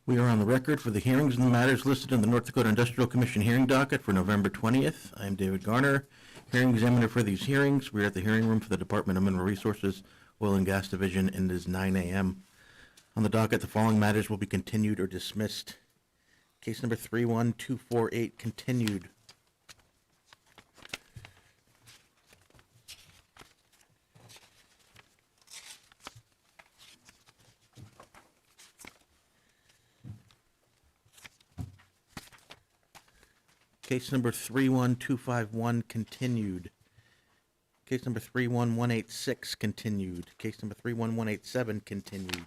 We are on the record for the hearings and the matters listed in the North Dakota Industrial Commission hearing docket for November 20th. I am David Garner, hearing examiner for these hearings. We are at the hearing room for the Department of Mineral Resources, Oil and Gas Division, and it is 9 a.m. On the docket, the following matters will be continued or dismissed. Case number 31248, continued. Case number 31251, continued. Case number 31186, continued. Case number 31187, continued.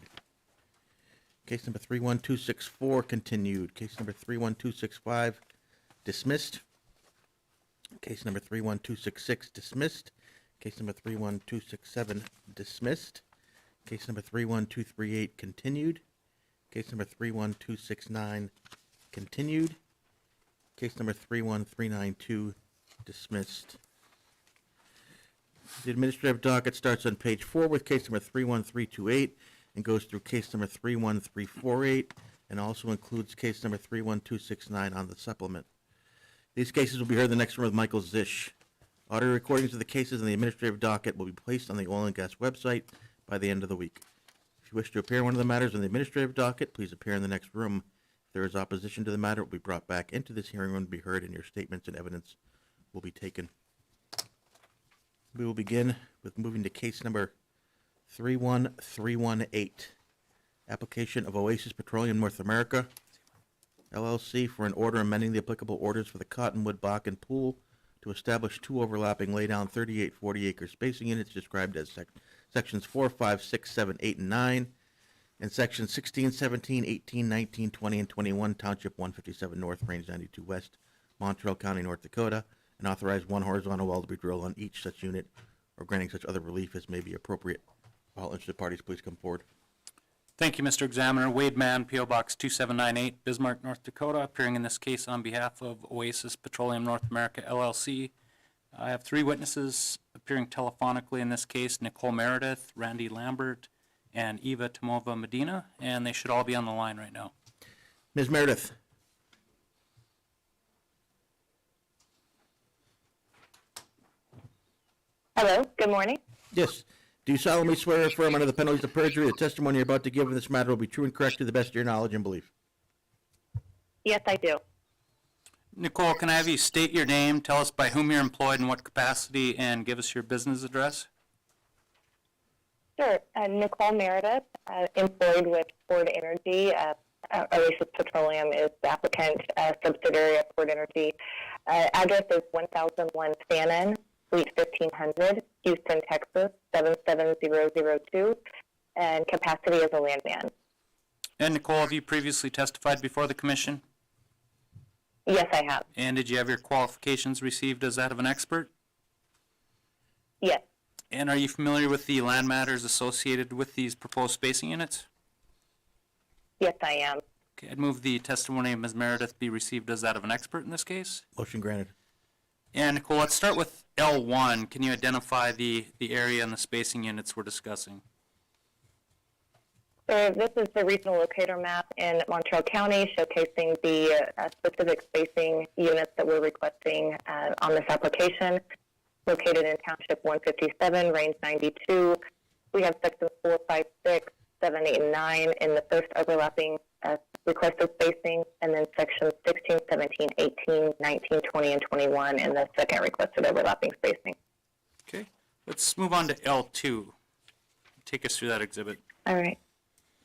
Case number 31264, continued. Case number 31265, dismissed. Case number 31266, dismissed. Case number 31267, dismissed. Case number 31238, continued. Case number 31269, continued. Case number 31392, dismissed. The administrative docket starts on page 4 with case number 31328 and goes through case number 31348 and also includes case number 31269 on the supplement. These cases will be heard in the next room with Michael Zisch. Audio recordings of the cases in the administrative docket will be placed on the oil and gas website by the end of the week. If you wish to appear in one of the matters in the administrative docket, please appear in the next room. If there is opposition to the matter, it will be brought back into this hearing room to be heard, and your statements and evidence will be taken. We will begin with moving to case number 31318, application of Oasis Petroleum North America, LLC, for an order amending the applicable orders for the Cottonwood Bakken Pool to establish two overlapping laydown 3840 acre spacing units described as sections 4, 5, 6, 7, 8, and 9, and sections 16, 17, 18, 19, 20, and 21, Township 157 North, Range 92 West, Montreal County, North Dakota, and authorize one horizontal well to be drilled on each such unit, or granting such other relief as may be appropriate. All interested parties, please come forward. Thank you, Mr. Examiner. Wade Mann, P.O. Box 2798, Bismarck, North Dakota, appearing in this case on behalf of Oasis Petroleum North America, LLC. I have three witnesses appearing telephonically in this case: Nicole Meredith, Randy Lambert, and Eva Tomova Medina, and they should all be on the line right now. Ms. Meredith. Hello, good morning. Yes. Do you solemnly swear or affirm under the penalties of perjury the testimony you're about to give in this matter will be true and correct to the best of your knowledge and belief? Yes, I do. Nicole, can I have you state your name, tell us by whom you're employed, in what capacity, and give us your business address? Sure. Nicole Meredith, employed with Ford Energy. Oasis Petroleum is the applicant, subsidiary of Ford Energy. Address is 1001 Fannin, Suite 1500, Houston, Texas, 77002, and capacity is a landman. And Nicole, have you previously testified before the commission? Yes, I have. And did you have your qualifications received as that of an expert? Yes. And are you familiar with the land matters associated with these proposed spacing units? Yes, I am. Okay, I'd move the testimony of Ms. Meredith be received as that of an expert in this case. Motion granted. And Nicole, let's start with L1. Can you identify the area and the spacing units we're discussing? So this is the regional locator map in Montreal County showcasing the specific spacing units that we're requesting on this application. Located in Township 157, Range 92. We have sections 4, 5, 6, 7, 8, and 9 in the first overlapping requested spacing, and then sections 16, 17, 18, 19, 20, and 21 in the second requested overlapping spacing. Okay, let's move on to L2. Take us through that exhibit. All right.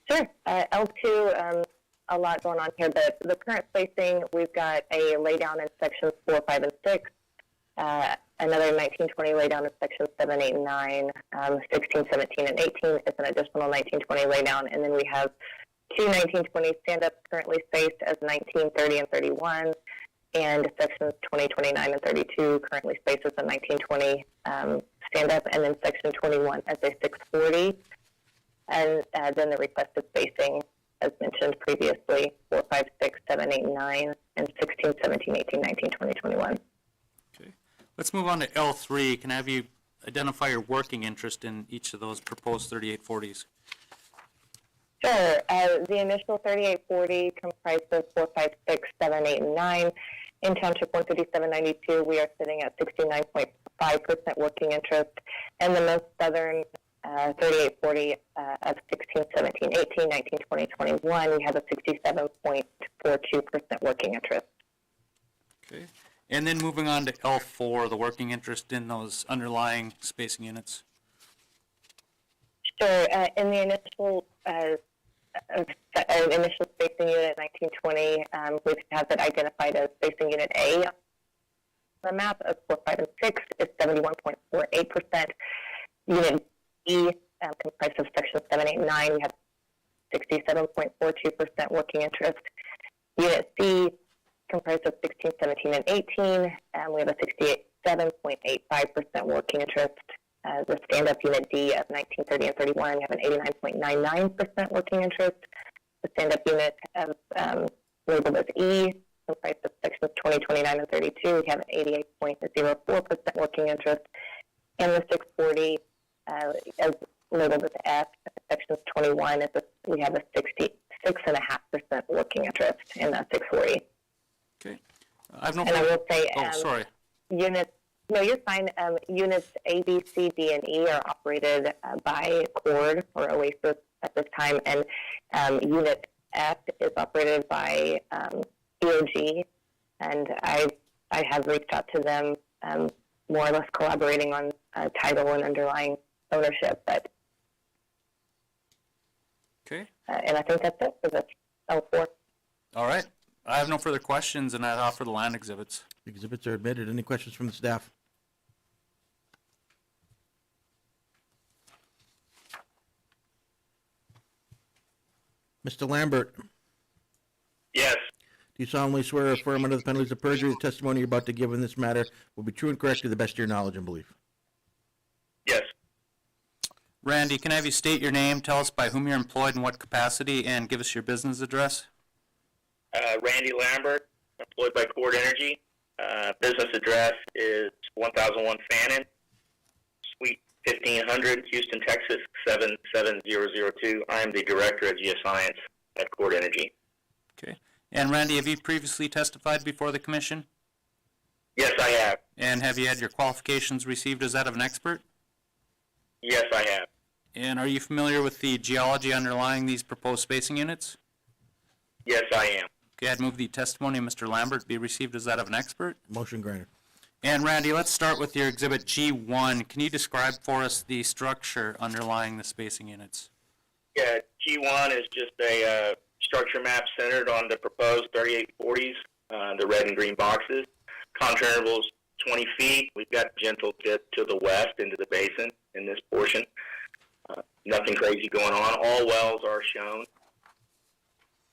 Sure. L2, a lot going on here. The current spacing, we've got a laydown in sections 4, 5, and 6. Another 1920 laydown in sections 7, 8, and 9, 16, 17, and 18 is an additional 1920 laydown, and then we have two 1920 stand-ups currently spaced as 19, 30, and 31, and sections 20, 29, and 32 currently spaced as a 1920 stand-up, and then section 21 as a 640, and then the requested spacing, as mentioned previously, 4, 5, 6, 7, 8, and 9, and 16, 17, 18, 19, 20, 21. Let's move on to L3. Can I have you identify your working interest in each of those proposed 3840s? Sure. The initial 3840 comprised of 4, 5, 6, 7, 8, and 9. In Township 15792, we are sitting at 69.5% working interest. And the most southern 3840 of 16, 17, 18, 19, 20, 21, we have a 67.42% working interest. Okay. And then moving on to L4, the working interest in those underlying spacing units. Sure. In the initial initial spacing unit 1920, we have it identified as spacing unit A. The map of 4, 5, and 6 is 71.48%. Unit E, comprised of section 7, 8, and 9, we have 67.42% working interest. Unit C, comprised of 16, 17, and 18, we have a 67.85% working interest. The stand-up unit D of 19, 30, and 31, we have an 89.99% working interest. The stand-up unit of labeled as E, comprised of sections 20, 29, and 32, we have an 88.04% working interest. And the 640, as labeled as F, sections 21, we have a 66.5% working interest in that 640. Okay. I have no And I will say, sorry. units, no, you're fine. Units A, B, C, D, and E are operated by Cord or Oasis at this time, and Unit F is operated by EOG, and I have reached out to them, more or less collaborating on title and underlying ownership, but Okay. and I think that's it for the L4. All right. I have no further questions, and I'd offer the land exhibits. Exhibits are admitted. Any questions from the staff? Mr. Lambert, do Yes. you solemnly swear or affirm under the penalties of perjury the testimony you're about to give in this matter will be true and correct to the best of your knowledge and belief? Yes. Randy, can I have you state your name, tell us by whom you're employed and what capacity, and give us your business address? Randy Lambert, employed by Cord Energy. Business address is 1001 Fannin, Suite 1500, Houston, Texas 77002. I am the Director of Geoscience at Cord Energy. Okay. And Randy, have you previously testified before the commission? Yes, I have. And have you had your qualifications received as that of an expert? Yes, I have. And are you familiar with the geology underlying these proposed spacing units? Yes, I am. Okay, I'd move the testimony of Mr. Lambert be received as that of an expert. Motion granted. And Randy, let's start with your exhibit G1. Can you describe for us the structure underlying the spacing units? Yeah, G1 is just a structure map centered on the proposed 3840s, the red and green boxes. Contour intervals 20 feet. We've got gentle dip to the west into the basin in this portion. Nothing crazy going on. All wells are shown.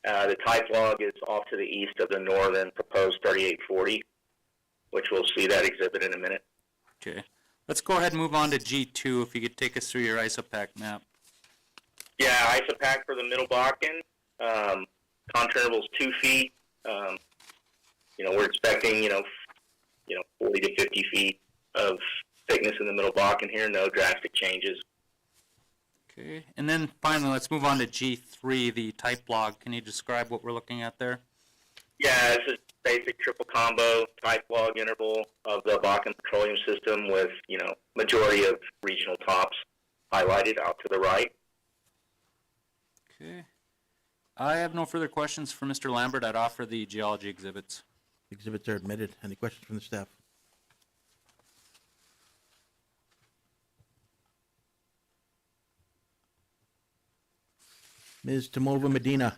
The type log is off to the east of the northern proposed 3840, which we'll see that exhibit in a minute. Okay. Let's go ahead and move on to G2, if you could take us through your ISOPAC map. Yeah, ISOPAC for the Middle Bakken. Contour intervals 2 feet. We're expecting, 40 to 50 feet of thickness in the Middle Bakken here. No drastic changes. Okay. And then finally, let's move on to G3, the type log. Can you describe what we're looking at there? Yeah, it's a basic triple combo type log interval of the Bakken Petroleum System with, majority of regional tops highlighted out to the right. Okay. I have no further questions for Mr. Lambert. I'd offer the geology exhibits. Exhibits are admitted. Any questions from the staff? Ms. Tomova Medina,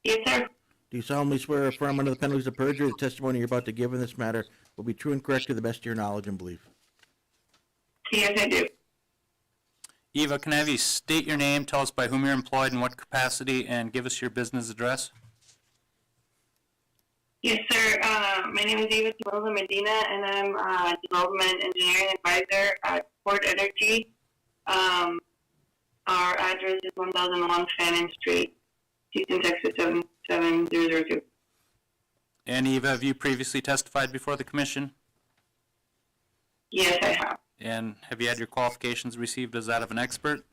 Yes, sir. do you solemnly swear or affirm under the penalties of perjury the testimony you're about to give in this matter will be true and correct to the best of your knowledge and belief? Yes, I do. Eva, can I have you state your name, tell us by whom you're employed and what capacity, and give us your business address? Yes, sir. My name is Eva Tomova Medina, and I'm a development engineering advisor at Cord Energy. Our address is 1001 Fannin Street, Houston, Texas 77002. And Eva, have you previously testified before the commission? Yes, I have. And have you had your qualifications received as that of an expert?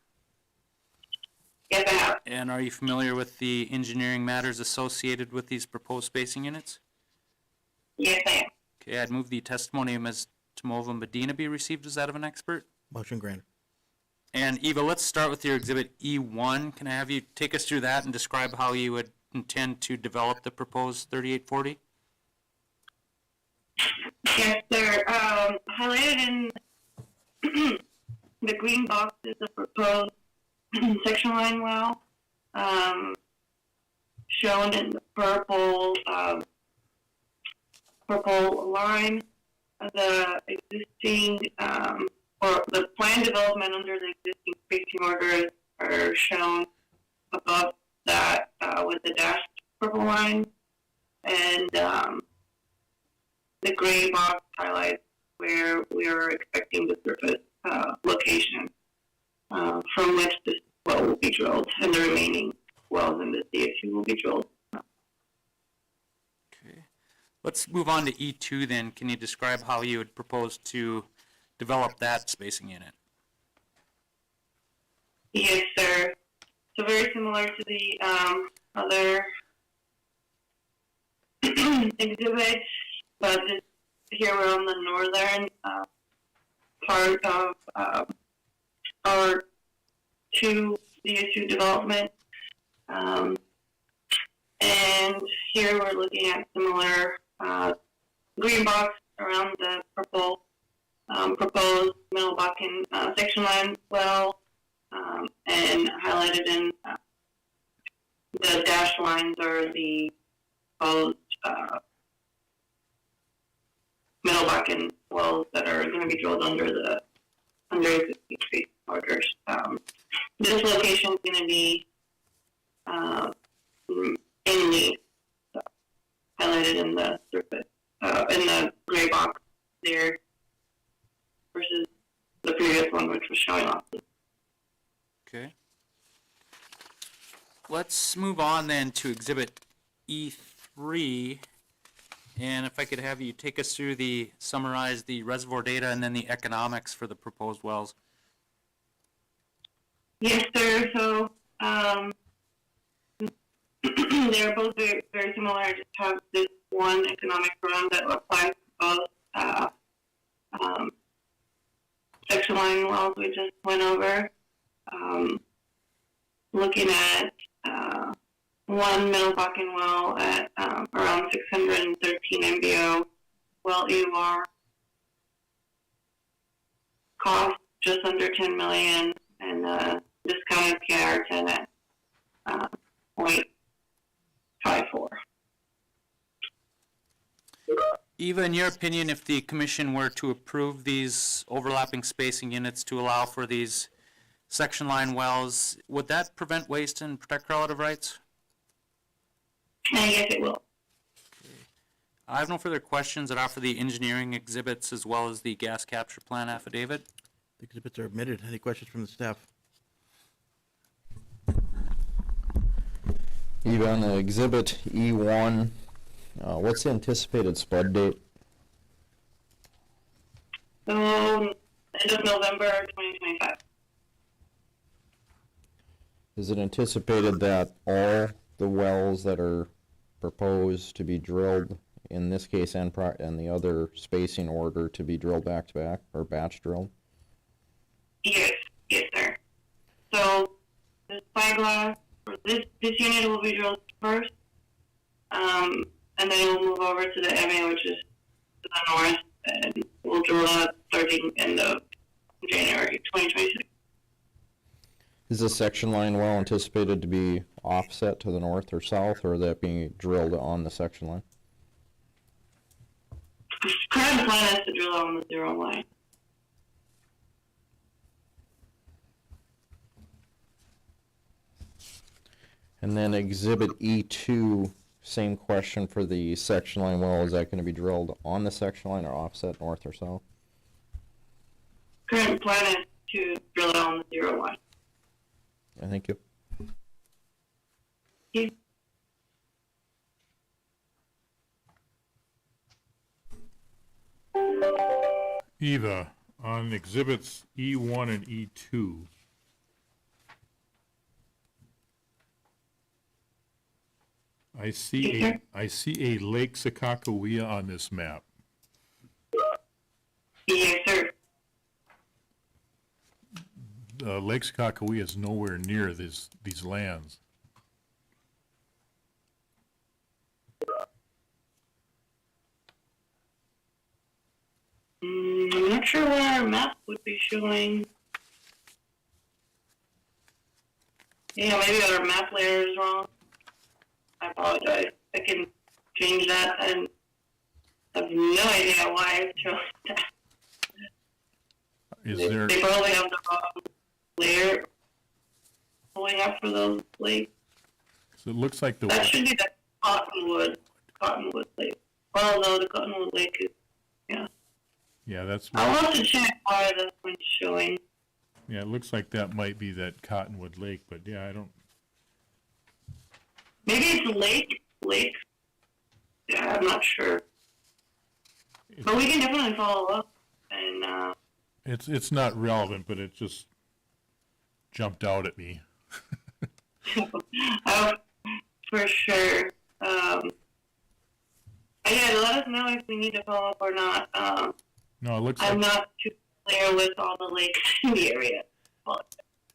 Yes, I have. And are you familiar with the engineering matters associated with these proposed spacing units? Yes, I am. Okay, I'd move the testimony of Ms. Tomova Medina be received as that of an expert. Motion granted. And Eva, let's start with your exhibit E1. Can I have you take us through that and describe how you would intend to develop the proposed 3840? Yes, sir. Highlighted in the green box is the proposed section line well. Shown in the purple line, the existing or the planned development under the existing spacing orders are shown above that with the dashed purple line, and the gray box highlights where we are expecting the surface location from which this well will be drilled, and the remaining wells in the CSU will be drilled. Okay. Let's move on to E2 then. Can you describe how you would propose to develop that spacing unit? Yes, sir. So very similar to the other exhibit, but here we're on the northern part of our DSU development. And here we're looking at similar green box around the purple proposed Middle Bakken section line well, and highlighted in the dashed lines are the proposed Middle Bakken wells that are going to be drilled under existing space orders. This location is going to be in lead, so highlighted in the surface, in the gray box there, versus the previous one, which was showing off. Okay. Let's move on then to exhibit E3. And if I could have you take us through summarize the reservoir data and then the economics for the proposed wells. Yes, sir. So they're both very, very similar. I just have this one economic run that applies to both section line wells we just went over. Looking at one Middle Bakken well at around 613 MBO, well EUR, cost just under 10 million, and discounted PIR10 at 0.54. Eva, in your opinion, if the commission were to approve these overlapping spacing units to allow for these section line wells, would that prevent waste and protect relative rights? And yes, it will. I have no further questions that offer the engineering exhibits as well as the gas capture plan affidavit. The exhibits are admitted. Any questions from the staff? Eva, on the exhibit E1, what's the anticipated spud date? So, end of November 2025. Is it anticipated that all the wells that are proposed to be drilled, in this case and the other spacing order, to be drilled back to back or batch drilled? Yes, sir. So, the spyglass, this unit will be drilled first, and then it will move over to the MA, which is to the north, and we'll drill that starting end of January 2026. Is the section line well anticipated to be offset to the north or south, or that being drilled on the section line? Current plan is to drill on the zero line. And then exhibit E2, same question for the section line well. Is that going to be drilled on the section line or offset north or south? Current plan is to drill it on the zero line. Thank you. Okay. Eva, on exhibits E1 and E2, I see a Lake Sakakawea on this map. Yes, sir. Lake Sakakawea is nowhere near these lands. I'm not sure what our map would be showing. Yeah, maybe our map layer is wrong. I apologize. I can change that, and I have no idea why it's showing that. Is there, They probably have the wrong layer pulling up for those lakes. so it looks like That the, should be the Cottonwood Lake. Well, no, the Cottonwood Lake is, yeah. yeah, that's, I'll have to check why this one's showing. yeah, it looks like that might be that Cottonwood Lake, but yeah, I don't, Maybe it's Lake. Yeah, I'm not sure. But we can definitely follow up. And, it's not relevant, but it just jumped out at me. for sure. Yeah, let us know if we need to follow up or not. No, it looks I'm like, not too familiar with all the lakes in the area.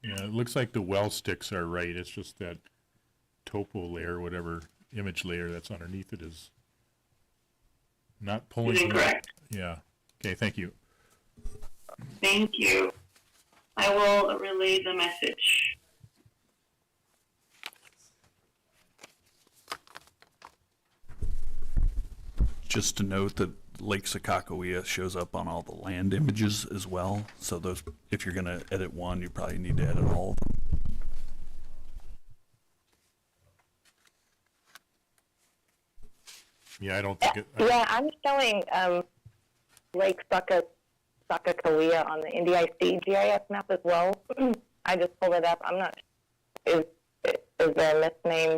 yeah, it looks like the well sticks are right. It's just that topo layer, whatever image layer that's underneath it is not pulling. Is incorrect. Yeah. Okay, thank you. Thank you. I will relay the message. Just to note that Lake Sakakawea shows up on all the land images as well. So those, if you're gonna edit one, you probably need to edit all of them. Yeah, I don't think it, Yeah, I'm showing Lake Sakakawea on the NDIC GIS map as well. I just pulled it up. I'm not. Is there a misname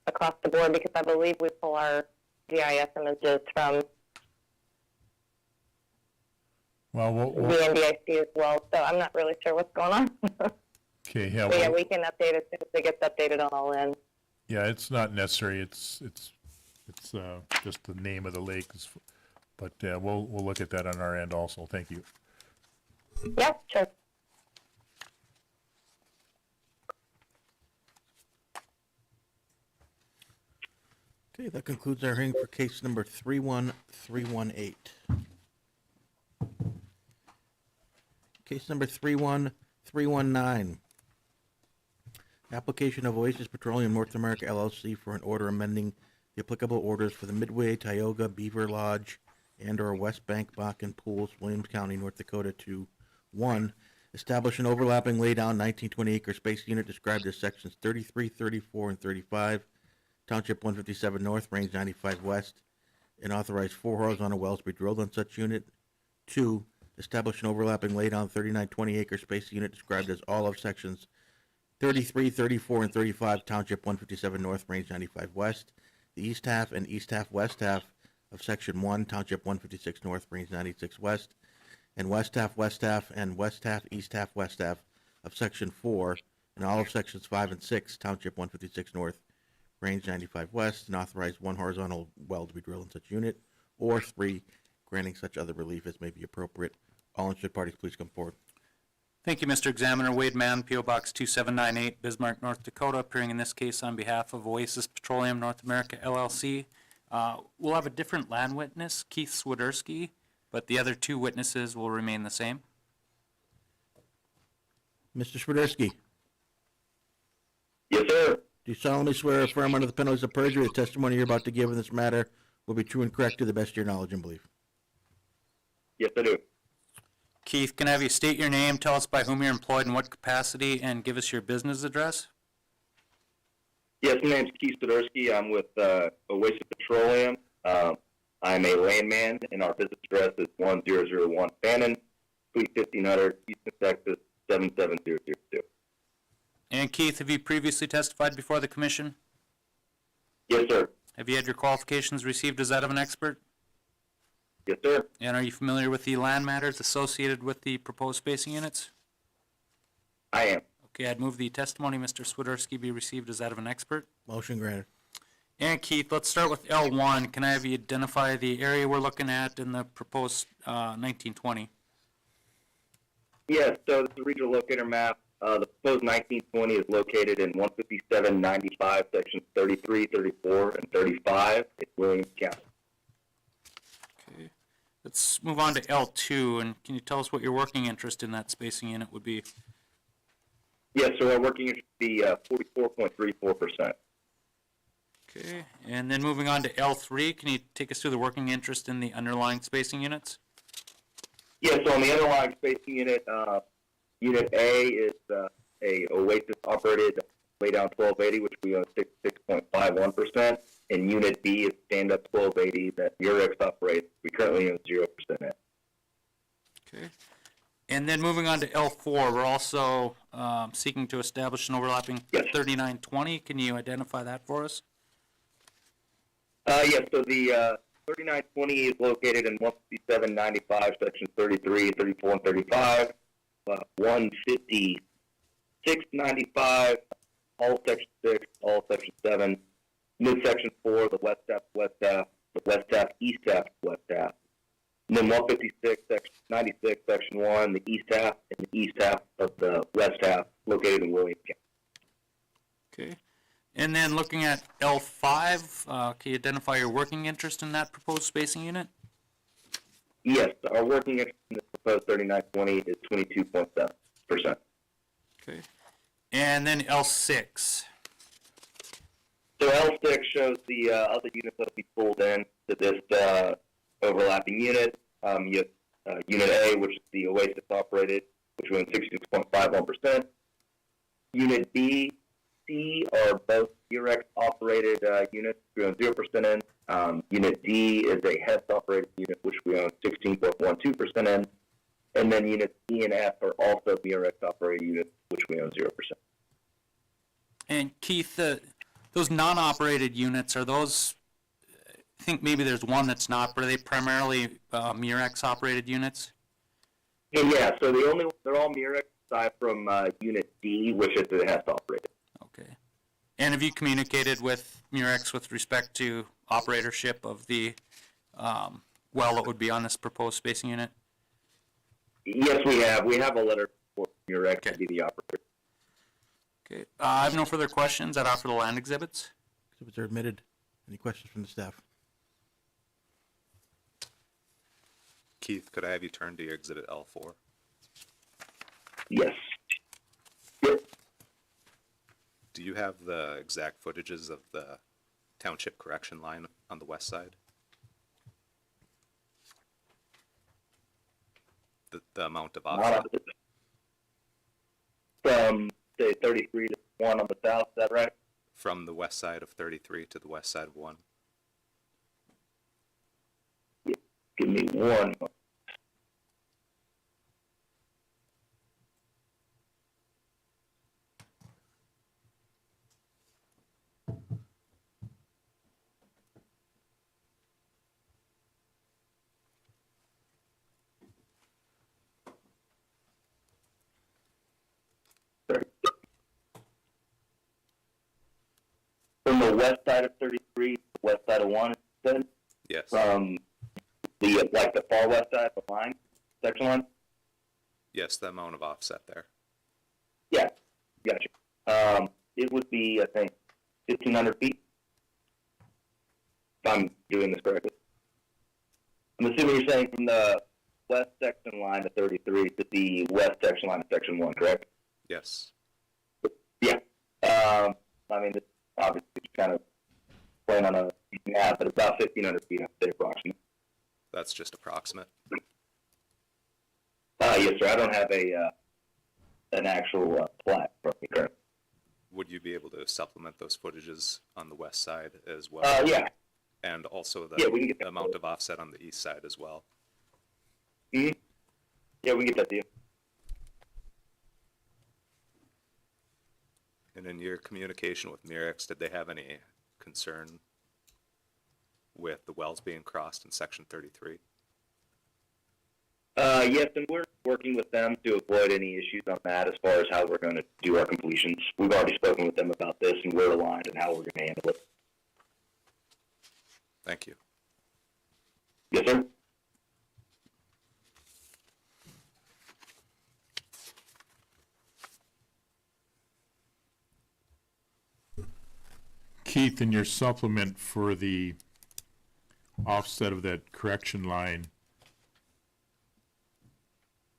across the board? Because I believe we pull our GIS images from well, the NDIC as well. So I'm not really sure what's going on. okay, yeah, But yeah, well, we can update it as soon as it gets updated on all in. yeah, it's not necessary. It's just the name of the lake, but we'll look at that on our end also. Thank you. Yeah, sure. Okay, that concludes our hearing for case number 31318. Case number 31319. Application of Oasis Petroleum North America LLC for an order amending the applicable orders for the Midway, Tioga, Beaver Lodge, and/or West Bank, Bakken Pools, Williams County, North Dakota to 1. Establish an overlapping laydown 1920 acre space unit described as sections 33, 34, and 35, Township 157 North, Range 95 West, and authorize 4 horizontal wells be drilled on such unit. 2. Establish an overlapping laydown 3920 acre space unit described as all of sections 33, 34, and 35, Township 157 North, Range 95 West, the east half and east half west half of Section 1, Township 156 North, Range 96 West, and west half and west half east half west half of Section 4, and all of Sections 5 and 6, Township 156 North, Range 95 West, and authorize 1 horizontal well to be drilled in such unit, or 3, granting such other relief as may be appropriate. All interested parties, please come forward. Thank you, Mr. Examiner. Wade Mann, P.O. Box 2798, Bismarck, North Dakota, appearing in this case on behalf of Oasis Petroleum North America, LLC. We'll have a different land witness, Keith Swiderski, but the other 2 witnesses will remain the same. Mr. Swiderski, Yes, sir. do you solemnly swear or affirm under the penalties of perjury the testimony you're about to give in this matter will be true and correct to the best of your knowledge and belief? Yes, I do. Keith, can I have you state your name, tell us by whom you're employed in what capacity, and give us your business address? Yes, my name's Keith Stodorsky. I'm with Oasis Petroleum. I'm a landman, and our business address is 1001 Fannin, Suite 1500, Houston, Texas, 77002. And Keith, have you previously testified before the commission? Yes, sir. Have you had your qualifications received as that of an expert? Yes, sir. And are you familiar with the land matters associated with the proposed spacing units? I am. Okay, I'd move the testimony, Mr. Swiderski, be received as that of an expert. Motion granted. And Keith, let's start with L1. Can I have you identify the area we're looking at in the proposed 1920? Yes, so this is a regional locator map. The proposed 1920 is located in 15795, sections 33, 34, and 35 in Williams County. Okay. Let's move on to L2, and can you tell us what your working interest in that spacing unit would be? Yes, so our working interest would be 44.34%. Okay, and then moving on to L3, can you take us through the working interest in the underlying spacing units? Yes, so on the underlying spacing unit, Unit A is a Oasis operated laydown 1280, which we own 66.51%, and Unit B is stand-up 1280 that Murex operates. We currently own 0% in. Okay. And then moving on to L4, we're also seeking to establish an overlapping Yes. 3920. Can you identify that for us? Yes, so the 3920 is located in 15795, section 33, 34, and 35, 15695, all section 6, all section 7, midsection 4, the west half, the west half, east half, west half, and then 156, section 96, section 1, the east half, and the east half of the west half, located in Williams County. Okay. And then looking at L5, can you identify your working interest in that proposed spacing unit? Yes, our working interest in the proposed 3920 is 22.7%. Okay. And then L6. So L6 shows the other units that will be pulled in to this overlapping unit. You have Unit A, which is the Oasis operated, which we own 66.51%. Unit B, C are both Murex operated units, we own 0% in. Unit D is a Hess operated unit, which we own 16.12% in. And then units E and F are also Murex operated units, which we own 0%. And Keith, those non-operated units, are those, I think maybe there's one that's not, but are they primarily Murex operated units? Yeah, so they're all Murex aside from Unit D, which is the Hess operated. Okay. And have you communicated with Murex with respect to operatorship of the well that would be on this proposed spacing unit? Yes, we have. We have a letter for Murex to be the operator. Okay. I have no further questions. I'd offer the land exhibits. Exhibits are admitted. Any questions from the staff? Keith, could I have you turn to your exhibit L4? Yes. Yep. Do you have the exact footages of the township correction line on the west side? The amount of offset? From, say, 33 to 1 on the south, is that right? From the west side of 33 to the west side of 1? Give me one. From the west side of 33 to the west side of 1, then Yes. from the far west side of the line, section line? Yes, the amount of offset there. Yeah, gotcha. It would be, I think, 1,500 feet. If I'm doing this correctly. I'm assuming you're saying from the west section line of 33 to the west section line of section 1, correct? Yes. Yeah. I mean, it's obviously kind of playing on a map, but about 1,500 feet, I'd say, approximately. That's just approximate. Yes, sir. I don't have an actual plat from me currently. Would you be able to supplement those footages on the west side as well? Yeah. And also Yeah, we can get the that amount for of offset on the east side as well? Mm-hmm. Yeah, we can get that to you. And in your communication with Murex, did they have any concern with the wells being crossed in section 33? Yes, and we're working with them to avoid any issues on that as far as how we're going to do our completions. We've already spoken with them about this, and we're aligned on how we're going to handle it. Thank you. Yes, sir. Keith, in your supplement for the offset of that correction line,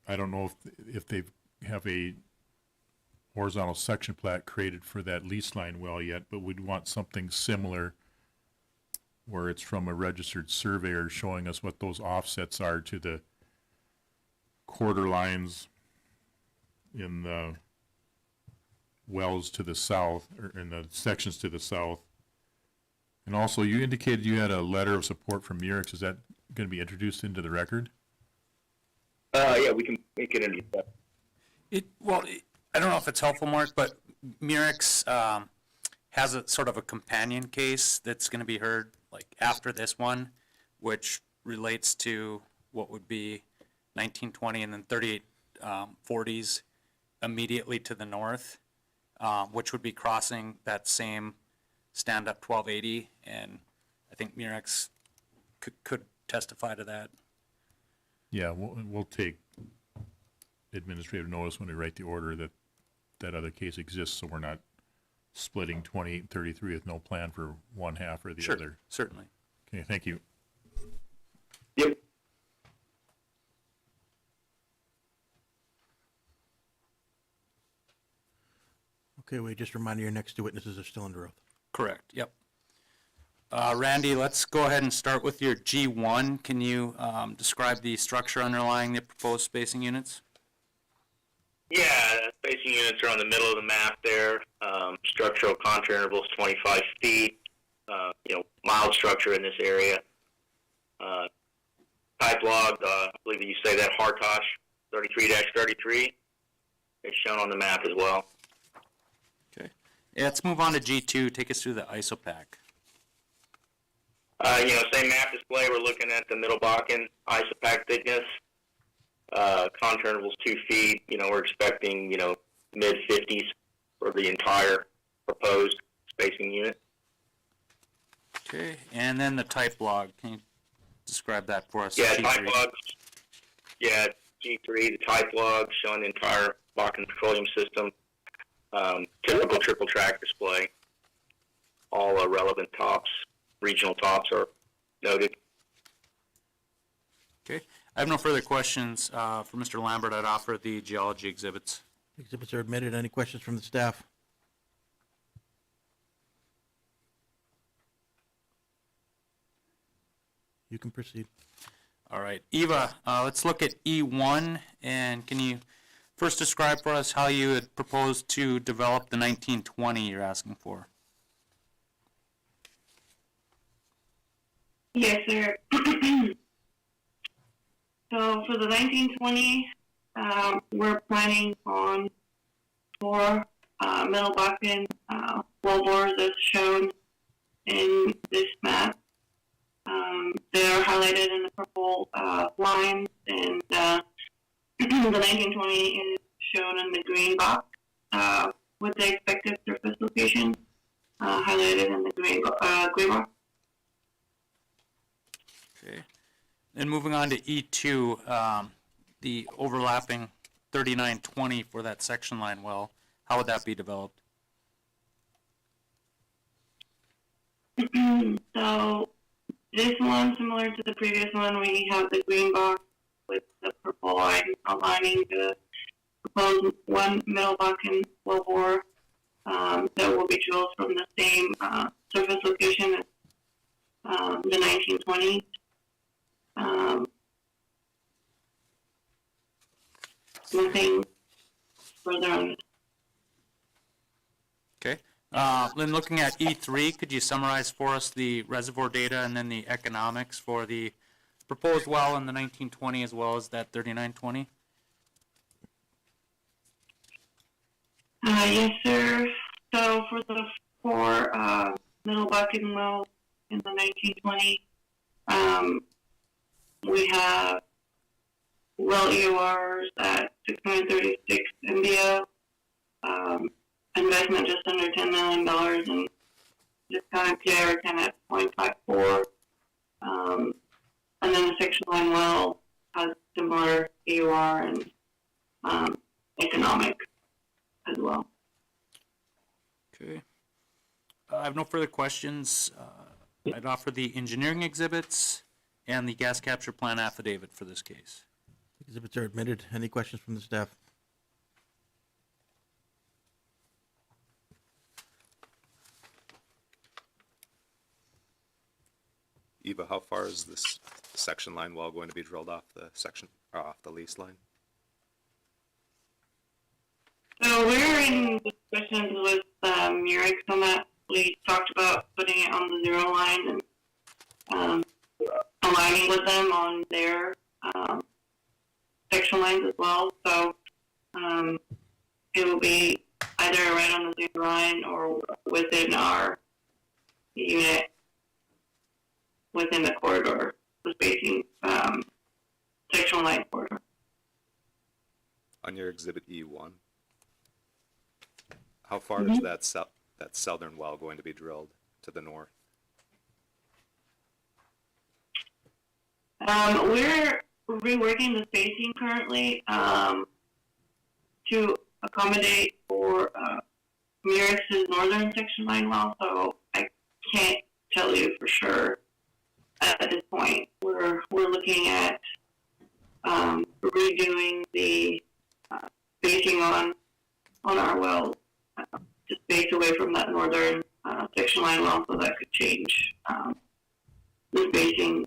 I don't know if they have a horizontal section plat created for that lease line well yet, but we'd want something similar where it's from a registered surveyor showing us what those offsets are to the quarter lines in the wells to the south, or in the sections to the south. And also, you indicated you had a letter of support from Murex. Is that going to be introduced into the record? Yeah, we can make it into that. I don't know if it's helpful, Mark, but Murex has a sort of a companion case that's going to be heard like after this one, which relates to what would be 1920 and then 3840s immediately to the north, which would be crossing that same stand-up 1280, and I think Murex could testify to that. Yeah, we'll take administrative notice when we write the order that that other case exists, so we're not splitting 28 and 33 with no plan for one half or the Sure, other. certainly. Okay, thank you. Yep. Okay, Wade, just a reminder, your next two witnesses are still under oath. Correct, yep. Randy, let's go ahead and start with your G1. Can you describe the structure underlying the proposed spacing units? Yeah, spacing units are on the middle of the map there. Structural contour interval is 25 feet. Mild structure in this area. Type log, I believe you say that Hartosh 33-33 is shown on the map as well. Okay. Yeah, let's move on to G2. Take us through the ISOPAC. Same map display. We're looking at the Middle Bakken ISOPAC thickness. Contour interval is 2 feet. We're expecting, mid-50s for the entire proposed spacing unit. Okay, and then the type log. Can you describe that for us? Yeah, G3. type logs. Yeah, G3, the type log showing the entire Bakken Petroleum System. Typical triple track display. All relevant tops, regional tops are noted. Okay, I have no further questions for Mr. Lambert. I'd offer the geology exhibits. Exhibits are admitted. Any questions from the staff? You can proceed. All right, Eva, let's look at E1, and can you first describe for us how you had proposed to develop the 1920 you're asking for? Yes, sir. So for the 1920, we're planning on 4 Middle Bakken well bores as shown in this map. They're highlighted in the purple lines, and the 1920 is shown in the green box with the expected surface location highlighted in the green box. Okay. And moving on to E2, the overlapping 3920 for that section line well, how would that be developed? So this one, similar to the previous one, we have the green box with the purple line aligning the proposed 1 Middle Bakken well bore that will be drilled from the same surface location as the 1920. Nothing further on this. Okay. Then looking at E3, could you summarize for us the reservoir data and then the economics for the proposed well in the 1920 as well as that 3920? Yes, sir. So for the 4 Middle Bakken wells in the 1920, we have well EORs at 636 MBO, investment just under $10 million, and discounted PIR 10 at 0.54. And then the section line well has similar AUR and economic as well. Okay. I have no further questions. I'd offer the engineering exhibits and the gas capture plan affidavit for this case. Exhibits are admitted. Any questions from the staff? Eva, how far is this section line well going to be drilled off the section, or off the lease line? So we're in discussions with Murex on that. We talked about putting it on the zero line and aligning with them on their section lines as well. So it will be either right on the zero line or within our unit, within the corridor, the spacing section line corridor. On your exhibit E1, how far is that southern well going to be drilled to the north? We're reworking the spacing currently to accommodate for Murex's northern section line well, so I can't tell you for sure at this point. We're looking at redoing the spacing on our wells to space away from that northern section line well, so that could change the spacing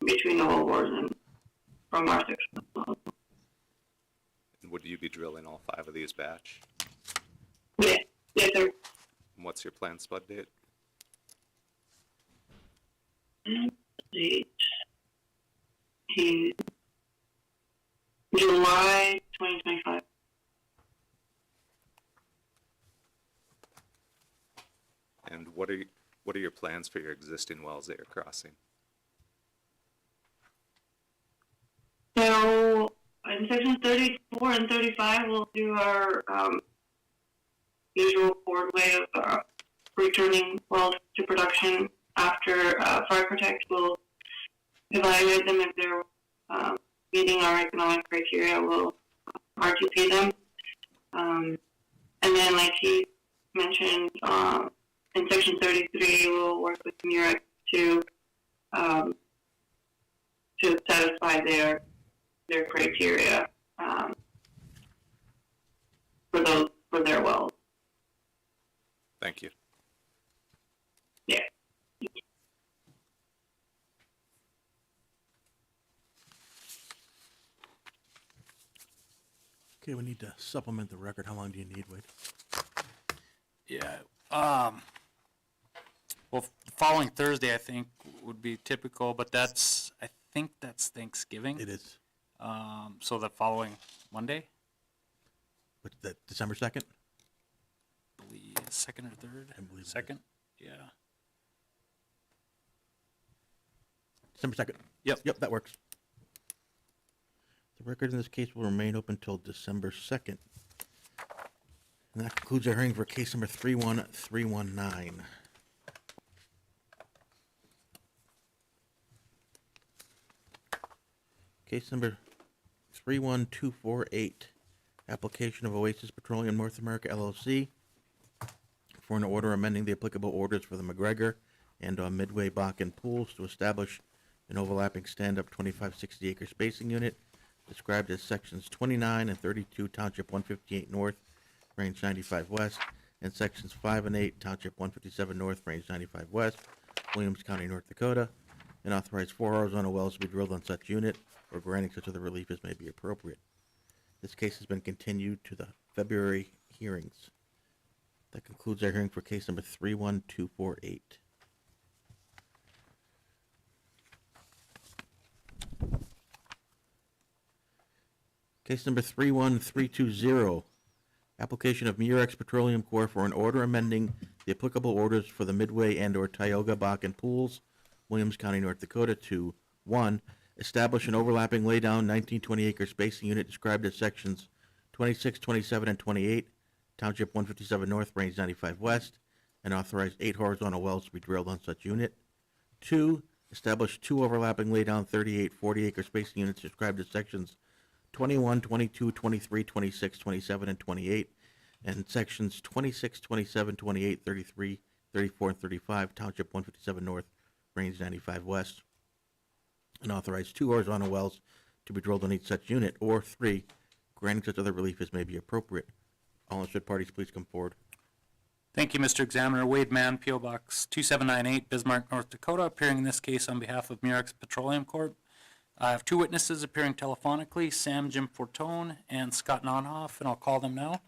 between the wellbores and from our section as well. And would you be drilling all 5 of these batch? Yes, yes, sir. And what's your planned spud date? Date is July 2025. And what are your plans for your existing wells that you're crossing? So in section 34 and 35, we'll do our usual forward way of returning wells to production after Fire Protect will evaluate them. If they're meeting our economic criteria, we'll RTP them. And then, like he mentioned, in section 33, we'll work with Murex to satisfy their criteria for their wells. Thank you. Yeah. Okay, we need to supplement the record. How long do you need, Wade? Yeah. Well, following Thursday, I think, would be typical, but I think that's Thanksgiving. It is. So the following Monday, What's that, December 2nd? I believe, 2nd or 3rd? I believe it is. 2nd? Yeah. December 2nd. Yep. Yep, that works. The record in this case will remain open until December 2nd. And that concludes our hearing for case number 31319. Case number 31248, application of Oasis Petroleum North America LLC for an order amending the applicable orders for the McGregor and Midway Bakken pools to establish an overlapping stand-up 2560 acre spacing unit described as sections 29 and 32, Township 158 North, Range 95 West, and sections 5 and 8, Township 157 North, Range 95 West, Williams County, North Dakota, and authorize 4 horizontal wells to be drilled on such unit, or granting such other relief as may be appropriate. This case has been continued to the February hearings. That concludes our hearing for case number 31248. Case number 31320, application of Murex Petroleum Corp. For an order amending the applicable orders for the Midway and/or Tioga Bakken pools, Williams County, North Dakota, to 1, establish an overlapping laydown 1920 acre spacing unit described as sections 26, 27, and 28, Township 157 North, Range 95 West, and authorize 8 horizontal wells to be drilled on such unit. 2, establish 2 overlapping laydown 38-40 acre spacing units described as sections 21, 22, 23, 26, 27, and 28, and sections 26, 27, 28, 33, 34, and 35, Township 157 North, Range 95 West, and authorize 2 horizontal wells to be drilled on each such unit, or 3, granting such other relief as may be appropriate. All interested parties, please come forward. Thank you, Mr. Examiner. Wade Mann, P.O. Box 2798, Bismarck, North Dakota, appearing in this case on behalf of Murex Petroleum Corp. I have 2 witnesses appearing telephonically, Sam Jim Fortone and Scott Nonhoff, and I'll call them now.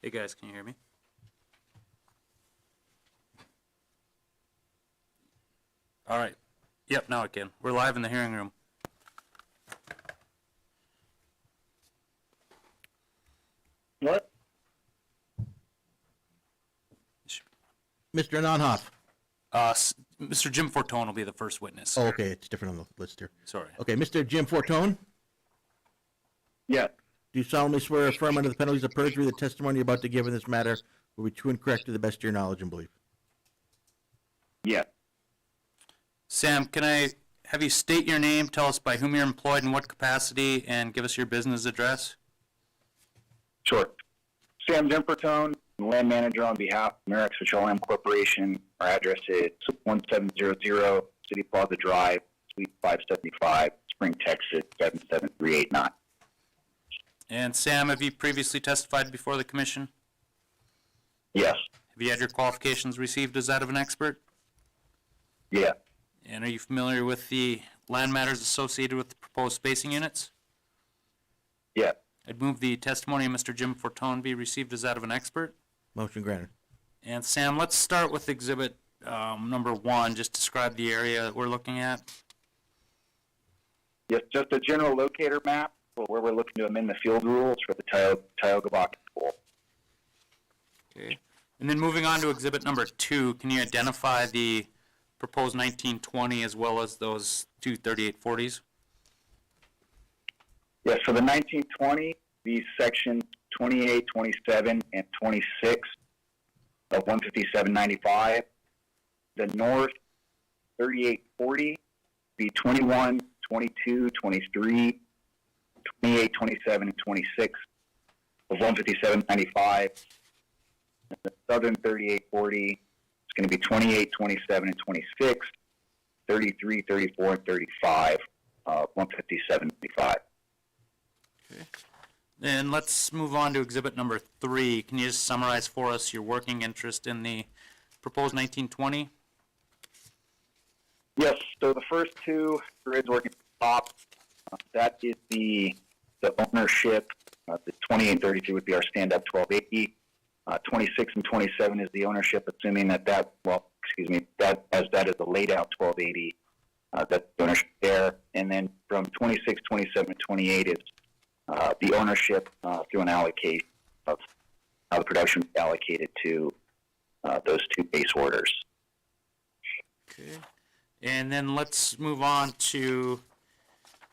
Hey guys, can you hear me? All right. Yep, now I can. We're live in the hearing room. What? Mr. Nonhoff. Mr. Jim Fortone will be the first witness. Oh, okay, it's different on the list here. Sorry. Okay, Mr. Jim Fortone, Yeah. do you solemnly swear or affirm under the penalties of perjury the testimony you're about to give in this matter will be true and correct to the best of your knowledge and belief? Yeah. Sam, can I have you state your name, tell us by whom you're employed in what capacity, and give us your business address? Sure. Sam Jimpertone, land manager on behalf of Murex Petroleum Corporation. Our address is 1700 City Plaza Drive, Suite 575, Spring, Texas 77389. And Sam, have you previously testified before the commission? Yes. Have you had your qualifications received as that of an expert? Yeah. And are you familiar with the land matters associated with the proposed spacing units? Yeah. I'd move the testimony of Mr. Jim Fortone be received as that of an expert. Motion granted. And Sam, let's start with exhibit number 1. Just describe the area that we're looking at. Yes, just a general locator map for where we're looking to amend the field rules for the Tioga Bakken Pool. Okay. And then moving on to exhibit number 2, can you identify the proposed 1920 as well as those 2 3840s? Yes, for the 1920, these sections 28, 27, and 26 of 157.95. The north 3840 be 21, 22, 23, 28, 27, and 26 of 157.95. The southern 3840 is going to be 28, 27, and 26, 33, 34, and 35 of 157.95. Then let's move on to exhibit number 3. Can you just summarize for us your working interest in the proposed 1920? Yes, so the first 2 grids working at the top, that is the ownership. The 28 and 32 would be our stand-up 1280. 26 and 27 is the ownership, assuming that that is a laid-out 1280. That's the ownership there. And then from 26, 27, and 28 is the ownership through an allocation of how the production is allocated to those 2 base orders. Okay. And then let's move on to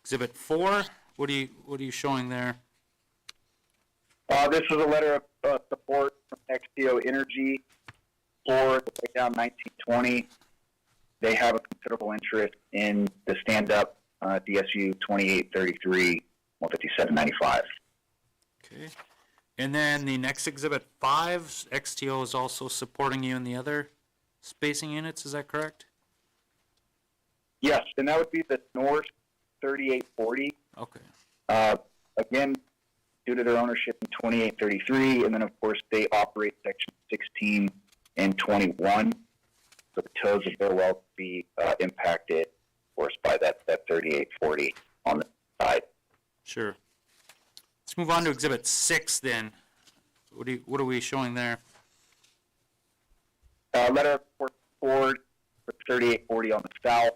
exhibit 4. What are you showing there? This is a letter of support from XTO Energy for the breakdown 1920. They have a considerable interest in the stand-up DSU 2833 157.95. Okay. And then the next exhibit 5, XTO is also supporting you in the other spacing units, is that correct? Yes, and that would be the north 3840. Okay. Again, due to their ownership in 2833, and then of course they operate section 16 and 21. So the toes of their well be impacted, of course, by that 3840 on the side. Sure. Let's move on to Exhibit 6 then. What are we showing there? Letter for Ford for 3840 on the south,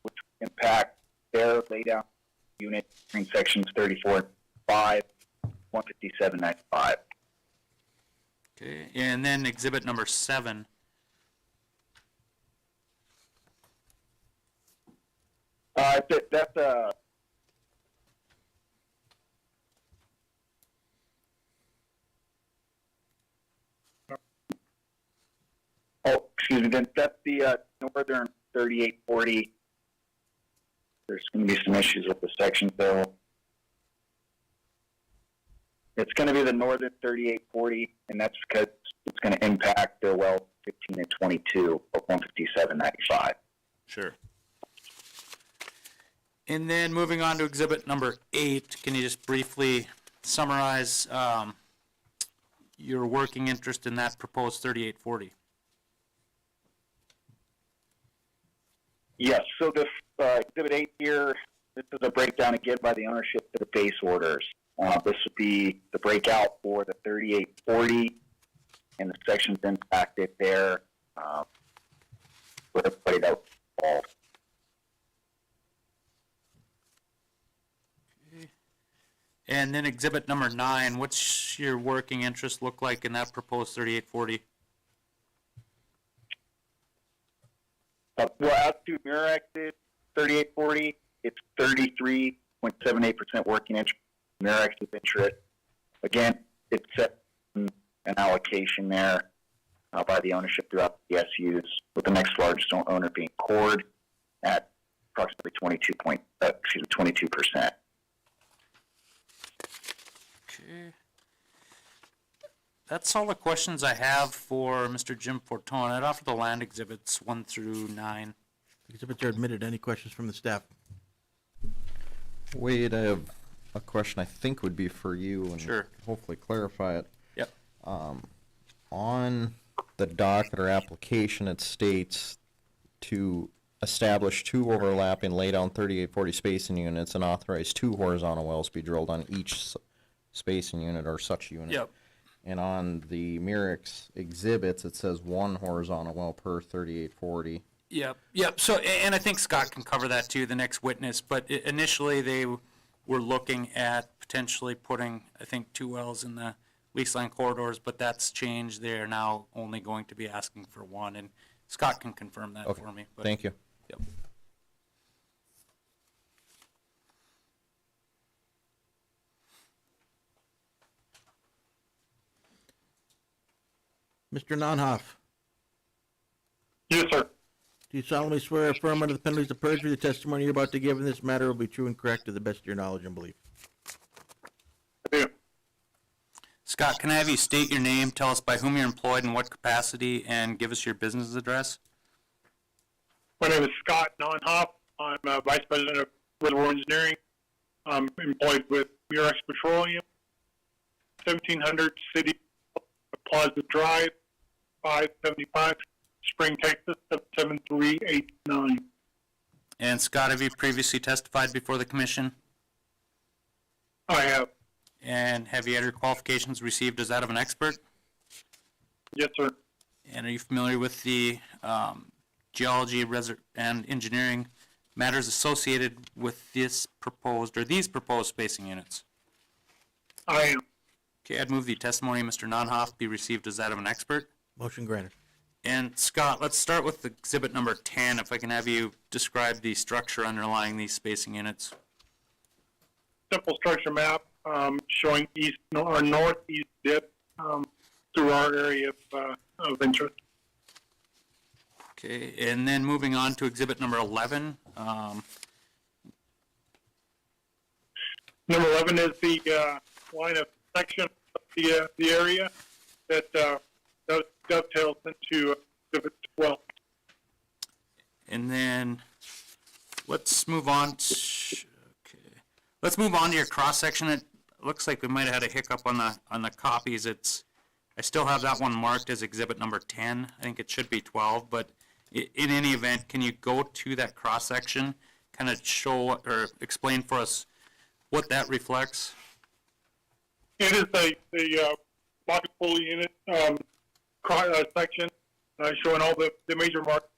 which will impact their laydown unit between sections 34 and 5, 157.95. Okay, and then Exhibit number 7. That's excuse me. Then that's the northern 3840. There's going to be some issues with the sections though. It's going to be the northern 3840, and that's because it's going to impact their well 15 and 22 of 157.95. Sure. And then moving on to Exhibit number 8, can you just briefly summarize your working interest in that proposed 3840? Yes, so the Exhibit 8 here, this is a breakdown again by the ownership to the base orders. This would be the breakout for the 3840 and the sections impacted there for everybody that was involved. And then Exhibit number 9, what's your working interest look like in that proposed 3840? Well, as to Mirex's 3840, it's 33.78% working interest. Mirex's interest, again, it's set an allocation there by the ownership throughout the SUs, with the next largest owner being Cord at approximately 22%. Okay. That's all the questions I have for Mr. Jim Fortone. I'd offer the land exhibits 1 through 9. Exhibits are admitted. Any questions from the staff? Wade, I have a question I think would be for you and Sure. hopefully clarify it. Yep. On the docket or application, it states to establish 2 overlapping laydown 3840 spacing units and authorize 2 horizontal wells be drilled on each spacing unit or such unit. Yep. And on the Mirex exhibits, it says 1 horizontal well per 3840. Yep. So, and I think Scott can cover that too, the next witness. But initially, they were looking at potentially putting, I think, 2 wells in the lease line corridors, but that's changed. They are now only going to be asking for 1, and Scott can confirm that Okay. for me. But, Thank you. Yep. Mr. Nonhoff, Yes, sir. do you solemnly swear or affirm under the penalties of perjury the testimony you're about to give in this matter will be true and correct to the best of your knowledge and belief? I do. Scott, can I have you state your name, tell us by whom you're employed, in what capacity, and give us your business address? My name is Scott Nonhoff. I'm Vice President of Reservoir Engineering. I'm employed with Murex Petroleum, 1700 City Plaza Drive, 575, Spring, Texas, 77389. And Scott, have you previously testified before the commission? I have. And have you had your qualifications received as that of an expert? Yes, sir. And are you familiar with the geology and engineering matters associated with these proposed spacing units? I am. Okay, I'd move the testimony of Mr. Nonhoff be received as that of an expert. Motion granted. And Scott, let's start with exhibit number 10, if I can have you describe the structure underlying these spacing units. Simple structure map showing northeast dip through our area of interest. Okay, and then moving on to exhibit number 11. Number 11 is the line of section of the area that dovetails into exhibit 12. And then let's move on to, let's move on to your cross-section. It looks like we might have had a hiccup on the copies. I still have that one marked as exhibit number 10. I think it should be 12, but in any event, can you go to that cross-section, kind of show or explain for us what that reflects? It is the market pool unit section showing all the major markets,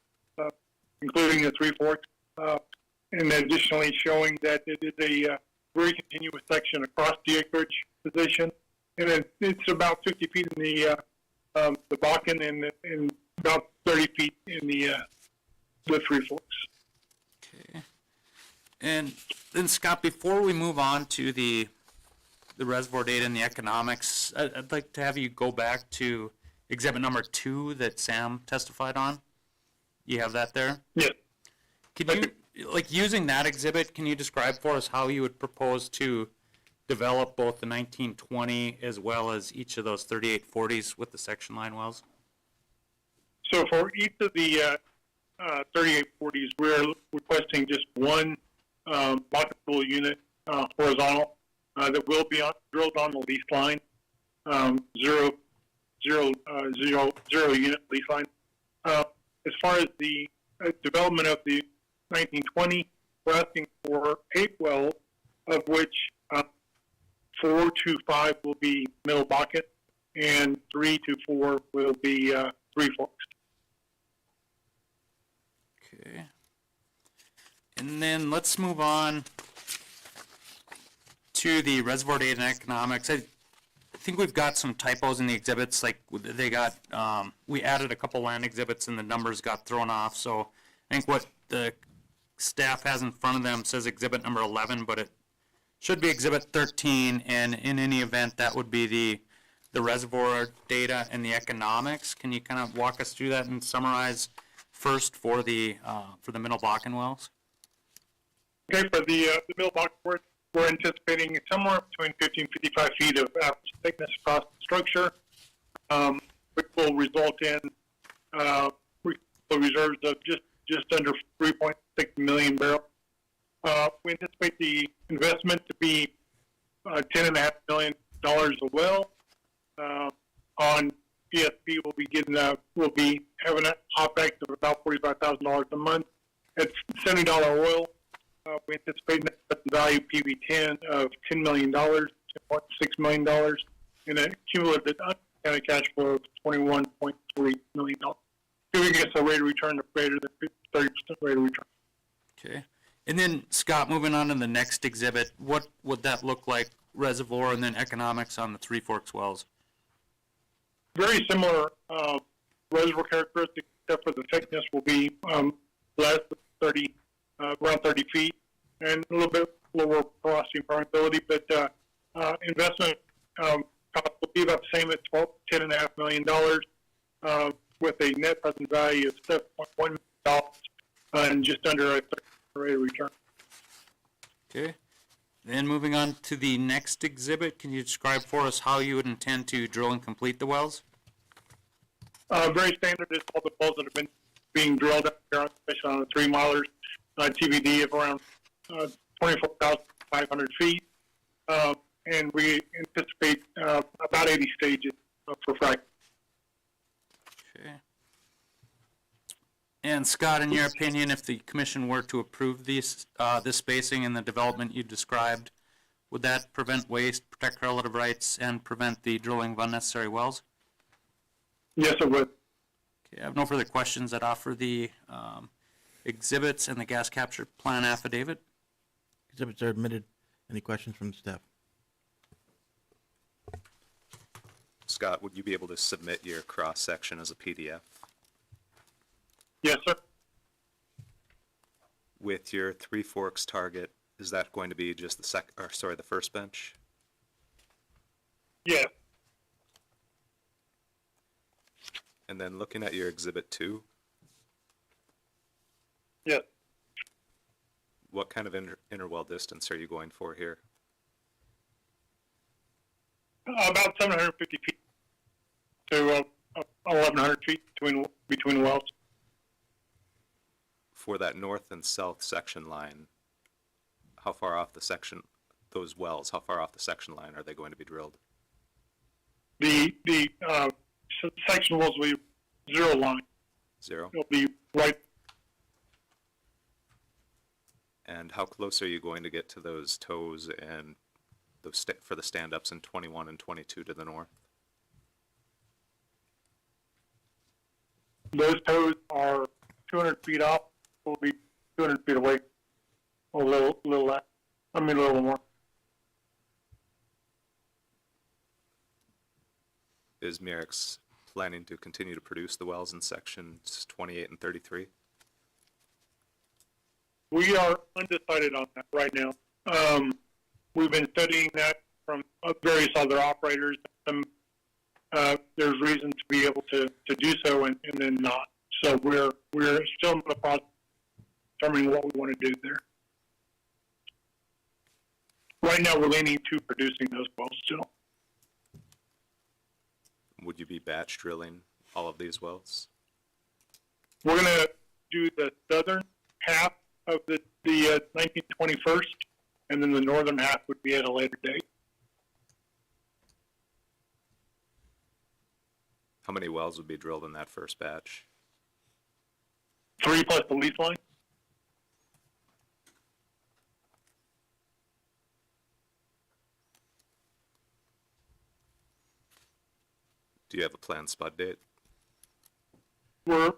including the Three Forks, and additionally showing that it is a very continuous section across the acreage position, and it's about 50 feet in the Bakken and about 30 feet in the Three Forks. Okay. And then Scott, before we move on to the reservoir data and the economics, I'd like to have you go back to exhibit number 2 that Sam testified on. You have that there? Yes. Could you, like, using that exhibit, can you describe for us how you would propose to develop both the 1920 as well as each of those 3840s with the section line wells? So for each of the 3840s, we're requesting just one market pool unit horizontal that will be drilled on the lease line, zero unit lease line. As far as the development of the 1920, we're asking for 8 wells, of which 4 to 5 will be Middle Bakken, and 3 to 4 will be Three Forks. Okay. And then let's move on to the reservoir data and economics. I think we've got some typos in the exhibits, like they got, we added a couple land exhibits and the numbers got thrown off, so I think what the staff has in front of them says exhibit number 11, but it should be exhibit 13, and in any event, that would be the reservoir data and the economics. Can you kind of walk us through that and summarize first for the Middle Bakken wells? Okay, for the Middle Bakken, we're anticipating somewhere between 50 and 55 feet of average thickness across the structure, which will result in reserves of just under 3.6 million barrels. We anticipate the investment to be $10.5 million a well. On PSP, we'll be having an OpEx of about $45,000 a month. At $70 oil, we anticipate net present value PV10 of $10 million, $10.6 million, and a cumulative uncounted cash flow of $21.3 million, giving us a rate of return of greater than 30% rate of return. Okay. And then, Scott, moving on to the next exhibit, what would that look like, reservoir and then economics on the Three Forks wells? Very similar reservoir characteristics, except for the thickness will be less than around 30 feet, and a little bit lower porosity permeability, but investment cost will be about the same at $10.5 million, with a net present value of $7.1 million and just under a 30% rate of return. Okay. Then moving on to the next exhibit, can you describe for us how you would intend to drill and complete the wells? Very standard is all the wells that have been being drilled up here, especially on the 3 milers, TVD of around 24,500 feet, and we anticipate about 80 stages for frac. Okay. And Scott, in your opinion, if the commission were to approve this spacing and the development you described, would that prevent waste, protect relative rights, and prevent the drilling of unnecessary wells? Yes, it would. Okay, I have no further questions. I'd offer the exhibits and the gas capture plan affidavit. Exhibits are admitted. Any questions from the staff? Scott, would you be able to submit your cross-section as a PDF? Yes, sir. With your Three Forks target, is that going to be just the first bench? Yes. And then looking at your exhibit 2, Yes. what kind of interwell distance are you going for here? About 750 feet to 1,100 feet between wells. For that north and south section line, how far off the section, those wells, how far off the section line are they going to be drilled? The section wells will be 0 line. 0? It'll be right. And how close are you going to get to those tows and for the stand-ups in 21 and 22 to the north? Those tows are 200 feet off. Will be 200 feet away. A little less. I mean, a little more. Is Murex planning to continue to produce the wells in sections 28 and 33? We are undecided on that right now. We've been studying that from various other operators. There's reason to be able to do so and then not. So we're still in the process of determining what we want to do there. Right now, we're leaning to producing those wells still. Would you be batch drilling all of these wells? We're going to do the southern half of the 1921st, and then the northern half would be at a later date. How many wells would be drilled in that first batch? 3 plus the lease line. Do you have a planned spud date? We're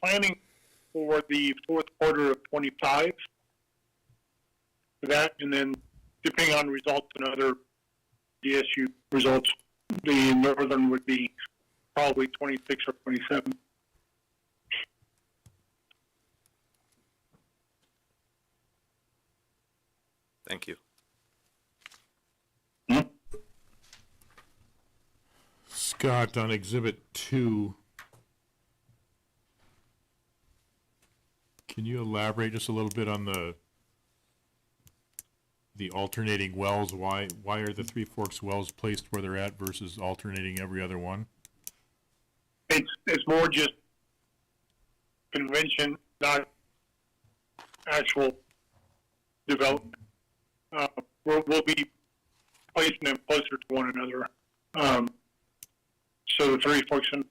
planning for the fourth quarter of 25 for that, and then depending on results and other DSU results, the northern would be probably 26 or 27. Thank you. Scott, on Exhibit 2, can you elaborate just a little bit on the alternating wells? Why are the Three Forks wells placed where they're at versus alternating every other one? It's more just convention, not actual development. We'll be placing them closer to one another. So the Three Forks and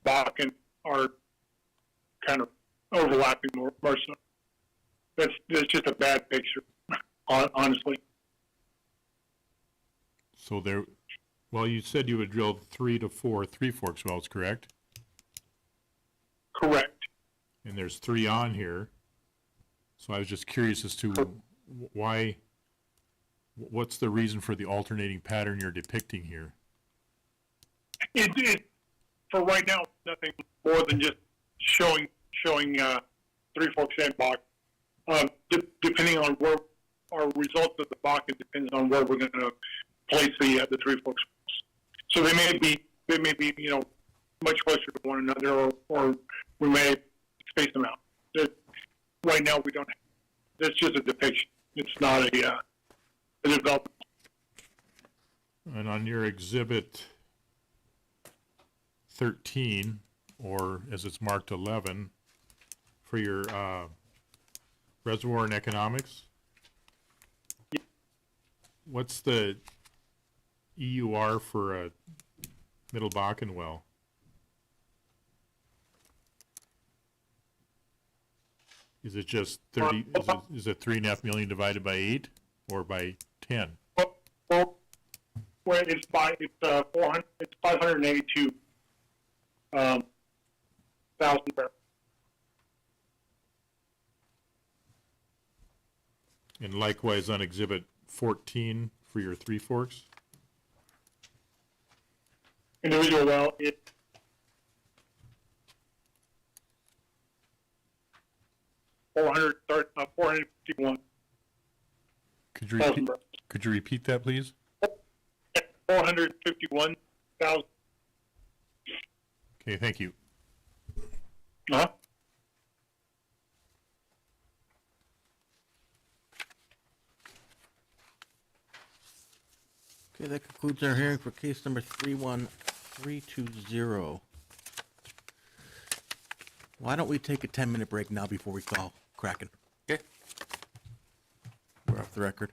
Bakken are kind of overlapping more so. That's just a bad picture, honestly. So well, you said you would drill 3 to 4 Three Forks wells, correct? Correct. And there's 3 on here. So I was just curious as to what's the reason for the alternating pattern you're depicting here? It for right now, nothing more than just showing Three Forks and Bakken. Depending on where our results of the Bakken depends on where we're going to place the Three Forks. So they may be much closer to one another, or we may space them out. Right now, we don't. That's just a depiction. It's not a development. And on your Exhibit 13, or as it's marked 11, for your reservoir and economics, what's the EUR for a Middle Bakken well? Is it just 30? Is it 3.5 million divided by 8 or by 10? Well, it's 400. It's 582 thousand barrels. And likewise on Exhibit 14 for your Three Forks? Individual well, it's 451 thousand barrels. Could you repeat that, please? 451,000. Okay, thank you. Uh-huh. Okay, that concludes our hearing for case number 31320. Why don't we take a 10-minute break now before we call Kraken? Okay. We're off the record.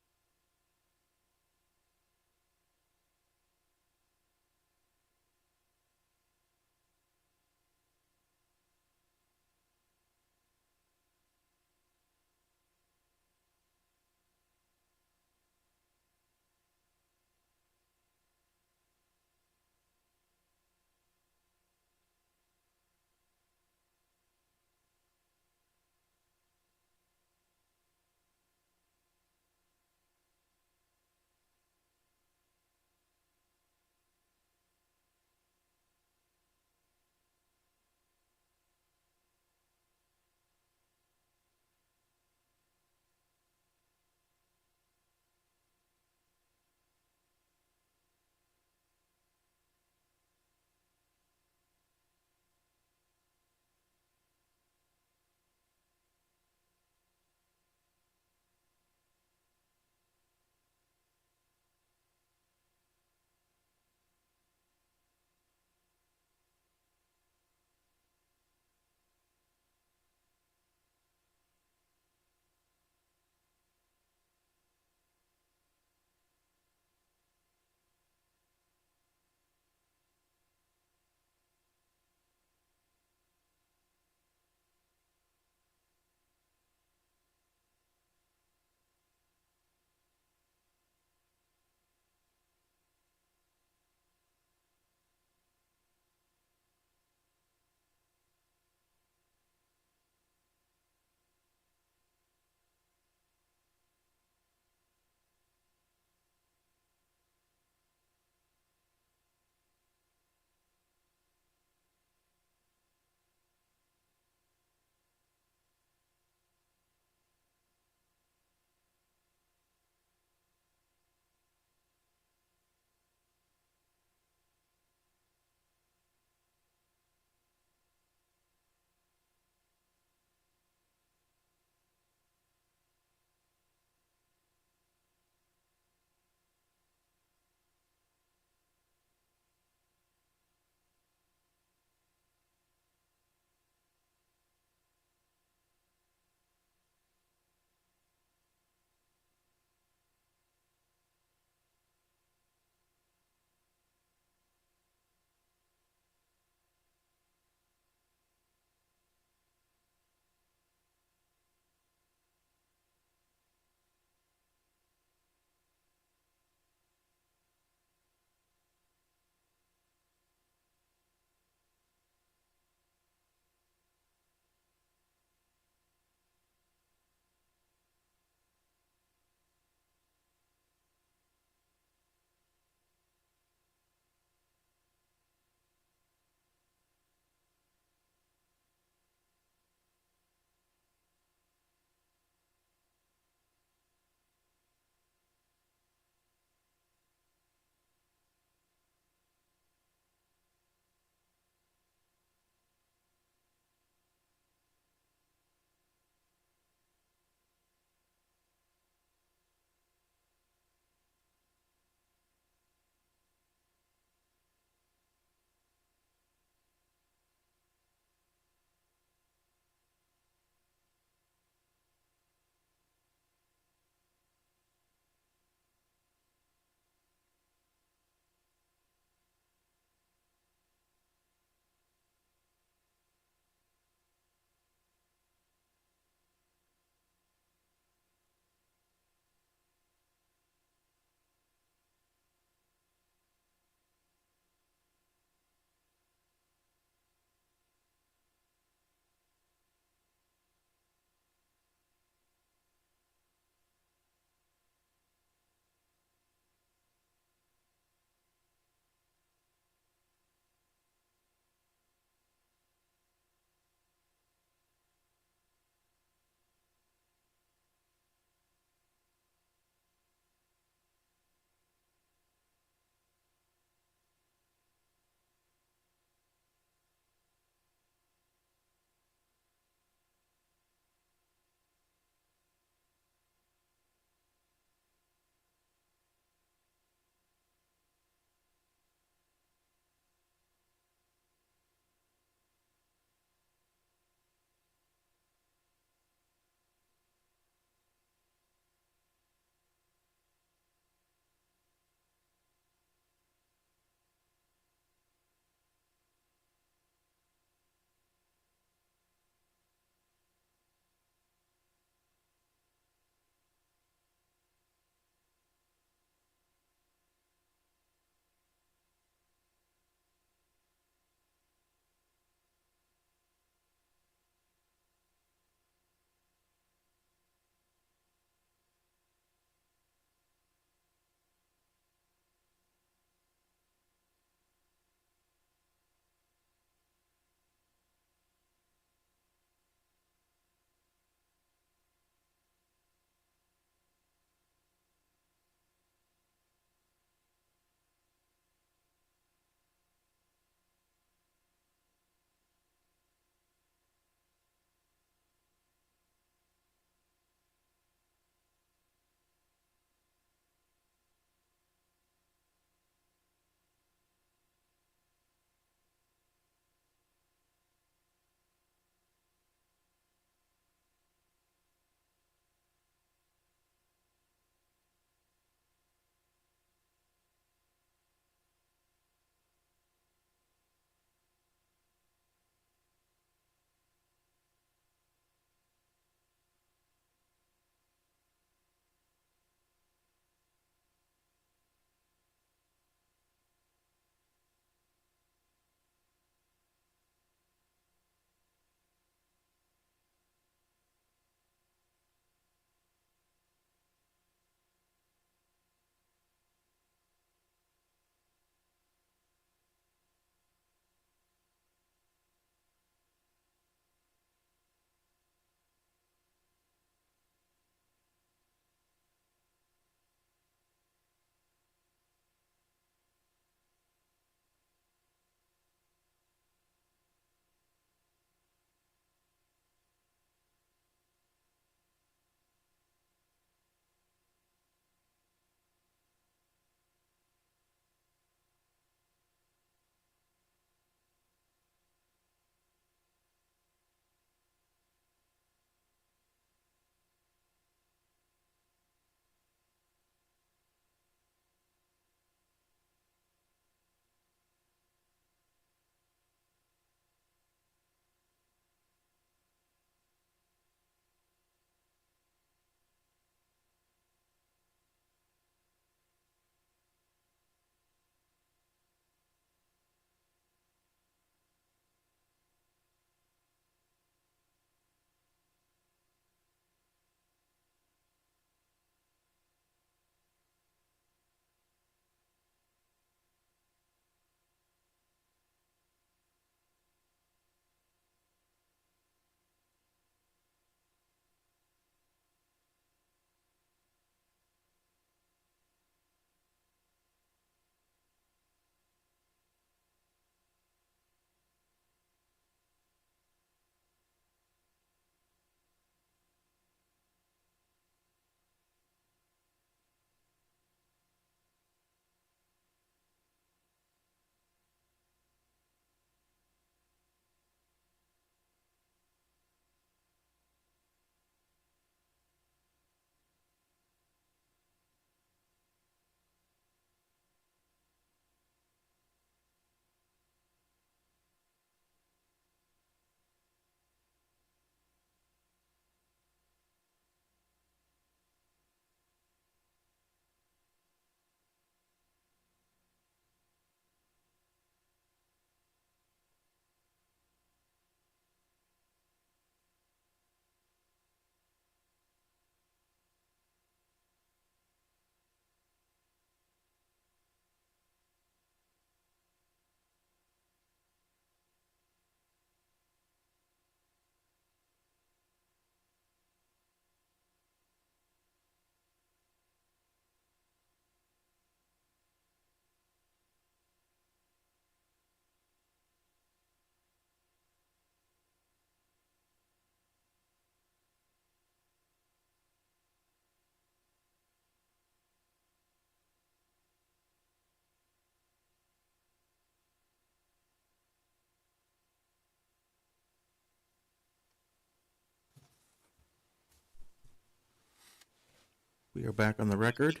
We are back on the record.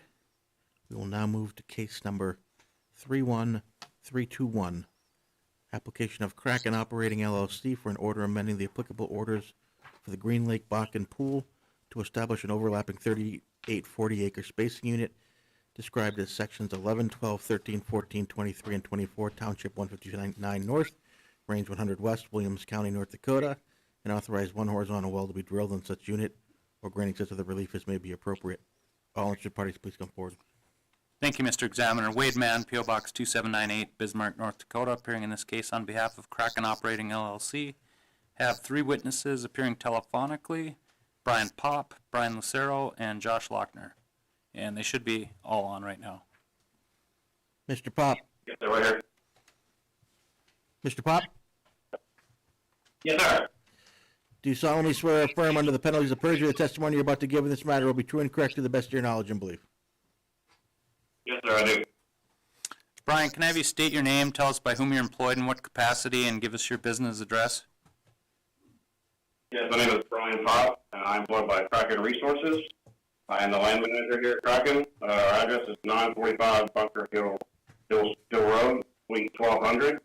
We will now move to case number 31321. Application of Kraken Operating LLC for an order amending the applicable orders for the Green Lake Bakken Pool to establish an overlapping 3840 acre spacing unit described as sections 11, 12, 13, 14, 23, and 24, Township 159 North, Range 100 West, Williams County, North Dakota, and authorize one horizontal well to be drilled in such unit or granting such other relief as may be appropriate. All interested parties, please come forward. Thank you, Mr. Examiner. Wade Mann, P.O. Box 2798, Bismarck, North Dakota, appearing in this case on behalf of Kraken Operating LLC. Have 3 witnesses appearing telephonically, Brian Pop, Brian Lucero, and Josh Lochner. And they should be all on right now. Mr. Pop. Yes, sir, right here. Mr. Pop, Yes, sir. do you solemnly swear or affirm under the penalties of perjury the testimony you're about to give in this matter will be true and correct to the best of your knowledge and belief? Yes, sir, I do. Brian, can I have you state your name, tell us by whom you're employed in what capacity, and give us your business address? Yes, my name is Brian Pop, and I'm employed by Kraken Resources. I am the land manager here at Kraken. Our address is 945 Bunker Hill Road, Suite 1200,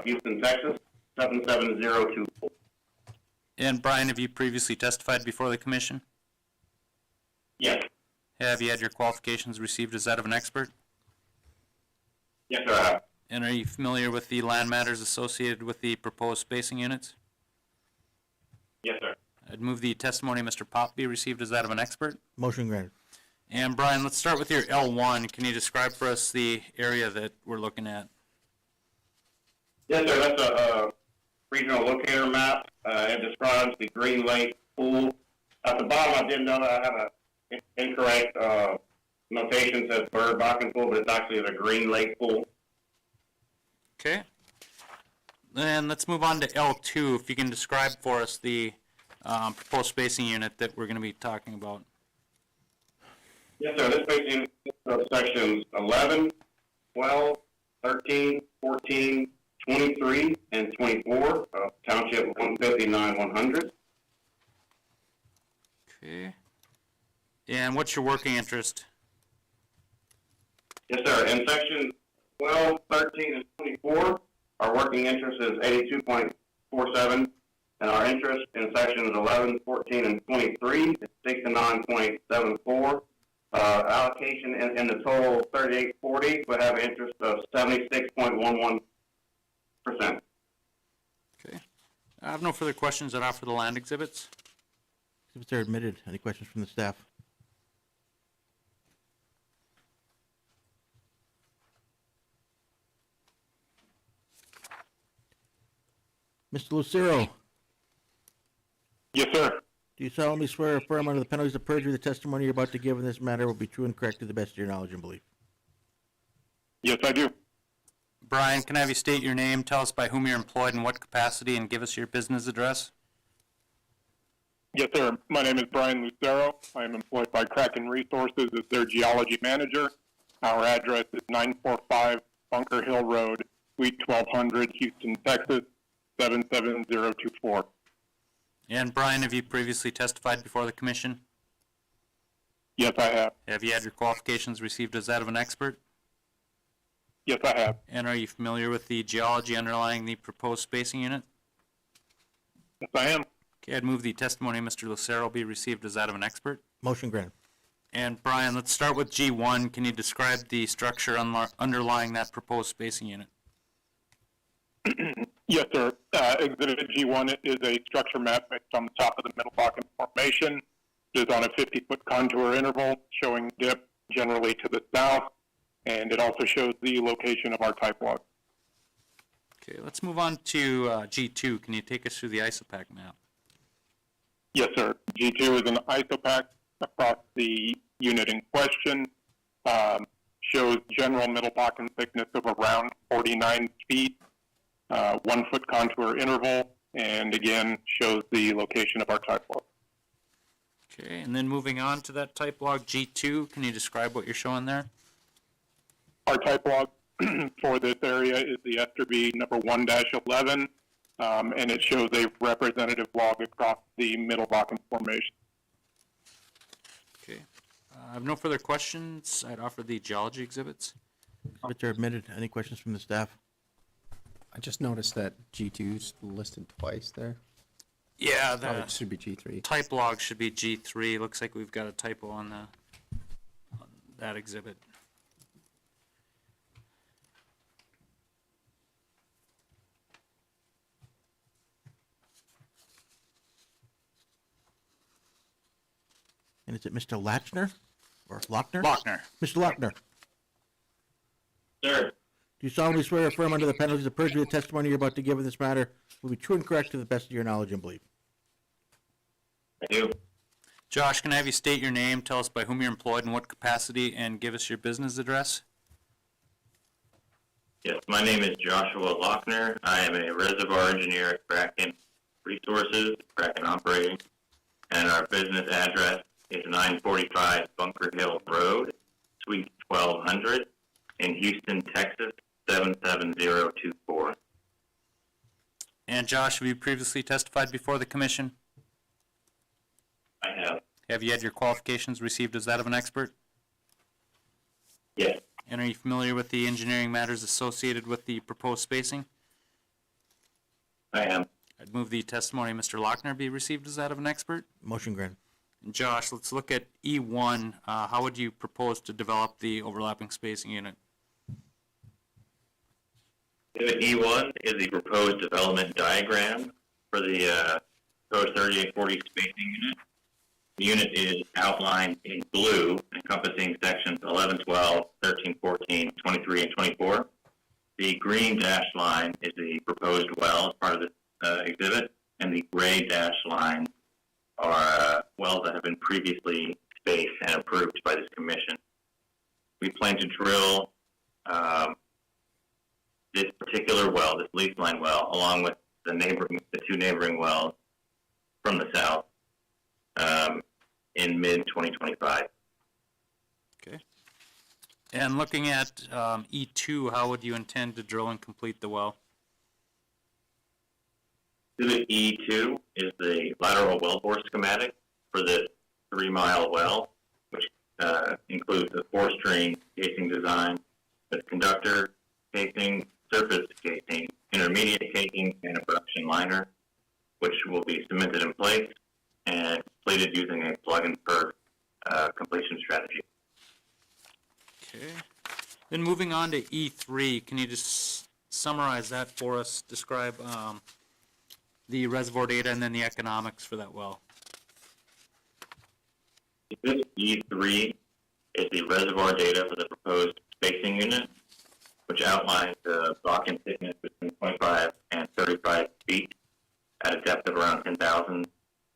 Houston, Texas, 77024. And Brian, have you previously testified before the commission? Yes. Have you had your qualifications received as that of an expert? Yes, sir, I have. And are you familiar with the land matters associated with the proposed spacing units? Yes, sir. I'd move the testimony of Mr. Pop be received as that of an expert. Motion granted. And Brian, let's start with your L1. Can you describe for us the area that we're looking at? Yes, sir, that's a regional locator map. It describes the Green Lake Pool. At the bottom, I did know that I have an incorrect notation says Bird Bakken Pool, but it's actually the Green Lake Pool. Okay. Then let's move on to L2. If you can describe for us the proposed spacing unit that we're going to be talking about. Yes, sir, this spacing of sections 11, 12, 13, 14, 23, and 24 of Township 159-100. Okay. And what's your working interest? Yes, sir. In section 12, 13, and 24, our working interest is 82.47, and our interest in sections 11, 14, and 23 is 69.74. Allocation in the total 3840 would have an interest of 76.11%. Okay. I have no further questions that offer the land exhibits. Exhibits are admitted. Any questions from the staff? Mr. Lucero, Yes, sir. do you solemnly swear or affirm under the penalties of perjury the testimony you're about to give in this matter will be true and correct to the best of your knowledge and belief? Yes, I do. Brian, can I have you state your name, tell us by whom you're employed in what capacity, and give us your business address? Yes, sir. My name is Brian Lucero. I am employed by Kraken Resources as their geology manager. Our address is 945 Bunker Hill Road, Suite 1200, Houston, Texas, 77024. And Brian, have you previously testified before the commission? Yes, I have. Have you had your qualifications received as that of an expert? Yes, I have. And are you familiar with the geology underlying the proposed spacing unit? Yes, I am. Okay, I'd move the testimony of Mr. Lucero be received as that of an expert. Motion granted. And Brian, let's start with G1. Can you describe the structure underlying that proposed spacing unit? Yes, sir. Exhibit G1 is a structure map based on the top of the Middle Bakken Formation. It is on a 50-foot contour interval showing dip generally to the south, and it also shows the location of our type log. Okay, let's move on to G2. Can you take us through the ISOPAC map? Yes, sir. G2 is an isopac across the unit in question. Shows general Middle Bakken thickness of around 49 feet, 1 foot contour interval, and again shows the location of our type log. Okay, and then moving on to that type log G2, can you describe what you're showing there? Our type log for this area is the SRB number 1-11, and it shows a representative log across the Middle Bakken Formation. Okay. I have no further questions. I'd offer the geology exhibits. Exhibits are admitted. Any questions from the staff? I just noticed that G2's listed twice there. Yeah, Probably the should be G3. type log should be G3. Looks like we've got a typo on that exhibit. And is it Mr. Lachner or Lochner? Lochner. Mr. Lochner, Sir, do you solemnly swear or affirm under the penalties of perjury the testimony you're about to give in this matter will be true and correct to the best of your knowledge and belief? I do. Josh, can I have you state your name, tell us by whom you're employed and what capacity, and give us your business address? Yes, my name is Joshua Lochner. I am a reservoir engineer at Kraken Resources, Kraken Operating, and our business address is 945 Bunker Hill Road, Suite 1200, in Houston, Texas, 77024. And Josh, have you previously testified before the commission? I have. Have you had your qualifications received as that of an expert? Yes, And are you familiar with the engineering matters associated with the proposed spacing? I am. I'd move the testimony of Mr. Lochner be received as that of an expert. Motion granted. And Josh, let's look at E1. How would you propose to develop the overlapping spacing unit? Exhibit E1 is the proposed development diagram for the proposed 3840 spacing unit. The unit is outlined in blue, encompassing sections 11, 12, 13, 14, 23, and 24. The green dashed line is the proposed well as part of the exhibit, and the gray dashed lines are wells that have been previously spaced and approved by this commission. We plan to drill this particular well, this lease line well, along with the two neighboring wells from the south, in mid-2025. Okay. And looking at E2, how would you intend to drill and complete the well? Exhibit E2 is the lateral wellbore schematic for the 3-mile well, which includes the 4-string casing design, the conductor casing, surface casing, intermediate casing, and a production liner, which will be cemented in place and completed using a plug-and-perf completion strategy. Okay. Then moving on to E3, can you just summarize that for us? Describe the reservoir data and then the economics for that well. Exhibit E3 is the reservoir data for the proposed spacing unit, which outlines the Bakken thickness between 25 and 35 feet at a depth of around 10,000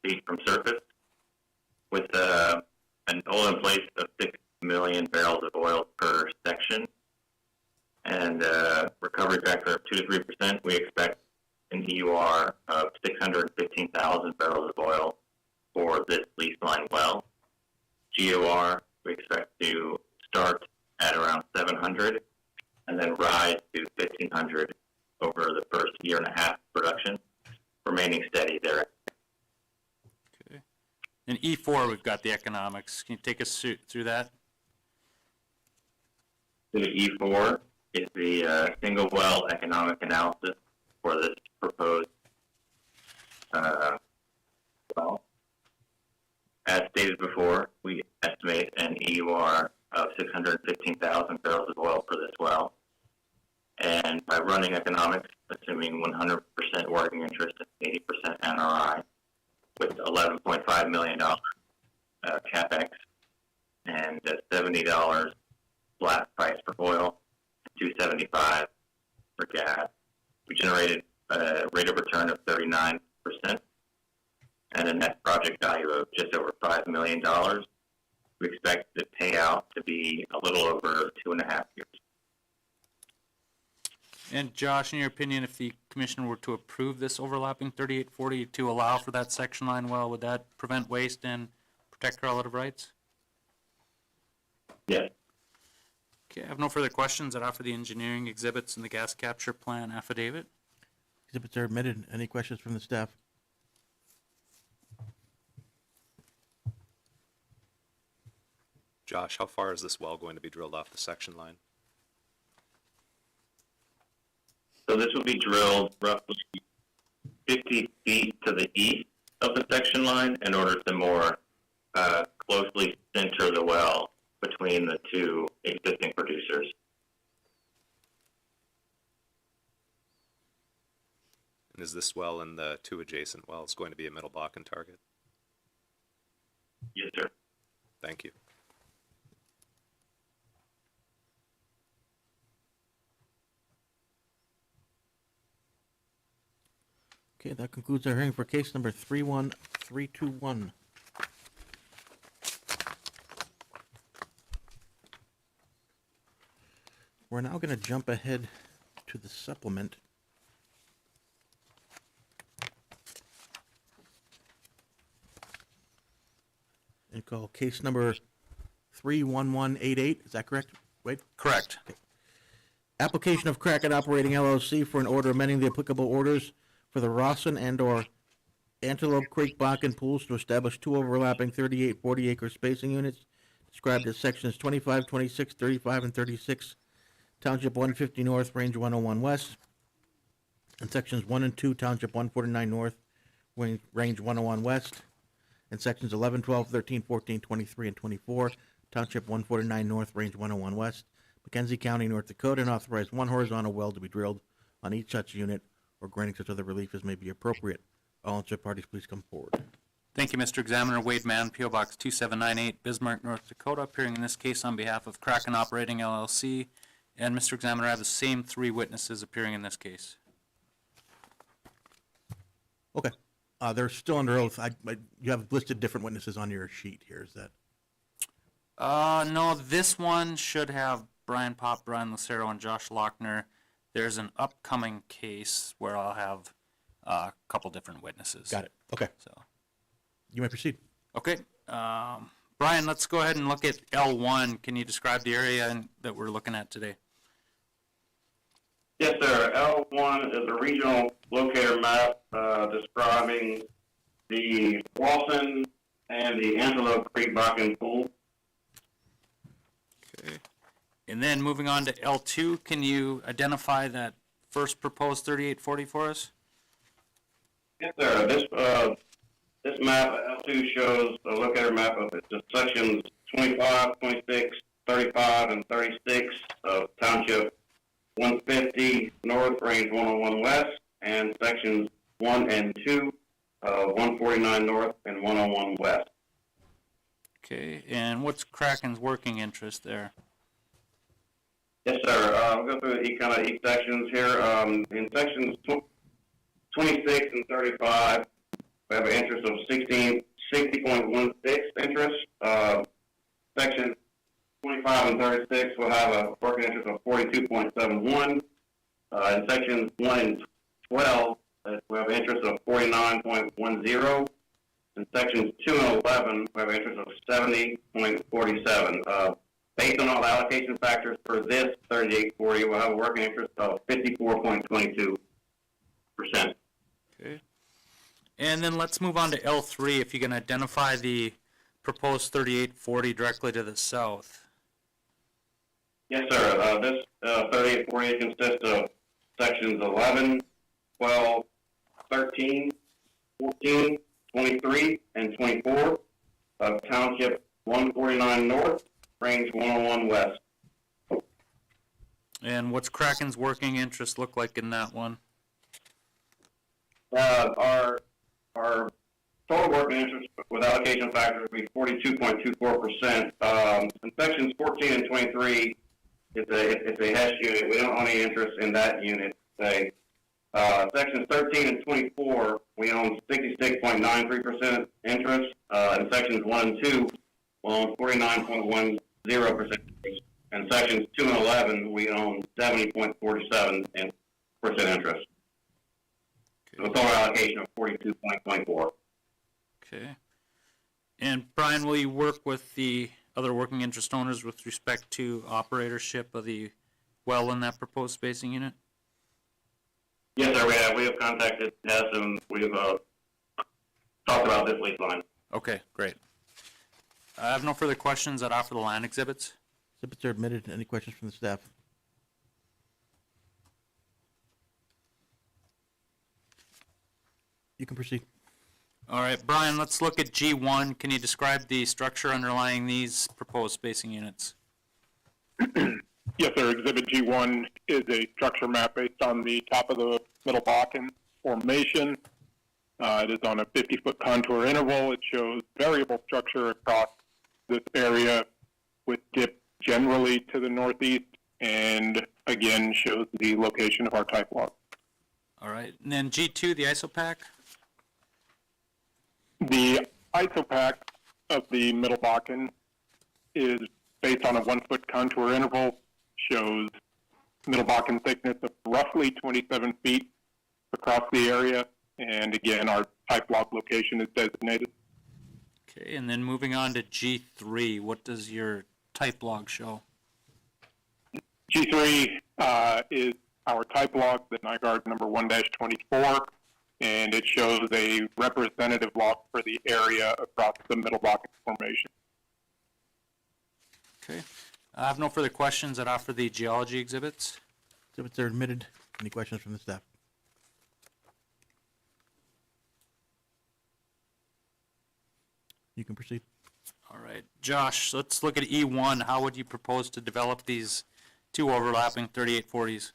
feet from surface, with an oil in place of 6 million barrels of oil per section, and recovery factor of 2 to 3%. We expect an EUR of 615,000 barrels of oil for this lease line well. GOR, we expect to start at around 700 and then rise to 1,500 over the first year and a half production, remaining steady there. Okay. In E4, we've got the economics. Can you take us through that? The E4 is the single well economic analysis for this proposed well. As stated before, we estimate an EUR of 615,000 barrels of oil for this well. And by running economics, assuming 100% working interest and 80% NRI, with $11.5 million CapEx and $70 flat price for oil, $2.75 for gas, we generated a rate of return of 39% and a net project value of just over $5 million. We expect the payout to be a little over 2.5 years. And Josh, in your opinion, if the commission were to approve this overlapping 3840 to allow for that section line well, would that prevent waste and protect relative rights? Yes. Okay, I have no further questions. I'd offer the engineering exhibits and the gas capture plan affidavit. Exhibits are admitted. Any questions from the staff? Josh, how far is this well going to be drilled off the section line? So this will be drilled roughly 50 feet to the east of the section line in order to more closely center the well between the two existing producers. And is this well and the two adjacent wells going to be a Middle Bakken target? Yes, sir. Thank you. Okay, that concludes our hearing for case number 31321. We're now going to jump ahead to the supplement. And call case number 31188. Is that correct? Wade? Correct. Application of Kraken Operating LLC for an order amending the applicable orders for the Rawson and/or Antelope Creek Bakken pools to establish two overlapping 38, 40-acre spacing units described as sections 25, 26, 35, and 36, Township 150 North, Range 101 West, and sections 1 and 2, Township 149 North, Range 101 West, and sections 11, 12, 13, 14, 23, and 24, Township 149 North, Range 101 West, McKenzie County, North Dakota, and authorize one horizontal well to be drilled on each such unit or granting such other relief as may be appropriate. All interested parties, please come forward. Thank you, Mr. Examiner. Wade Mann, P.O. Box 2798, Bismarck, North Dakota, appearing in this case on behalf of Kraken Operating LLC. And Mr. Examiner, I have the same three witnesses appearing in this case. Okay. They're still under oath. You have listed different witnesses on your sheet here. Is that? No, this one should have Brian Pop, Brian Lucero, and Josh Lochner. There's an upcoming case where I'll have a couple different witnesses. Got it. Okay. So, You may proceed. okay. Brian, let's go ahead and look at L1. Can you describe the area that we're looking at today? Yes, sir. L1 is a regional locator map describing the Rawson and the Antelope Creek Bakken pool. Okay. And then moving on to L2, can you identify that first proposed 3840 for us? Yes, sir. This map, L2, shows a locator map of the sections 25, 26, 35, and 36 of Township 150 North, Range 101 West, and sections 1 and 2 of 149 North and 101 West. Okay, and what's Kraken's working interest there? Yes, sir. I'll go through each sections here. In sections 26 and 35, we have an interest of 60.16 interest. Section 25 and 36 will have a working interest of 42.71. In sections 1 and 12, we have an interest of 49.10. In sections 2 and 11, we have an interest of 70.47. Based on all the allocation factors for this 3840, we'll have a working interest of 54.22%. Okay. And then let's move on to L3, if you can identify the proposed 3840 directly to the south. Yes, sir. This 3840 consists of sections 11, 12, 13, 14, 23, and 24 of Township 149 North, Range 101 West. And what's Kraken's working interest look like in that one? Our total working interest with allocation factors would be 42.24%. In sections 14 and 23, it's a HESH unit. We don't own any interest in that unit. Say, sections 13 and 24, we own 66.93% interest. In sections 1 and 2, we own 49.10%. In sections 2 and 11, we own 70.47% interest. So a total allocation of 42.24. Okay. And Brian, will you work with the other working interest owners with respect to operatorship of the well in that proposed spacing unit? Yes, sir, we have contacted Hess and we've talked about this lease line. Okay, great. I have no further questions. I'd offer the land exhibits. Exhibits are admitted. Any questions from the staff? You can proceed. All right, Brian, let's look at G1. Can you describe the structure underlying these proposed spacing units? Yes, sir. Exhibit G1 is a structure map based on the top of the Middle Bakken formation. It is on a 50-foot contour interval. It shows variable structure across this area with dip generally to the northeast, and again shows the location of our type log. All right, and then G2, the isopack? The isopack of the Middle Bakken is based on a 1-foot contour interval, shows Middle Bakken thickness of roughly 27 feet across the area, and again, our type log location is designated. Okay, and then moving on to G3, what does your type log show? G3 is our type log, the NIGARD number 1-24, and it shows a representative log for the area across the Middle Bakken formation. Okay, I have no further questions. I'd offer the geology exhibits. Exhibits are admitted. Any questions from the staff? You can proceed. All right, Josh, let's look at E1. How would you propose to develop these two overlapping 3840s?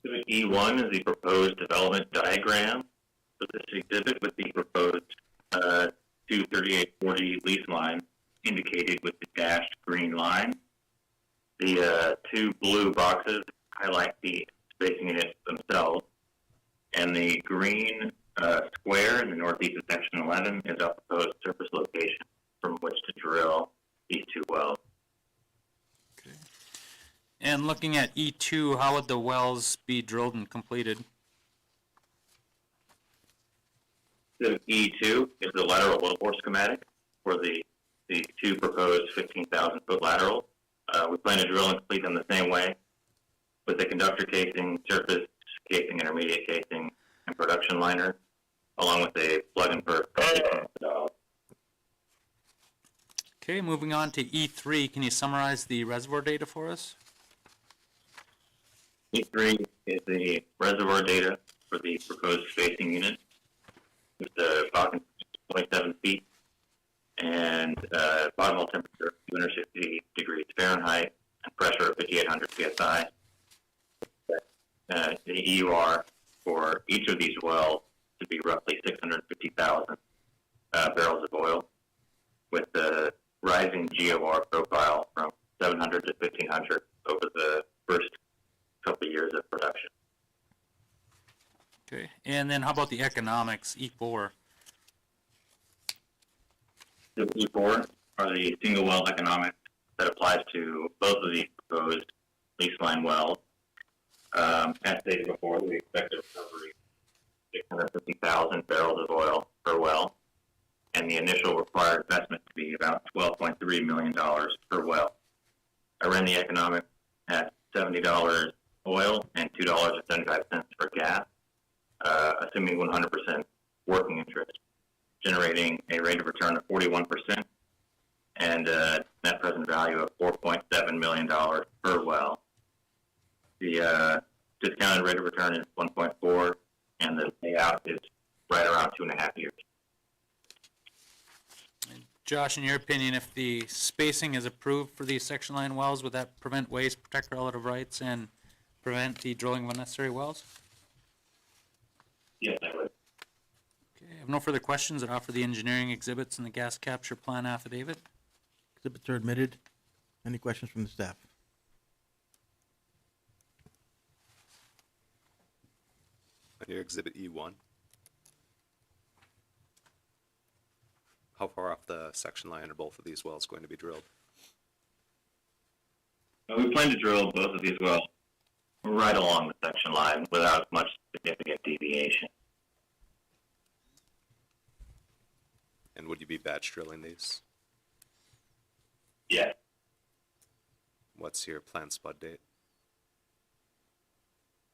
Exhibit E1 is the proposed development diagram for this exhibit with the proposed 23840 lease line indicated with the dashed green line. The two blue boxes highlight the spacing units themselves, and the green square in the northeast of section 11 is our proposed surface location from which to drill these two wells. Okay. And looking at E2, how would the wells be drilled and completed? The E2 is the lateral wellbore schematic for the two proposed 15,000-foot laterals. We plan to drill and complete them the same way with the conductor casing, surface casing, intermediate casing, and production liner, along with a plug and perf. Okay, moving on to E3, can you summarize the reservoir data for us? E3 is the reservoir data for the proposed spacing unit with the Bakken 27 feet and bottom hole temperature 260 degrees Fahrenheit and pressure of 5,800 psi. The EUR for each of these wells to be roughly 650,000 barrels of oil, with the rising GOR profile from 700 to 1,500 over the first couple of years of production. Okay, and then how about the economics, E4? The E4 are the single well economics that applies to both of these proposed lease line wells. As stated before, we expect a recovery of 650,000 barrels of oil per well, and the initial required investment to be about $12.3 million per well. I ran the economics at $70 oil and $2.75 for gas, assuming 100% working interest, generating a rate of return of 41% and a net present value of $4.7 million per well. The discounted rate of return is 1.4, and the payout is right around 2.5 years. Josh, in your opinion, if the spacing is approved for these section line wells, would that prevent waste, protect relative rights, and prevent the drilling of unnecessary wells? Yes, I would. Okay, I have no further questions. I'd offer the engineering exhibits and the gas capture plan affidavit. Exhibits are admitted. Any questions from the staff? On your exhibit E1, how far off the section line are both of these wells going to be drilled? We plan to drill both of these wells right along the section line without much significant deviation. And would you be batch drilling these? Yes. What's your planned spud date?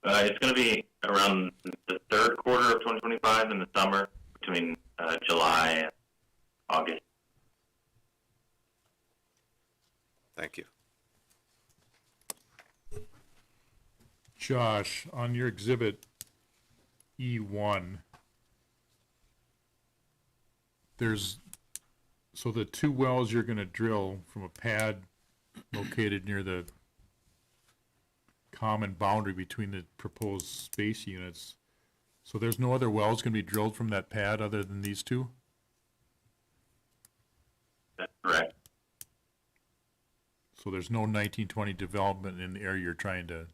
It's going to be around the third quarter of 2025 in the summer, between July and August. Thank you. Josh, on your exhibit E1, so the 2 wells you're gonna drill from a pad located near the common boundary between the proposed space units. So there's no other wells gonna be drilled from that pad other than these 2? That's correct. So there's no 1920 development in the area you're trying to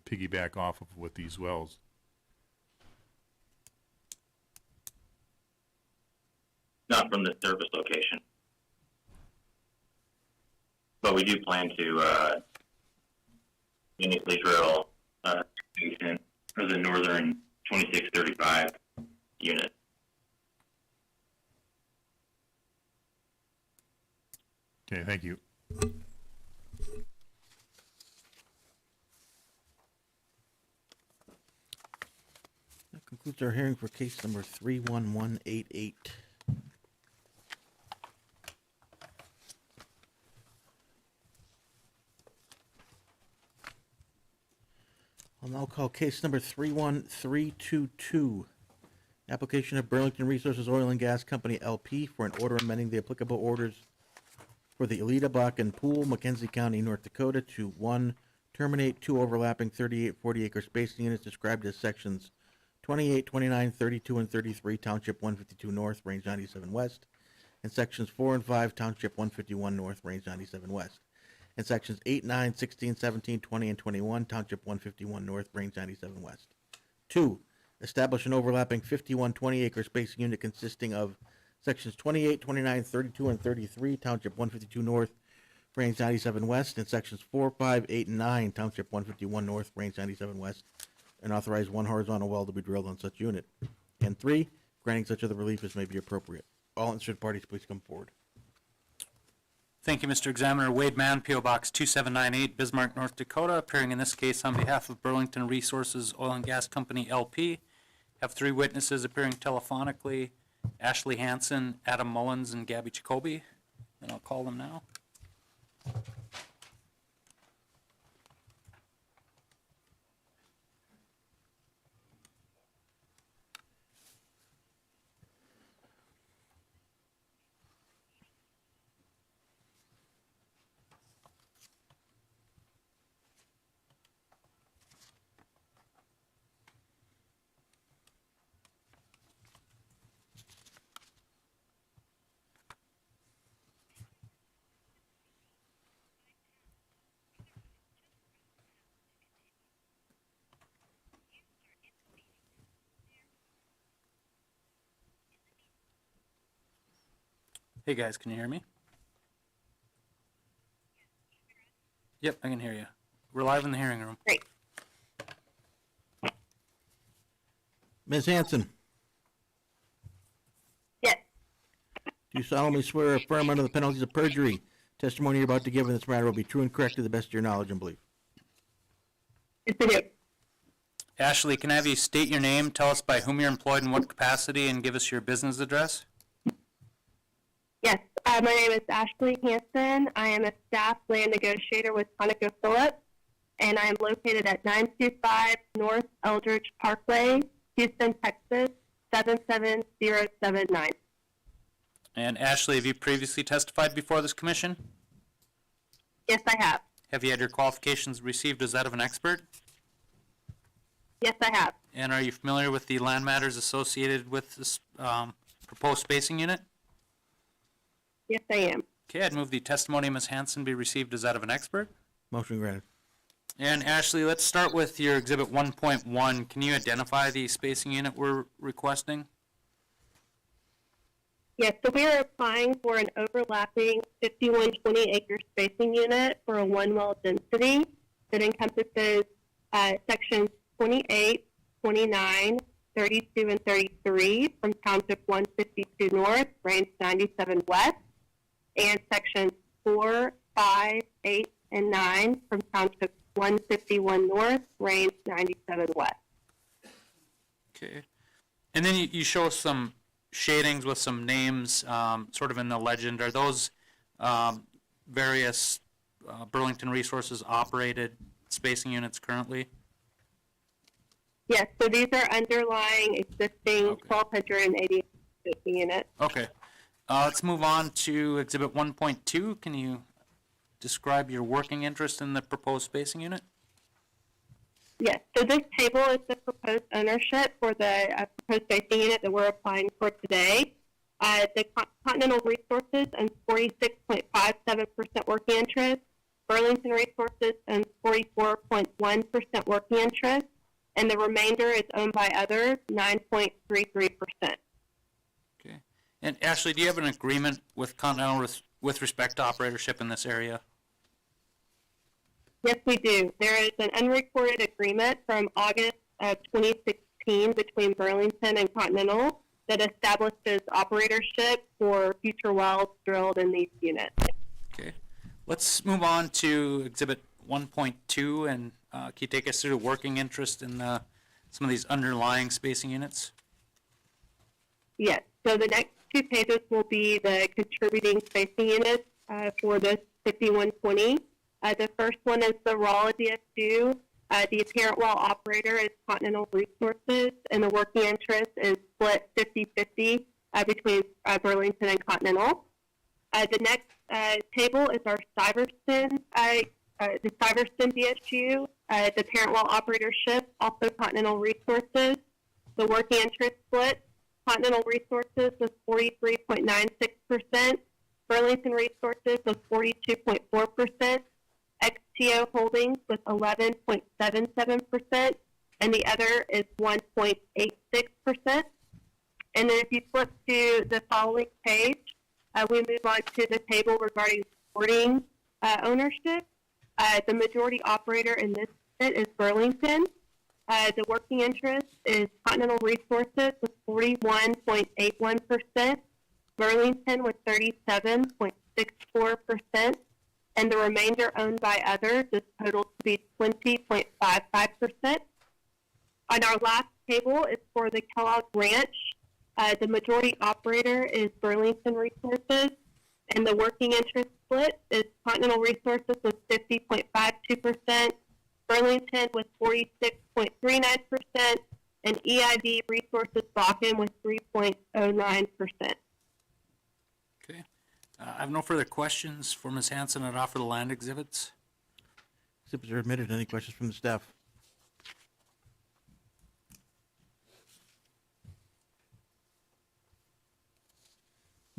piggyback off of with these wells? Not from the surface location. But we do plan to immediately drill Houston for the northern 2635 unit. Okay, thank you. That concludes our hearing for case number 31188. I'll now call case number 31322. Application of Burlington Resources Oil and Gas Company LP for an order amending the applicable orders for the Elita Block and Pool, McKenzie County, North Dakota to 1, terminate 2 overlapping 3840 acre spacing units described as sections 28, 29, 32, and 33, Township 152 North, Range 97 West, and sections 4 and 5, Township 151 North, Range 97 West, and sections 8, 9, 16, 17, 20, and 21, Township 151 North, Range 97 West. 2, establish an overlapping 5120 acre spacing unit consisting of sections 28, 29, 32, and 33, Township 152 North, Range 97 West, and sections 4, 5, 8, and 9, Township 151 North, Range 97 West, and authorize 1 horizontal well to be drilled on such unit. And 3, granting such other relief as may be appropriate. All interested parties, please come forward. Thank you, Mr. Examiner. Wade Mann, P.O. Box 2798, Bismarck, North Dakota, appearing in this case on behalf of Burlington Resources Oil and Gas Company, LP. Have 3 witnesses appearing telephonically, Ashley Hansen, Adam Mullins, and Gabby Jacoby. And I'll call them now. Hey guys, can you hear me? Yep, I can hear you. We're live in the hearing room. Great. Ms. Hanson, Yes. do you solemnly swear or affirm under the penalties of perjury testimony you're about to give in this matter will be true and correct to the best of your knowledge and belief? Yes, I do. Ashley, can I have you state your name, tell us by whom you're employed in what capacity, and give us your business address? Yes, my name is Ashley Hansen. I am a staff land negotiator with ConocoPhillips, and I am located at 925 North Eldridge Parkway, Houston, Texas, 77079. And Ashley, have you previously testified before this commission? Yes, I have. Have you had your qualifications received as that of an expert? Yes, I have. And are you familiar with the land matters associated with this proposed spacing unit? Yes, I am. Okay, I'd move the testimony of Ms. Hansen be received as that of an expert. Motion granted. And Ashley, let's start with your Exhibit 1.1. Can you identify the spacing unit we're requesting? Yes, so we are applying for an overlapping 5120 acre spacing unit for a 1 well density that encompasses sections 28, 29, 32, and 33 from Township 152 North, Range 97 West, and sections 4, 5, 8, and 9 from Township 151 North, Range 97 West. Okay. And then you show us some shadings with some names, sort of in the legend. Are those various Burlington Resources operated spacing units currently? Yes, so these are underlying existing Okay. 1,280 spacing units. Okay. Let's move on to Exhibit 1.2. Can you describe your working interest in the proposed spacing unit? Yes, so this table is the proposed ownership for the proposed spacing unit that we're applying for today. The Continental Resources owns 46.57% working interest. Burlington Resources owns 44.1% working interest. And the remainder is owned by others, 9.33%. Okay. And Ashley, do you have an agreement with Continental with respect to operatorship in this area? Yes, we do. There is an unrecorded agreement from August of 2016 between Burlington and Continental that establishes operatorship for future wells drilled in these units. Okay. Let's move on to Exhibit 1.2, and can you take us through the working interest in some of these underlying spacing units? Yes, so the next two pages will be the contributing spacing units for this 5120. The first one is the raw DSU. The apparent well operator is Continental Resources, and the working interest is split 50-50 between Burlington and Continental. The next table is our Syverson, the Syverson DSU. The parent well operatorship, also Continental Resources. The working interest split, Continental Resources was 43.96%, Burlington Resources was 42.4%, XTO Holdings was 11.77%, and the other is 1.86%. And then if you flip to the following page, we move on to the table regarding supporting ownership. The majority operator in this unit is Burlington. The working interest is Continental Resources with 41.81%, Burlington with 37.64%, and the remainder owned by others is totaled to be 20.55%. On our last table is for the Kellogg Ranch. The majority operator is Burlington Resources, and the working interest split is Continental Resources with 50.52%, Burlington with 46.39%, and EID Resources Bakken with 3.09%. Okay. I have no further questions for Ms. Hanson. I'd offer the land exhibits. Exhibits are admitted. Any questions from the staff?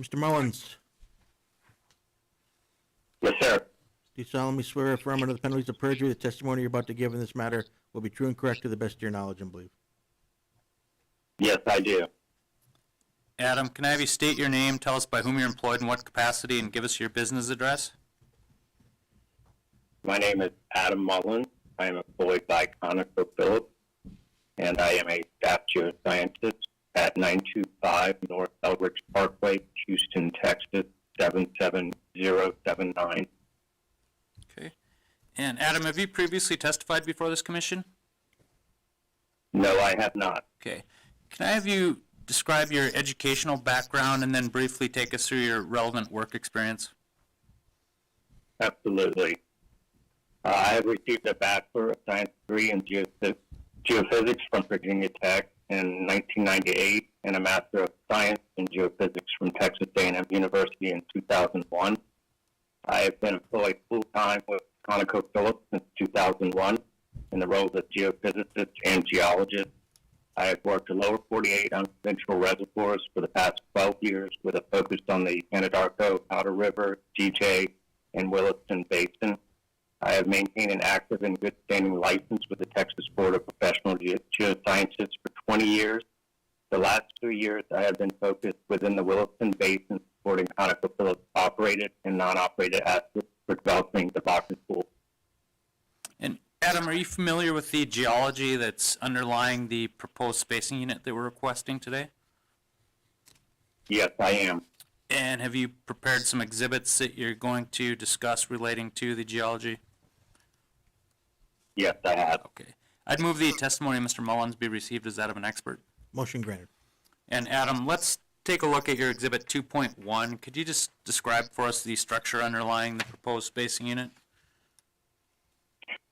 Mr. Mullins, Yes, sir. do you solemnly swear or affirm under the penalties of perjury the testimony you're about to give in this matter will be true and correct to the best of your knowledge and belief? Yes, I do. Adam, can I have you state your name, tell us by whom you're employed in what capacity, and give us your business address? My name is Adam Mullins. I am employed by ConocoPhillips, and I am a staff geoscientist at 925 North Elbridge Parkway, Houston, Texas, 77079. Okay. And Adam, have you previously testified before this commission? No, I have not. Okay. Can I have you describe your educational background and then briefly take us through your relevant work experience? Absolutely. I have received a Bachelor of Science degree in geophysics from Virginia Tech in 1998 and a Master of Science in Geophysics from Texas A&M University in 2001. I have been employed full-time with ConocoPhillips since 2001 in the roles of geophysicist and geologist. I have worked in lower 48 unconventional reservoirs for the past 12 years with a focus on the Anadarko, Powder River, DJ, and Williston Basin. I have maintained an active and good standing license with the Texas Board of Professional Geoscientists for 20 years. The last 2 years, I have been focused within the Williston Basin, supporting ConocoPhillips operated and non-operated assets for developing the Bakken Pool. And Adam, are you familiar with the geology that's underlying the proposed spacing unit that we're requesting today? Yes, I am. And have you prepared some exhibits that you're going to discuss relating to the geology? Yes, I have. Okay. I'd move the testimony of Mr. Mullins be received as that of an expert. Motion granted. And Adam, let's take a look at your Exhibit 2.1. Could you just describe for us the structure underlying the proposed spacing unit?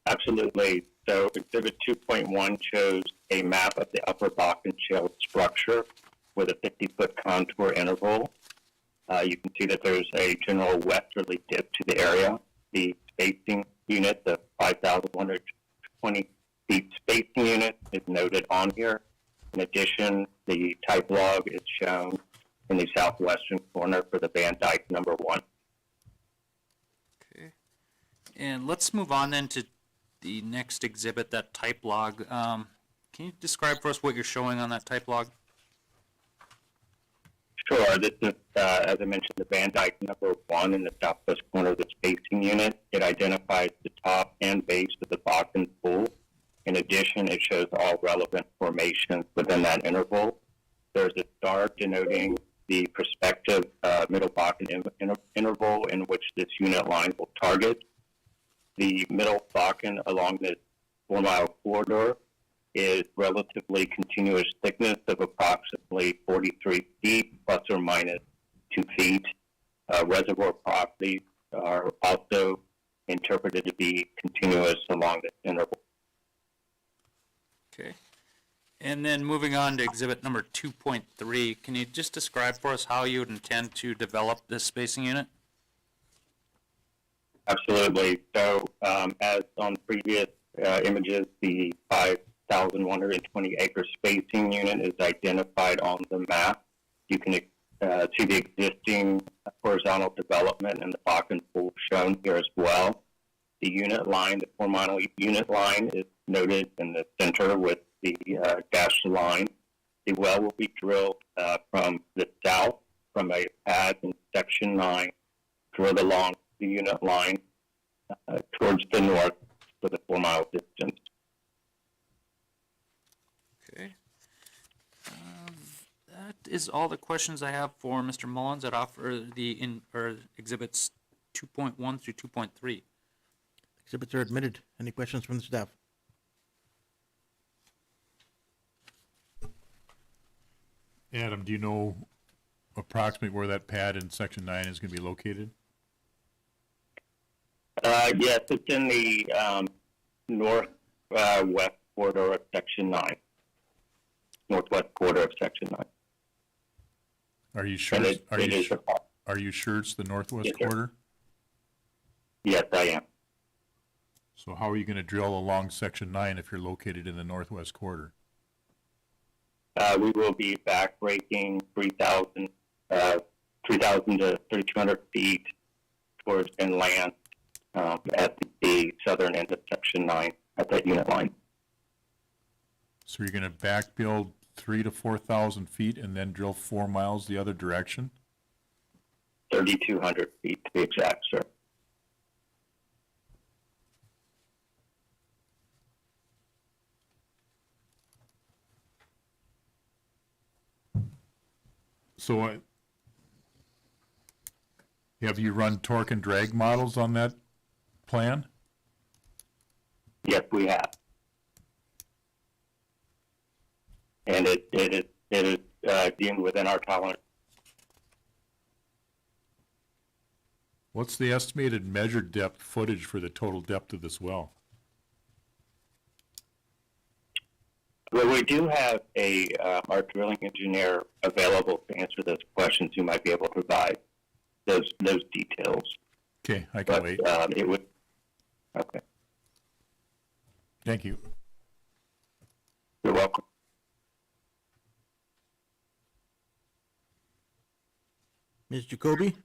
Absolutely. So Exhibit 2.1 shows a map of the Upper Bakken Shale structure with a 50-foot contour interval. You can see that there's a general westerly dip to the area. The spacing unit, the 5,120 feet spacing unit, is noted on here. In addition, the type log is shown in the southwestern corner for the Van Dyke number 1. Okay. And let's move on then to the next exhibit, that type log. Can you describe for us what you're showing on that type log? Sure. This is, as I mentioned, the Van Dyke number 1 in the southwest corner of the spacing unit. It identifies the top and base of the Bakken pool. In addition, it shows all relevant formations within that interval. There's a star denoting the prospective middle Bakken interval in which this unit line will target. The middle Bakken along this 4-mile corridor is relatively continuous thickness of approximately 43 feet, plus or minus 2 feet. Reservoir properties are also interpreted to be continuous along this interval. Okay. And then moving on to exhibit number 2.3, can you just describe for us how you would intend to develop this spacing unit? Absolutely. So, as on previous images, the 5,120 acre spacing unit is identified on the map. You can see the existing horizontal development and the Bakken pool shown here as well. The unit line, the 4-mile unit line, is noted in the center with the dashed line. The well will be drilled from the south from a pad in section 9, drilled along the unit line towards the north for the 4-mile distance. Okay. That is all the questions I have for Mr. Mullins that offer exhibits 2.1 through 2.3. Exhibits are admitted. Any questions from the staff? Adam, do you know approximately where that pad in section 9 is going to be located? Yes, it's in the northwest corridor of section 9. Northwest quarter of section 9. Are you sure? Are you sure it's the northwest Yes, sir. quarter? Yes, I am. So how are you going to drill along section 9 if you're located in the northwest quarter? We will be backbreaking 3,000 to 3,200 feet towards inland at the southern end of section 9 at that unit line. So you're going to back build 3,000 to 4,000 feet and then drill 4 miles the other direction? 3,200 feet to be exact, sir. So have you run torque and drag models on that plan? Yes, we have. And it is deemed within our tolerance. What's the estimated measured depth footage for the total depth of this well? Well, we do have our drilling engineer available to answer those questions. You might be able to provide those details. Okay, I can wait. It would. Okay. Thank you. You're welcome. Ms. Jacoby?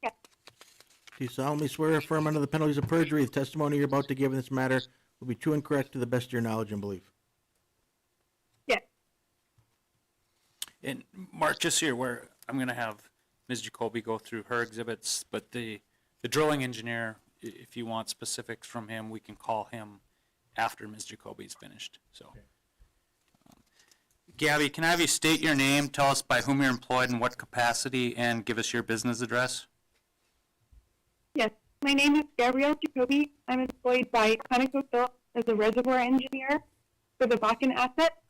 Yes. Do you solemnly swear or affirm under the penalties of perjury the testimony you're about to give in this matter will be true and correct to the best of your knowledge and belief? Yes. And Mark, just here where I'm going to have Ms. Jacoby go through her exhibits, but the drilling engineer, if you want specifics from him, we can call him after Ms. Jacoby's finished. So, Gabby, can I have you state your name, tell us by whom you're employed and what capacity, and give us your business address? Yes. My name is Gabrielle Jacoby. I'm employed by ConocoPhillips as a reservoir engineer for the Bakken asset.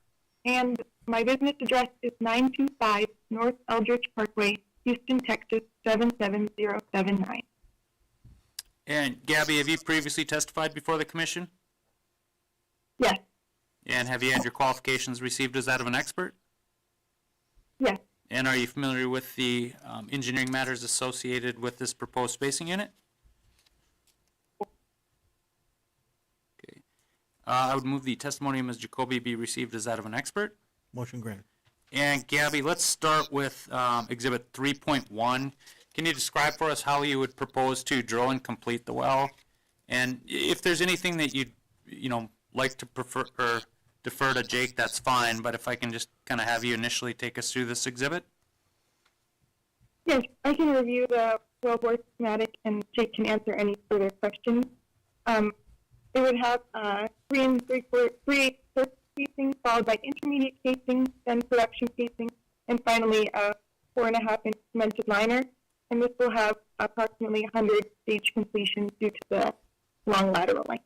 And my business address is 925 North Eldridge Parkway, Houston, Texas 77079. And Gabby, have you previously testified before the commission? Yes, And have you had your qualifications received as that of an expert? yes, And are you familiar with the engineering matters associated with this proposed spacing unit? Okay. I would move the testimony of Ms. Jacoby be received as that of an expert. Motion granted. And Gabby, let's start with Exhibit 3.1. Can you describe for us how you would propose to drill and complete the well? And if there's anything that you'd, like to prefer or defer to Jake, that's fine. But if I can just kind of have you initially take us through this exhibit. yes. I can review the wellbore schematic and Jake can answer any further questions. It would have 3 3/8 casing, followed by intermediate casing, then production casing, and finally a 4.5-inch cemented liner. And this will have approximately 100 stage completions due to the long lateral length.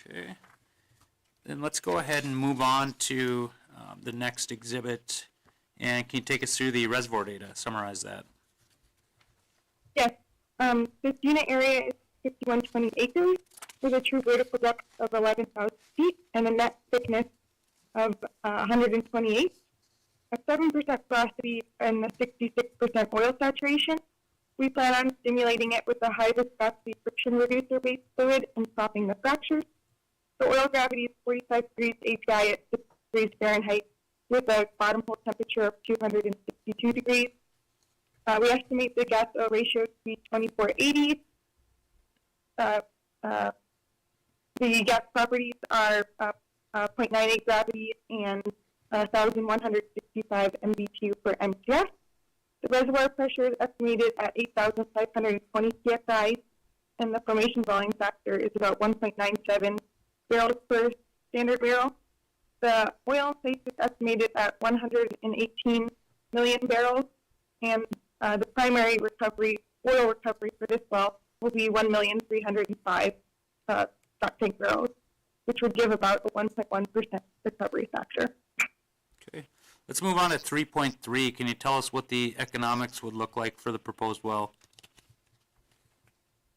Okay. Then let's go ahead and move on to the next exhibit. And can you take us through the reservoir data? Summarize that. Yes, this unit area is 5120 acres with a true vertical depth of 11,000 feet and a net thickness of 128, a 7% porosity, and a 66% oil saturation. We plan on stimulating it with a high viscosity friction reducer based fluid and stopping the fractures. The oil gravity is 45 degrees API at 6 degrees Fahrenheit with a bottom hole temperature of 262 degrees. We estimate the gas-oil ratio to be 2480. The gas properties are 0.98 gravity and 1,165 MBTU per MCF. The reservoir pressure is estimated at 8,520 psi, and the formation volume factor is about 1.97 barrels per standard barrel. The oil place is estimated at 118 million barrels, and the primary oil recovery for this well will be 1,305 stock tank barrels, which would give about a 1.1% recovery factor. Okay. Let's move on to 3.3. Can you tell us what the economics would look like for the proposed well?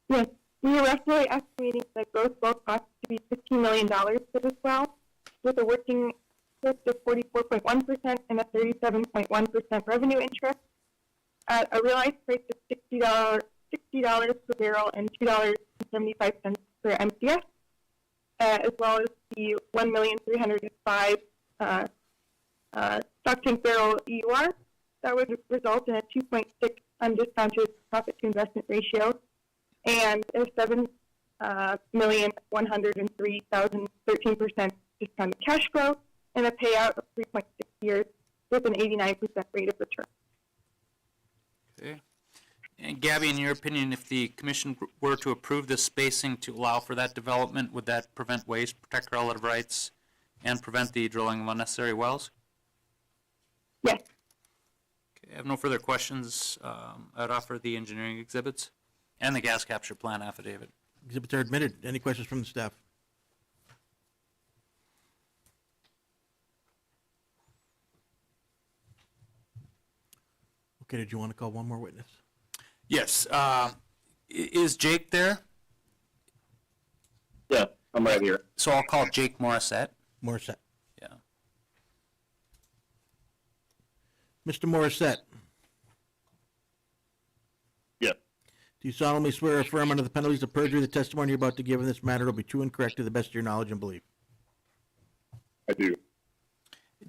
Yes, we are roughly estimating the gross well cost to be $15 million for this well, with a working interest of 44.1% and a 37.1% revenue interest at a realized price of $60 per barrel and $2.75 per MCF, as well as the 1,305 stock tank barrel EUR. That would result in a 2.6 undiscounted profit to investment ratio and a 7,103,013% discounted cash flow and a payout of 3.6 years with an 89% rate of return. Okay. And Gabby, in your opinion, if the commission were to approve this spacing to allow for that development, would that prevent waste, protect relative rights, and prevent the drilling of unnecessary wells? Yes. Okay, I have no further questions. I'd offer the engineering exhibits and the gas capture plan affidavit. Exhibits are admitted. Any questions from the staff? Okay, did you want to call one more witness? Yes. Is Jake there? Yeah, I'm right here. So I'll call Jake Morissette. Morissette. Yeah. Mr. Morissette, Yes, do you solemnly swear or affirm under the penalties of perjury the testimony you're about to give in this matter will be true and correct to the best of your knowledge and belief? I do.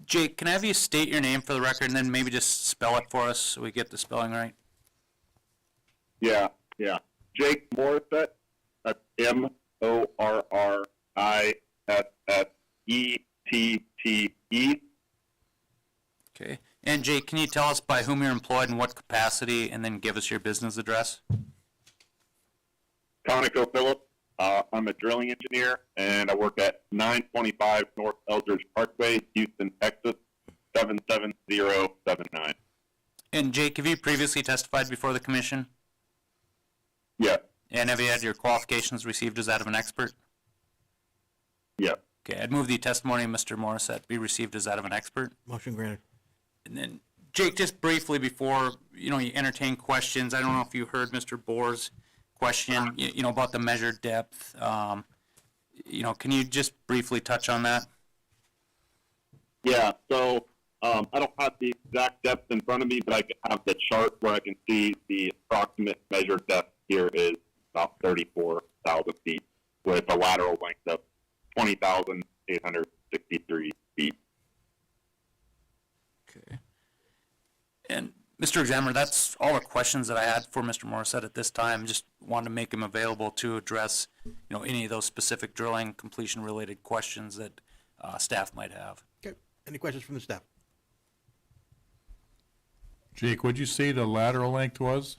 Jake, can I have you state your name for the record and then maybe just spell it for us so we get the spelling right? Yeah. Jake Morissette. That's MORRISSETTE. Okay. And Jake, can you tell us by whom you're employed and what capacity, and then give us your business address? ConocoPhillips. I'm a drilling engineer, and I work at 925 North Eldridge Parkway, Houston, Texas, 77079. And Jake, have you previously testified before the commission? Yeah, And have you had your qualifications received as that of an expert? yeah. Okay, I'd move the testimony of Mr. Morissette be received as that of an expert. Motion granted. And then, Jake, just briefly before, you entertain questions, I don't know if you heard Mr. Bohr's question, about the measured depth. Can you just briefly touch on that? Yeah, so I don't have the exact depth in front of me, but I can have the chart where I can see the approximate measured depth here is about 34,000 feet with a lateral length of 20,863 feet. Okay. And Mr. Examiner, that's all the questions that I had for Mr. Morissette at this time. Just wanted to make him available to address, any of those specific drilling completion related questions that staff might have. Okay. Any questions from the staff? Jake, what'd you say the lateral length was?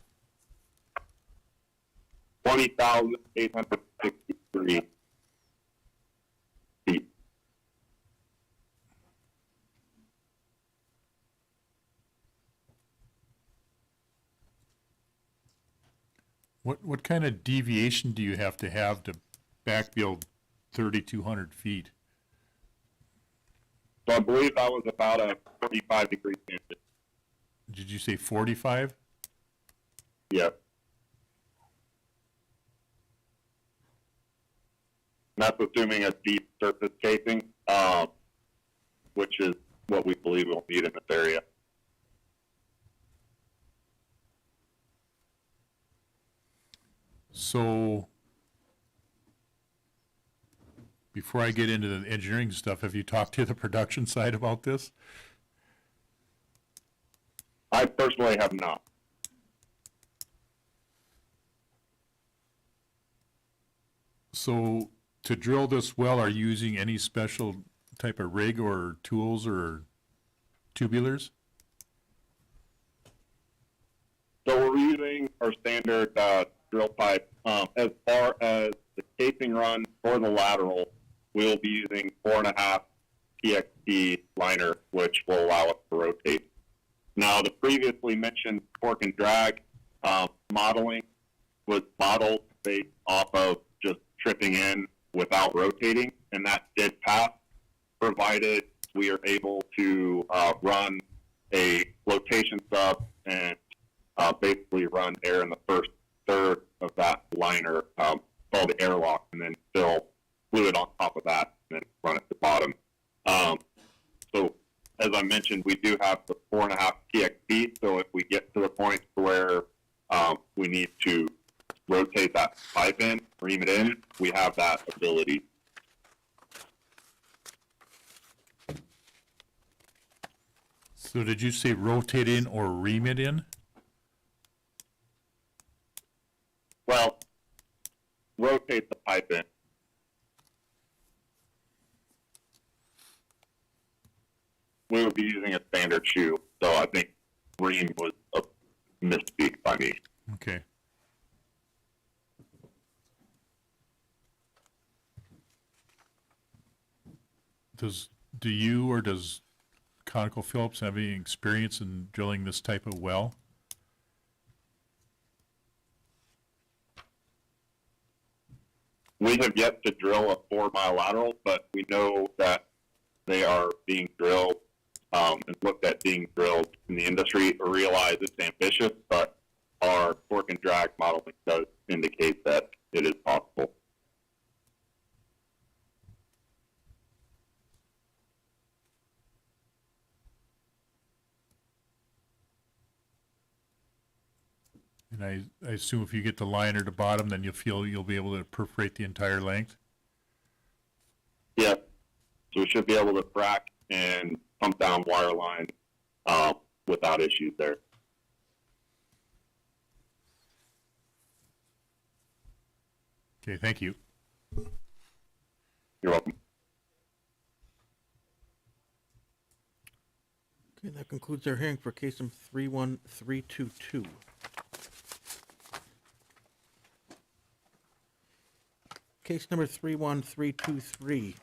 20,863 feet. What kind of deviation do you have to backfill 3,200 feet? So I believe that was about a 45-degree tangent. Did you say 45? Yep. And that's assuming a deep surface casing, which is what we believe we'll need in this area. So, before I get into the engineering stuff, have you talked to the production side about this? I personally have not. So, to drill this well, are you using any special type of rig or tools or tubulars? So we're using our standard drill pipe. As far as the casing run for the lateral, we'll be using 4.5 PXT liner, which will allow us to rotate. Now, the previously mentioned torque and drag modeling was modeled based off of just tripping in without rotating, and that did pass, provided we are able to run a flotation sub and basically run air in the first third of that liner, called the airlock, and then fill fluid on top of that, and then run at the bottom. So, as I mentioned, we do have the 4.5 PXP, so if we get to the point where we need to rotate that pipe in, ream it in, we have that ability. So did you say rotate in or ream it in? Well, rotate the pipe in. We would be using a standard shoe, so I think ream was a misspeak by me. Okay. Do you or does ConocoPhillips have any experience in drilling this type of well? We have yet to drill a 4-mile lateral, but we know that they are being drilled and looked at being drilled in the industry. We realize it's ambitious, but our torque and drag modeling does indicate that it is possible. And I assume if you get the liner to bottom, then you'll be able to perforate the entire length? Yeah, so we should be able to frack and pump down wire line without issues there. Okay, thank you. You're welcome. Okay, that concludes our hearing for case number 31322. Case number 31323,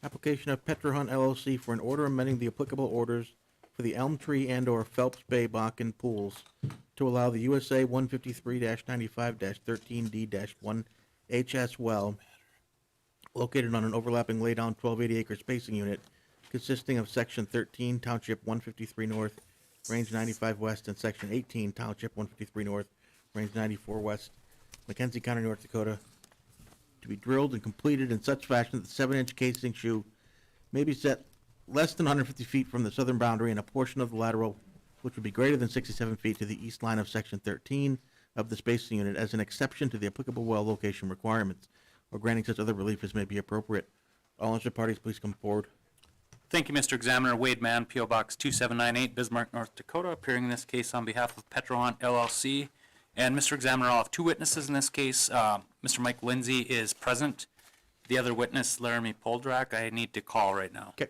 application of Petrohunt LLC for an order amending the applicable orders for the Elm Tree and/or Phelps Bay Bakken pools to allow the USA 153-95-13D-1 HS well located on an overlapping laydown 1280-acre spacing unit consisting of Section 13, Township 153 North, Range 95 West, and Section 18, Township 153 North, Range 94 West, Mackenzie County, North Dakota, to be drilled and completed in such fashion that the 7-inch casing shoe may be set less than 150 feet from the southern boundary, and a portion of the lateral which would be greater than 67 feet to the east line of Section 13 of the spacing unit as an exception to the applicable well location requirements, or granting such other relief as may be appropriate. All interested parties, please come forward. Thank you, Mr. Examiner. Wade Mann, P.O. Box 2798, Bismarck, North Dakota, appearing in this case on behalf of Petrohunt LLC. And Mr. Examiner, I'll have two witnesses in this case. Mr. Mike Lindsay is present. The other witness, Laramie Poldrak, I need to call right now. Okay.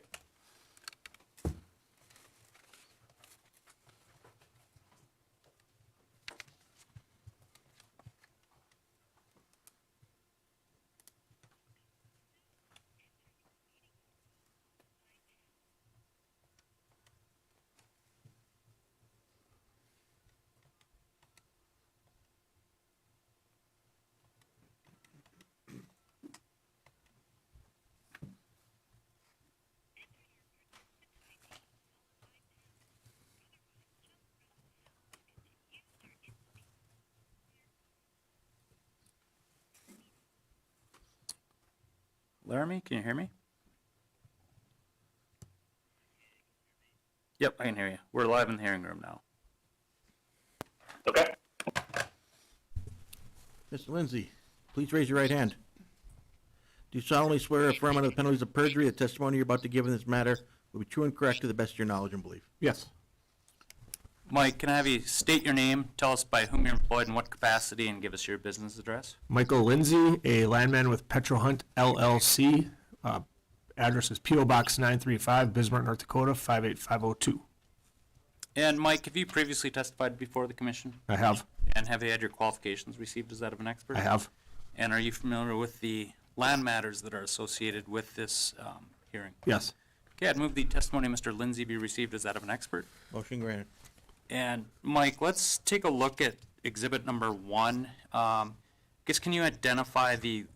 Laramie, can you hear me? Yep, I can hear you. We're live in the hearing room now. Okay. Mr. Lindsay, please raise your right hand. Do you solemnly swear or affirm under the penalties of perjury the testimony you're about to give in this matter will be true and correct to the best of your knowledge and belief? Yes. Mike, can I have you state your name, tell us by whom you're employed in what capacity, and give us your business address? Michael Lindsay, a landman with Petrohunt LLC. Address is P.O. Box 935, Bismarck, North Dakota, 58502. And Mike, have you previously testified before the commission? I have. And have you had your qualifications received as that of an expert? I have. And are you familiar with the land matters that are associated with this hearing? Yes. Okay, I'd move the testimony of Mr. Lindsay be received as that of an expert. Motion granted. And Mike, let's take a look at exhibit number 1. Guess can you identify the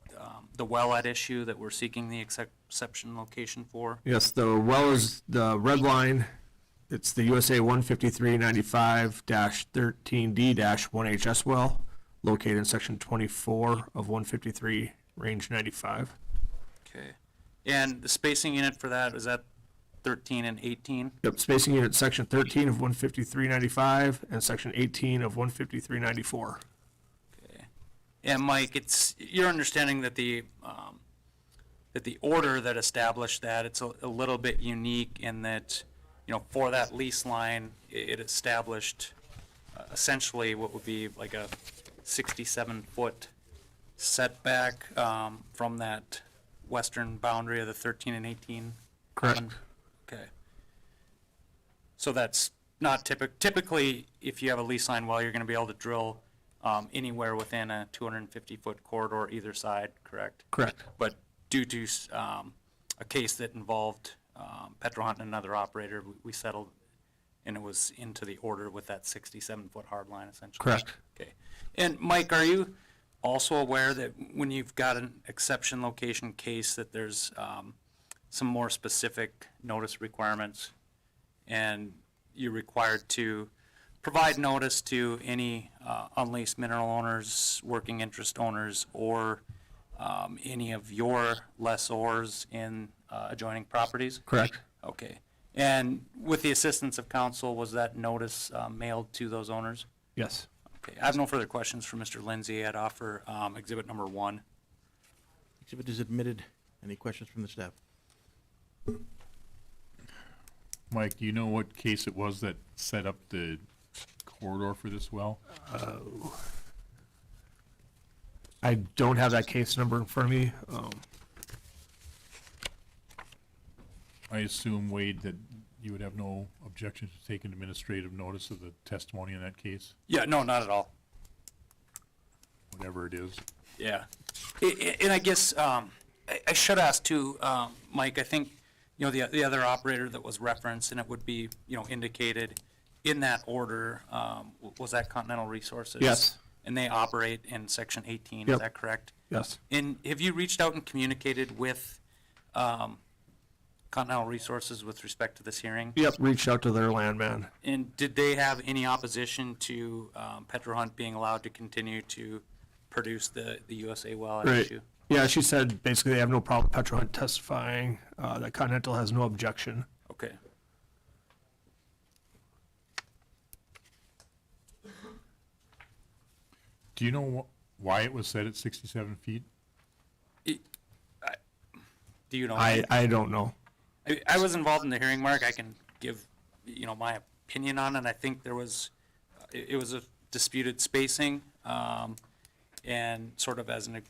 well at issue that we're seeking the exception location for? Yes, the well is the red line. It's the USA 15395-13D-1HS well, located in section 24 of 153, range 95. Okay. And the spacing unit for that, is that 13 and 18? Yep, spacing unit section 13 of 153.95 and section 18 of 153.94. Okay. And Mike, it's your understanding that the order that established that, it's a little bit unique in that, you know, for that lease line, it established essentially what would be like a 67-foot setback from that western boundary of the 13 and 18. Correct. Okay. So that's not typically, if you have a lease line well, you're going to be able to drill anywhere within a 250-foot corridor either side, correct? Correct. But due to a case that involved Petrohunt and another operator, we settled, and it was into the order with that 67-foot hard line essentially. Correct. Okay. And Mike, are you also aware that when you've got an exception location case that there's some more specific notice requirements, and you're required to provide notice to any unleased mineral owners, working interest owners, or any of your lessors in adjoining properties? Correct. Okay. And with the assistance of counsel, was that notice mailed to those owners? Yes. Okay. I have no further questions for Mr. Lindsay. I'd offer exhibit number 1. Exhibit is admitted. Any questions from the staff? Mike, do you know what case it was that set up the corridor for this well? I don't have that case number in front of me. I assume, Wade, that you would have no objection to taking administrative notice of the testimony in that case, Yeah, no, not at all. whatever it is. Yeah. And I guess I should ask too, Mike, I think, you know, the other operator that was referenced, and it would be, you know, indicated in that order, was that Continental Resources? Yes. and they operate in section 18, is Yep. that correct? Yes. And have you reached out and communicated with Continental Resources with respect to this hearing? Yep, reached out to their landman. And did they have any opposition to Petro Hunt being allowed to continue to produce the USA well at Right. issue? Yeah, she said basically they have no problem with Petro Hunt testifying, that Continental has no objection. Okay. Do you know why it was set at 67 feet? Do you know? I don't know. I was involved in the hearing, Mark. I can give, my opinion on it. I think there was, it was a disputed spacing, and sort of as an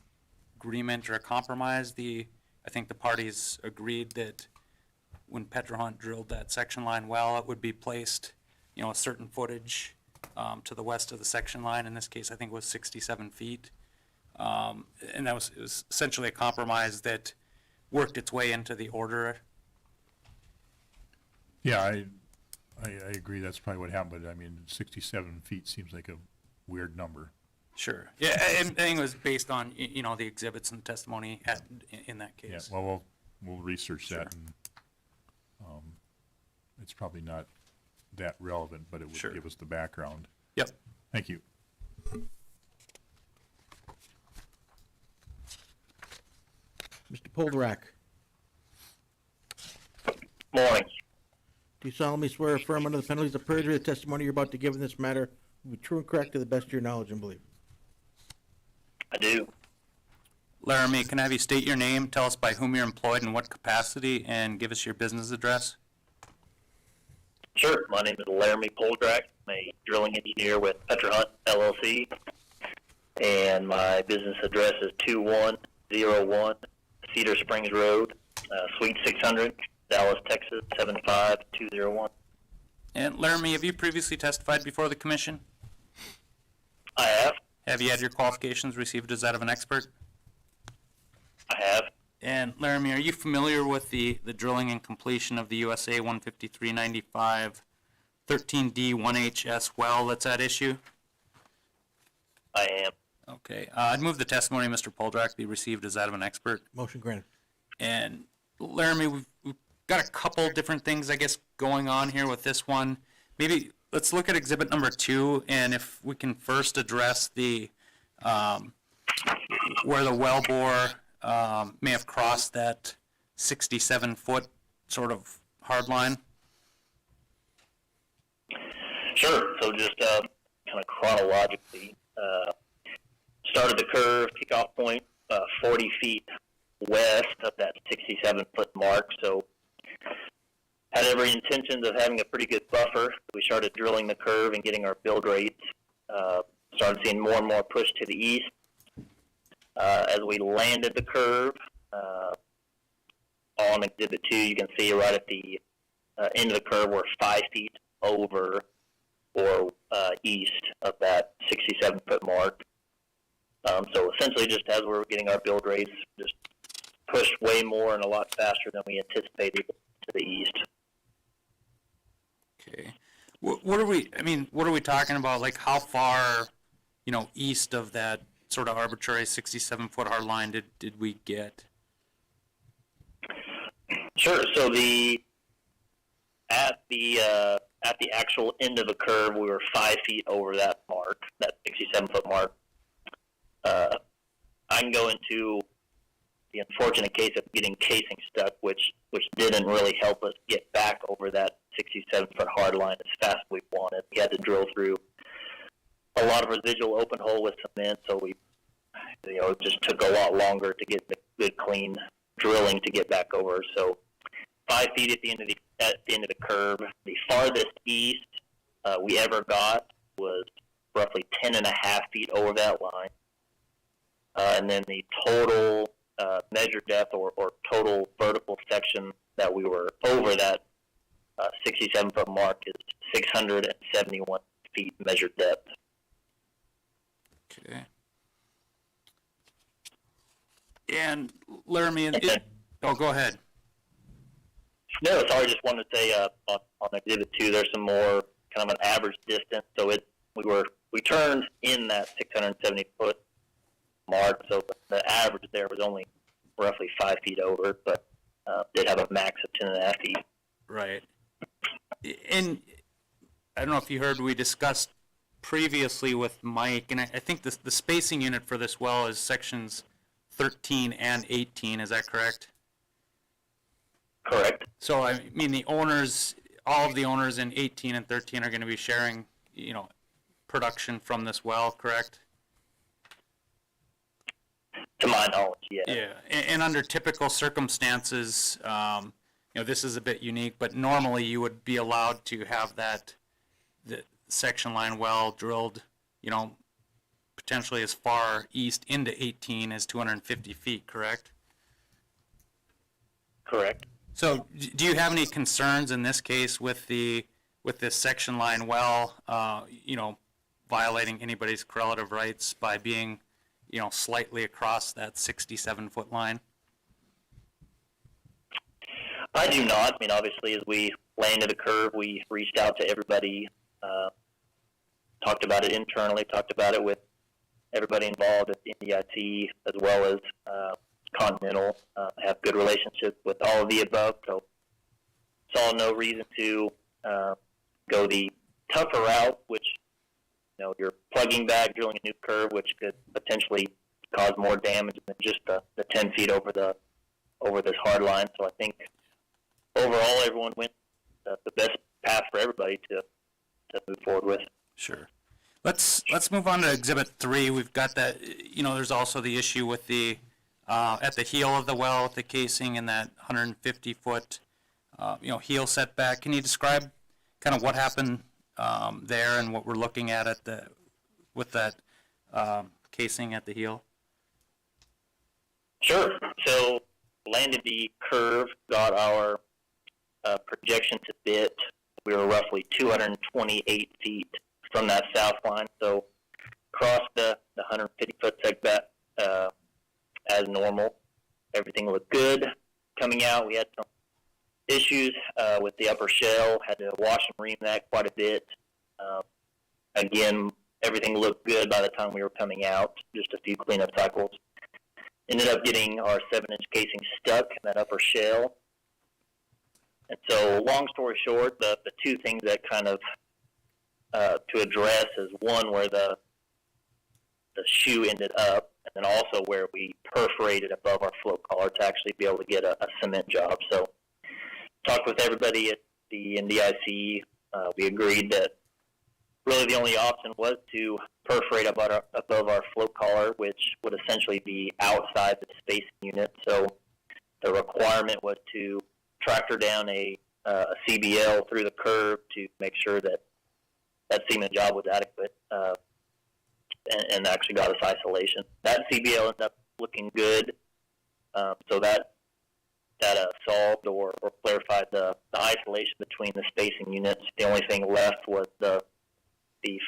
agreement or a compromise, I think the parties agreed that when Petro Hunt drilled that section line well, it would be placed, a certain footage to the west of the section line. In this case, I think it was 67 feet. And it was essentially a compromise that worked its way into the order. Yeah, I agree, that's probably what happened, but I mean, 67 feet seems like a weird number. Sure. Yeah, and I think it was based on, the exhibits and testimony in that Yeah, case. well, we'll research Sure. that, and it's probably not that relevant, but it would Sure. give us the background. Yep. Thank you. Mr. Poldrack, Morning. do you solemnly swear or affirm under the penalties of perjury the testimony you're about to give in this matter will be true and correct to the best of your knowledge and belief? I do. Laramie, can I have you state your name, tell us by whom you're employed and what capacity, and give us your business address? Sure. My name is Laramie Poldrack. I'm a drilling engineer with Petro Hunt LLC, and my business address is 2101 Cedar Springs Road, Suite 600, Dallas, Texas 75201. And Laramie, have you previously testified before the commission? I have. Have you had your qualifications received as that of an expert? I have. And Laramie, are you familiar with the drilling and completion of the USA 15395 13D 1HS well that's at issue? I am. Okay. I'd move the testimony of Mr. Poldrack be received as that of an expert. Motion granted. And Laramie, we've got a couple different things, I guess, going on here with this one. Maybe let's look at exhibit number 2, and if we can first address the where the well bore may have crossed that 67-foot sort of hard line. Sure. So just kind of chronologically, started the curve, kickoff point, 40 feet west of that 67-foot mark. So had every intention of having a pretty good buffer. We started drilling the curve and getting our build rates. Started seeing more and more push to the east. As we landed the curve on Exhibit 2, you can see right at the end of the curve we're 5 feet over or east of that 67-foot mark. So essentially, just as we were getting our build rates, just pushed way more and a lot faster than we anticipated to the east. Okay. What are we talking about? Like how far, east of that sort of arbitrary 67-foot hard line did we get? Sure. So at the actual end of the curve, we were 5 feet over that mark, that 67-foot mark. I can go into the unfortunate case of getting casing stuck, which didn't really help us get back over that 67-foot hard line as fast as we wanted. We had to drill through a lot of residual open hole with cement, so it just took a lot longer to get the good, clean drilling to get back over. So 5 feet at the end of the curve. The farthest east we ever got was roughly 10.5 feet over that line. And then the total measured depth or total vertical section that we were over that 67-foot mark is 671 feet measured depth. Okay. And Laramie, go ahead. No, sorry, just wanted to say on Exhibit 2, there's some more kind of an average distance. So we were we turned in that 670 foot mark, so the average there was only roughly 5 feet over, but did have a max of 10.5 feet. Right. And I don't know if you heard, we discussed previously with Mike, and I think the spacing unit for this well is sections 13 and 18, is that correct? Correct. So, I mean, the owners, all of the owners in 18 and 13 are going to be sharing, production from this well, correct? To my knowledge, yeah. Yeah, and under typical circumstances, this is a bit unique, but normally you would be allowed to have the section line well drilled, potentially as far east into 18 as 250 feet, correct? Correct. So, do you have any concerns in this case with this section line well, violating anybody's correlative rights by being, slightly across that 67-foot line? I do not. I mean, obviously, as we landed the curve, we reached out to everybody, talked about it internally, talked about it with everybody involved at NDIT as well as Continental. Have good relationships with all of the above, so saw no reason to go the tougher route, which you're plugging back, drilling a new curve, which could potentially cause more damage than just the 10 feet over this hard line. So I think overall everyone went the best path for everybody to move forward with. Sure. Let's move on to Exhibit 3. We've got that. There's also the issue with the at the heel of the well with the casing and that 150-foot heel setback. Can you describe kind of what happened there and what we're looking at with that casing at the heel? Sure. So landed the curve, got our projection to bit. We were roughly 228 feet from that south line, so crossed the 150-foot setback as normal. Everything looked good. Coming out, we had some issues with the upper shell, had to wash and ream that quite a bit. Again, everything looked good by the time we were coming out, just a few cleanup cycles. Ended up getting our 7-inch casing stuck in that upper shell. And so, long story short, the two things that kind of to address is one, where the shoe ended up, and then also where we perforated above our float collar to actually be able to get a cement job. So talked with everybody at the NDIC. We agreed that really the only option was to perforate above our float collar, which would essentially be outside the spacing unit. So the requirement was to tractor down a CBL through the curve to make sure that cement job was adequate, and actually got us isolation. That CBL ended up looking good, so that solved or clarified the isolation between the spacing units. The only thing left was the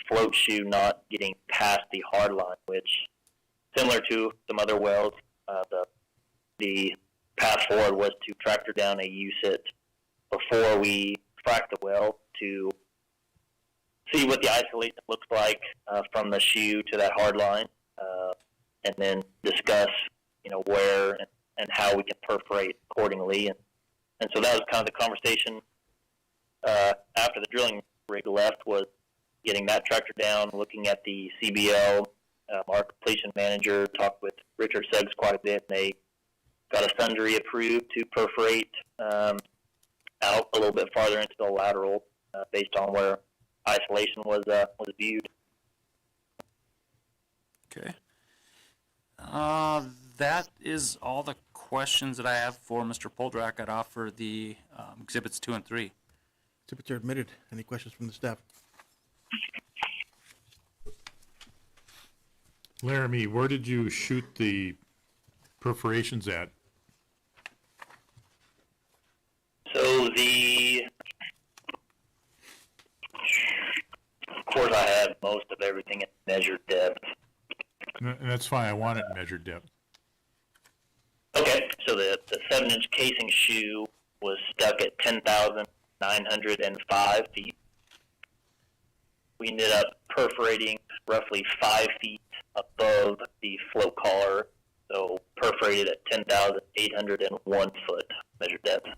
float shoe not getting past the hard line, which, similar to some other wells, the path forward was to tractor down a U-sit before we frack the well to see what the isolation looks like from the shoe to that hard line, and then discuss, where and how we can perforate accordingly. And so that was kind of the conversation after the drilling rig left, was getting that tractor down, looking at the CBL. Our completion manager talked with Richard Suggs quite a bit, and they got a sundry approved to perforate out a little bit farther into the lateral based on where isolation was viewed. Okay. That is all the questions that I have for Mr. Poldrack. I'd offer the Exhibits 2 and 3. Exhibits are admitted. Any questions from the staff? Laramie, where did you shoot the perforations at? So of course I have most of everything at measured depth. And that's fine, I want it measured depth. Okay, so the 7-inch casing shoe was stuck at 10,905 feet. We ended up perforating roughly 5 feet above the float collar, so perforated at 10,801 foot measured depth.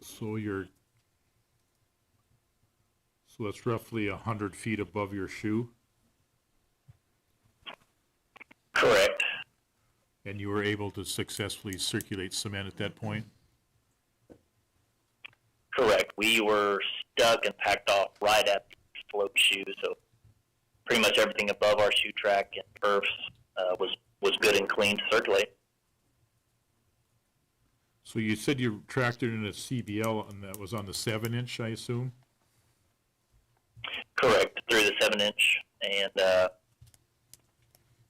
So that's roughly 100 feet above your shoe, Correct. and you were able to successfully circulate cement at that point? Correct. We were stuck and packed off right at the float shoe, so pretty much everything above our shoe track and perfs was good and clean to circulate. So you said you tracked it in a CBL, and that was on the 7-inch, I assume? Correct. Through the 7-inch and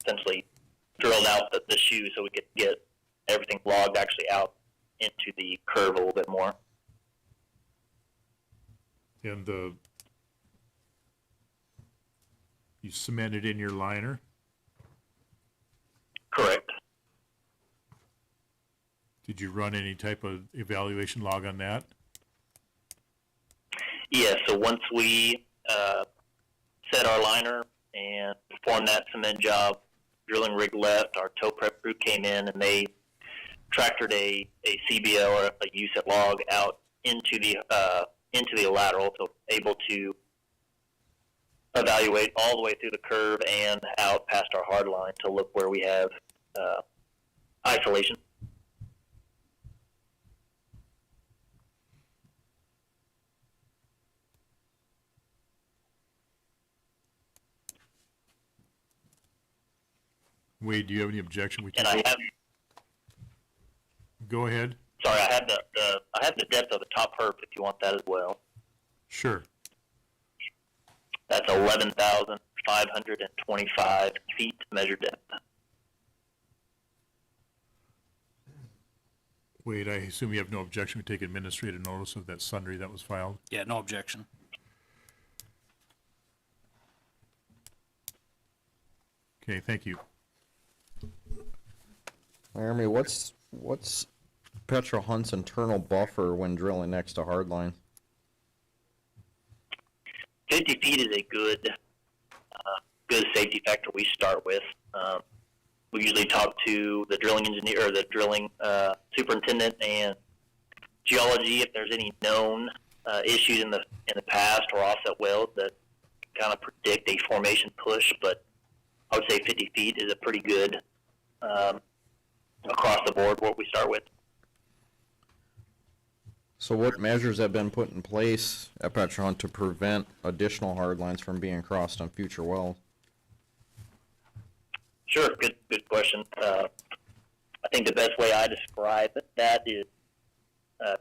essentially drilled out the shoe so we could get everything logged actually out into the curve a little bit more. And you cemented in your liner? Correct. Did you run any type of evaluation log on that? Yeah, so once we set our liner and performed that cement job, drilling rig left, our tow prep crew came in and they tractored a CBL or a USET log out into the lateral, so able to evaluate all the way through the curve and out past our hard line to look where we have isolation. Wade, do you have any objection? And I have, Go ahead. sorry, I have the depth of the top perf if you want that as well. Sure. That's 11,525 feet measured depth. Wade, I assume you have no objection to take administrative notice of that sundry that was filed? Yeah, no objection. Okay, thank you. Jeremy, what's Petro Hunt's internal buffer when drilling next to hardline? 50 feet is a good safety factor we start with. We usually talk to the drilling engineer or the drilling superintendent and geology if there's any known issues in the past or offset wells that kind of predict a formation push. But I would say 50 feet is a pretty good across the board what we start with. So what measures have been put in place at Petro Hunt to prevent additional hardlines from being crossed on future wells? Sure, good question. I think the best way I describe that is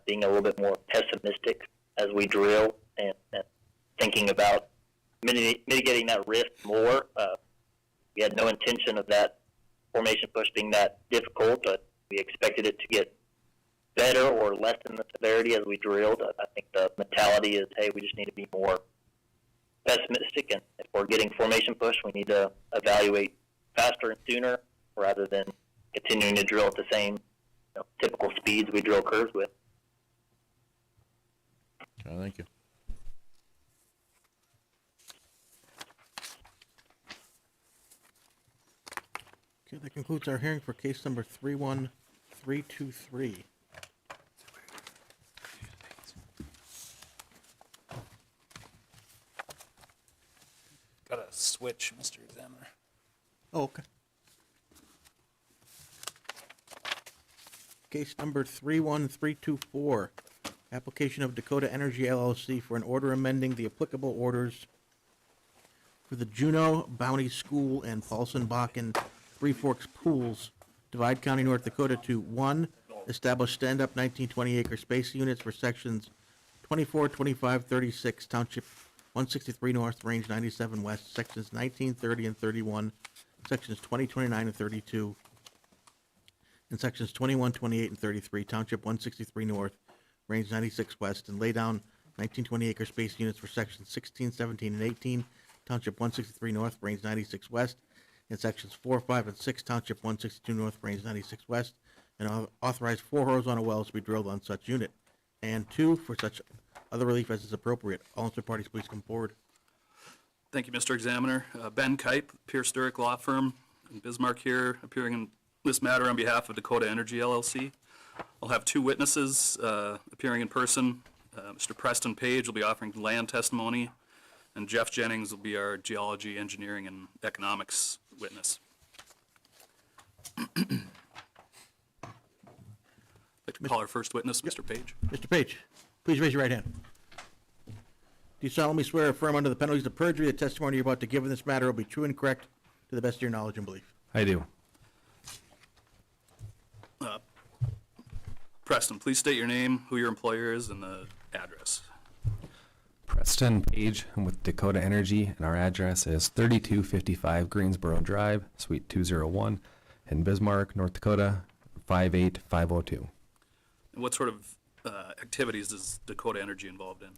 being a little bit more pessimistic as we drill and thinking about mitigating that risk more. We had no intention of that formation push being that difficult, but we expected it to get better or lessen the severity as we drilled. I think the mentality is, hey, we just need to be more pessimistic, and if we're getting formation push, we need to evaluate faster and sooner rather than continuing to drill at the same typical speeds we drill curves with. Okay, thank you. Okay, that concludes our hearing for case number 31323. Got to switch, Mr. Examiner. Oh, okay. Case number 31324, application of Dakota Energy LLC for an order amending the applicable orders for the Juneau Bounty School and Paulson Bakken Three Forks Pools, Divide County, North Dakota to 1, establish stand-up 1920 acre space units for sections 24, 25, 36, Township 163 North, Range 97 West, sections 19, 30, and 31, sections 20, 29, and 32, and sections 21, 28, and 33, Township 163 North, Range 96 West, and lay down 1920 acre space units for sections 16, 17, and 18, Township 163 North, Range 96 West, in sections 4, 5, and 6, Township 162 North, Range 96 West, and authorize 4 horizontal wells to be drilled on such unit. And 2, for such other relief as is appropriate. All interested parties, please come forward. Thank you, Mr. Examiner. Ben Kipe, Pierce Sturrock Law Firm in Bismarck here, appearing in this matter on behalf of Dakota Energy LLC. I'll have 2 witnesses appearing in person. Mr. Preston Page will be offering land testimony, and Jeff Jennings will be our geology, engineering, and economics witness. I'd like to call our first witness, Mr. Page. Mr. Page, please raise your right hand. Do you solemnly swear or affirm under the penalties of perjury the testimony you're about to give in this matter will be true and correct to the best of your knowledge and belief? I do. Preston, please state your name, who your employer is, and the address. Preston Page, I'm with Dakota Energy, and our address is 3255 Greensboro Drive, Suite 201, in Bismarck, North Dakota, 58502. And what sort of activities is Dakota Energy involved in?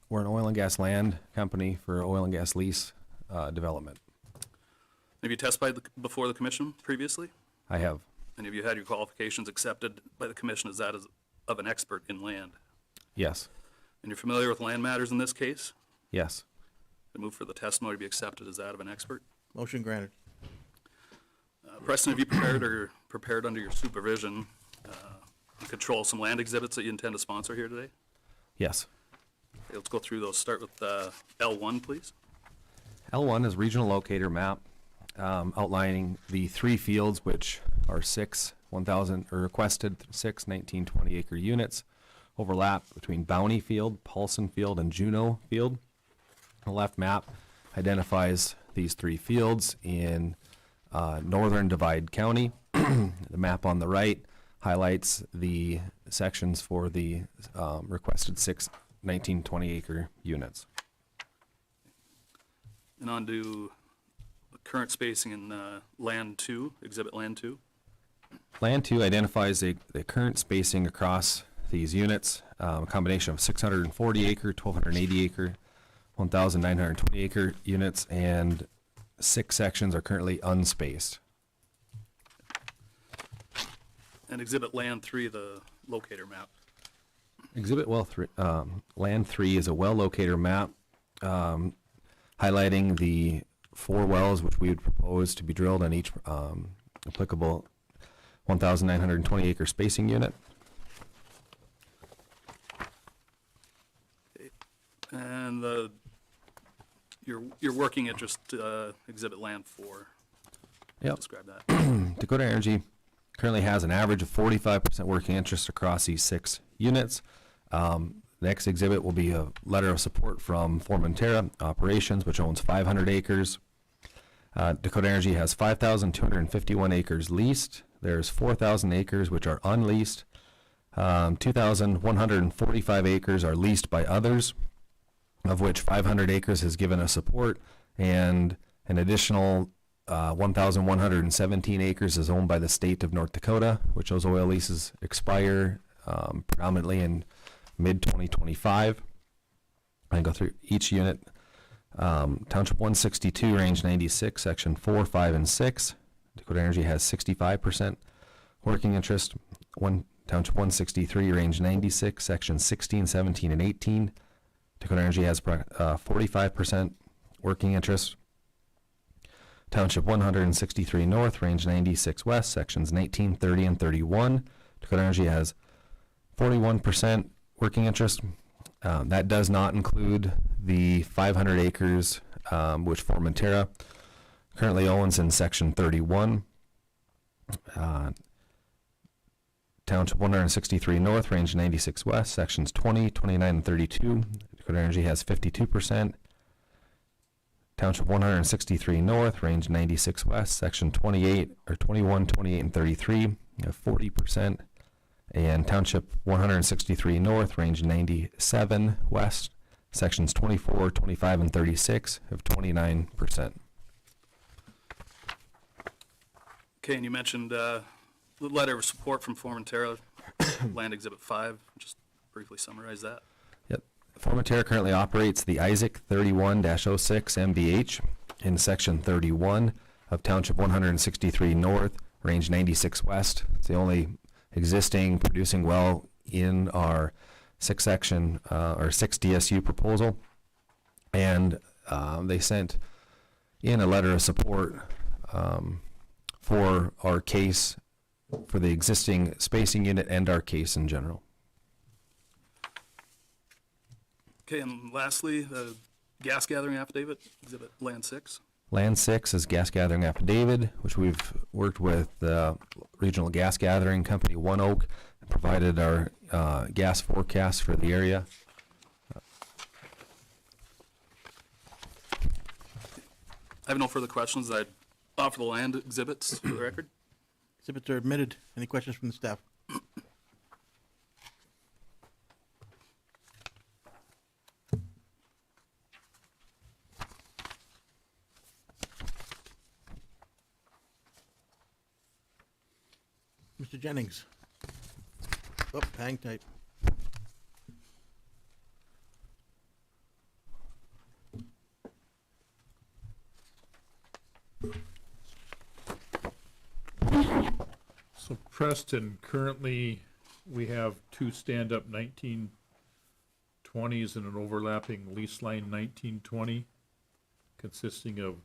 We're an oil and gas land company for oil and gas lease development. Have you testified before the commission previously? I have. And have you had your qualifications accepted by the commission as that of an expert in land? Yes. And you're familiar with land matters in this case? Yes. I move for the testimony to be accepted as that of an expert. Motion granted. Preston, have you prepared under your supervision and control some land exhibits that you intend to sponsor here today? Yes. Okay, let's go through those. Start with L1, please. L1 is regional locator map outlining the 3 fields, which are requested 6 19-20 acre units, overlap between Bounty Field, Paulson Field, and Juneau Field. The left map identifies these 3 fields in northern Divide County. The map on the right highlights the sections for the requested 6 19-20 acre units. And on to the current spacing in Land 2, Exhibit Land 2. Land 2 identifies the current spacing across these units, a combination of 640 acre, 1280 acre, 1920 acre units, and 6 sections are currently unspaced. And Exhibit Land 3, the locator map. Exhibit Land 3 is a well locator map highlighting the 4 wells which we would propose to be drilled on each applicable 1,920 acre spacing unit. And your working interest, Exhibit Land 4. Yep. Describe that. Dakota Energy currently has an average of 45% working interest across these 6 units. Next exhibit will be a letter of support from Formentera Operations, which owns 500 acres. Dakota Energy has 5,251 acres leased. There's 4,000 acres which are unleased. 2,145 acres are leased by others, of which 500 acres has given us support, and an additional 1,117 acres is owned by the state of North Dakota, which those oil leases expire predominantly in mid-2025. I go through each unit. Township 162, Range 96, Section 4, 5, and 6. Dakota Energy has 65% working interest. Township 163, Range 96, Section 16, 17, and 18. Dakota Energy has 45% working interest. Township 163 North, Range 96 West, Sections 19, 30, and 31. Dakota Energy has 41% working interest. That does not include the 500 acres which Formentera currently owns in Section 31. Township 163 North, Range 96 West, Sections 20, 29, and 32. Dakota Energy has 52%. Township 163 North, Range 96 West, Section 28, or 21, 28, and 33, you have 40%. And Township 163 North, Range 97 West, Sections 24, 25, and 36 have 29%. Okay, and you mentioned the letter of support from Formentera, Land Exhibit 5. Just briefly summarize that. Yep. Formentera currently operates the Isaac 31-06 MBH in Section 31. of Township 163 North, Range 96 West. It's the only existing producing well in our 6 DSU proposal. And they sent in a letter of support for our case for the existing spacing unit and our case in general. Okay, and lastly, the gas gathering affidavit, exhibit Land 6. Land 6 is gas gathering affidavit, which we've worked with the regional gas gathering company, One Oak, and provided our gas forecast for the area. I have no further questions. I'd offer the land exhibits for the record. Exhibits are admitted. Any questions from the staff? Mr. Jennings. Oh, hang tight. So Preston, currently, we have 2 stand-up 1920s and an overlapping lease line 1920, consisting of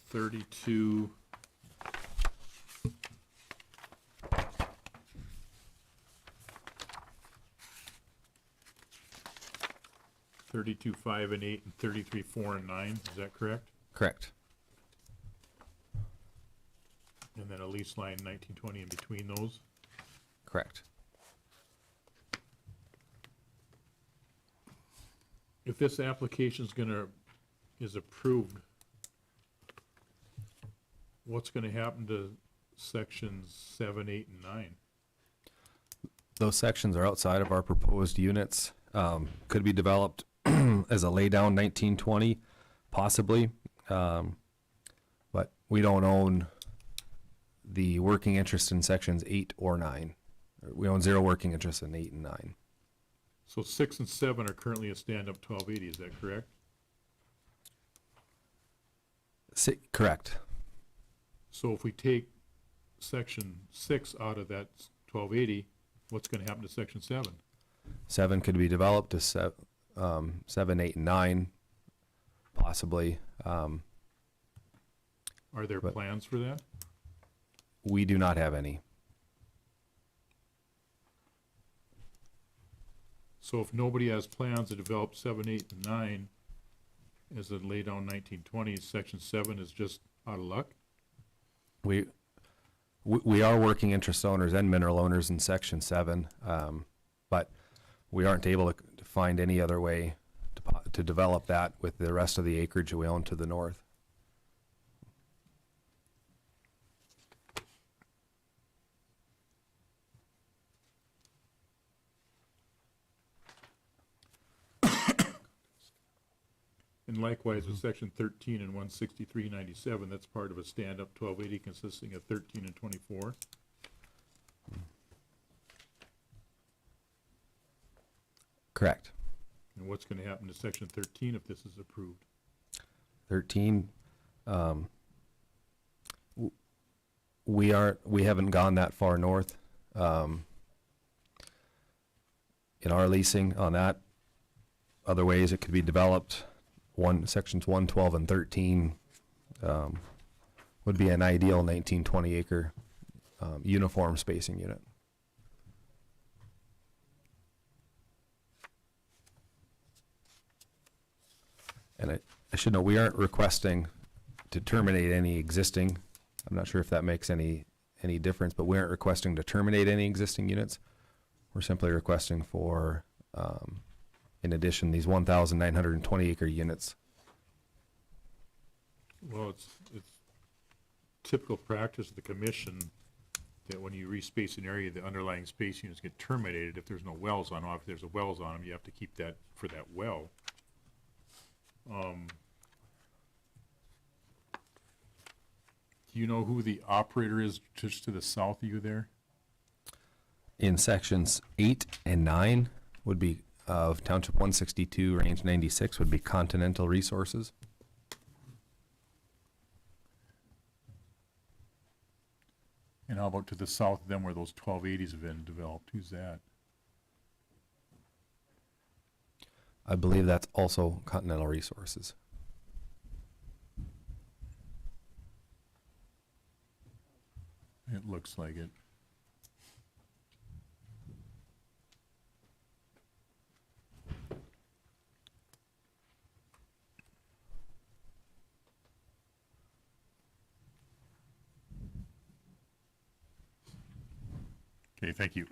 32 5 and 8 and 33 4 and 9. Is that correct? Correct. And then a lease line 1920 in between those. Correct. If this application is approved, what's gonna happen to sections 7, 8, and 9? Those sections are outside of our proposed units. Could be developed as a laydown 1920, possibly. But we don't own the working interest in sections 8 or 9. We own 0 working interest in 8 and 9. So 6 and 7 are currently a stand-up 1280, is that correct? Correct. So if we take section 6 out of that 1280, what's gonna happen to section 7? 7 could be developed to 7, 8, and 9, possibly. Are there plans for that? We do not have any. So if nobody has plans to develop 7, 8, and 9 as a lay down 1920s, section 7 is just out of luck? We are working interest owners and mineral owners in section 7, but we aren't able to find any other way to develop that with the rest of the acreage we own to the north. And likewise with section 13 and 16397, that's part of a stand-up 1280 consisting of 13 and 24. Correct. And what's going to happen to section 13 if this is approved? 13, we haven't gone that far north in our leasing on that. Other ways it could be developed. Sections 1, 12, and 13 would be an ideal 1920 acre uniform spacing unit. And I should know, we aren't requesting to terminate any existing, I'm not sure if that makes any difference, but we aren't requesting to terminate any existing units. We're simply requesting for, in addition, these 1,920 acre units. Well, it's typical practice of the commission that when you respace an area, the underlying space units get terminated if there's no wells on them. If there's a wells on them, you have to keep that for that well. Do you know who the operator is just to the south of you there? In sections 8 and 9 would be of Township 162, Range 96 would be Continental Resources. And how about to the south of them where those 1280s have been developed? Who's that? I believe that's also Continental Resources. It looks like it. Okay, thank you.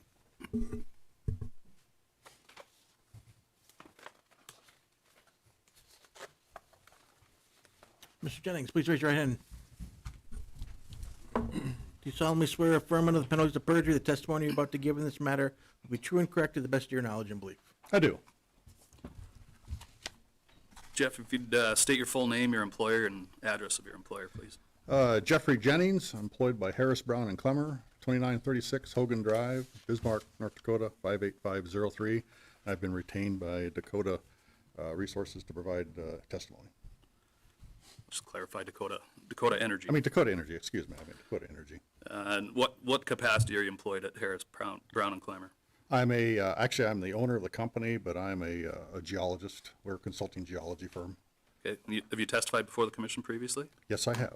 Mr. Jennings, please raise your right hand. Do you solemnly swear or affirm under the penalties of perjury the testimony you're about to give in this matter will be true and correct to the best of your knowledge and belief? I do. Jeff, if you'd state your full name, your employer, and address of your employer, please. Jeffrey Jennings, employed by Harris, Brown, and Clemmer, 2936 Hogan Drive, Bismarck, North Dakota, 58503. I've been retained by Dakota Resources to provide testimony. Just clarify Dakota Energy. I mean Dakota Energy, excuse me. I mean Dakota Energy. And what capacity are you employed at Harris, Brown, and Clemmer? I'm actually I'm the owner of the company, but I'm a geologist. We're a consulting geology firm. Okay. Have you testified before the commission previously? Yes, I have.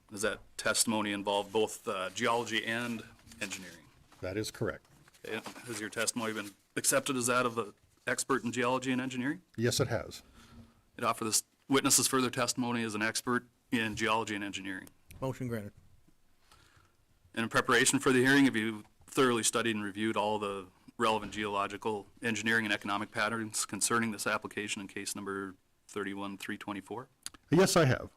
Does that testimony involve both geology and engineering? That is correct. Okay. Has your testimony been accepted as that of an expert in geology and engineering? Yes, it has. It offer this witnesses further testimony as an expert in geology and engineering. Motion granted. And in preparation for the hearing, have you thoroughly studied and reviewed all the relevant geological, engineering, and economic patterns concerning this application in case number 31324? Yes, I have.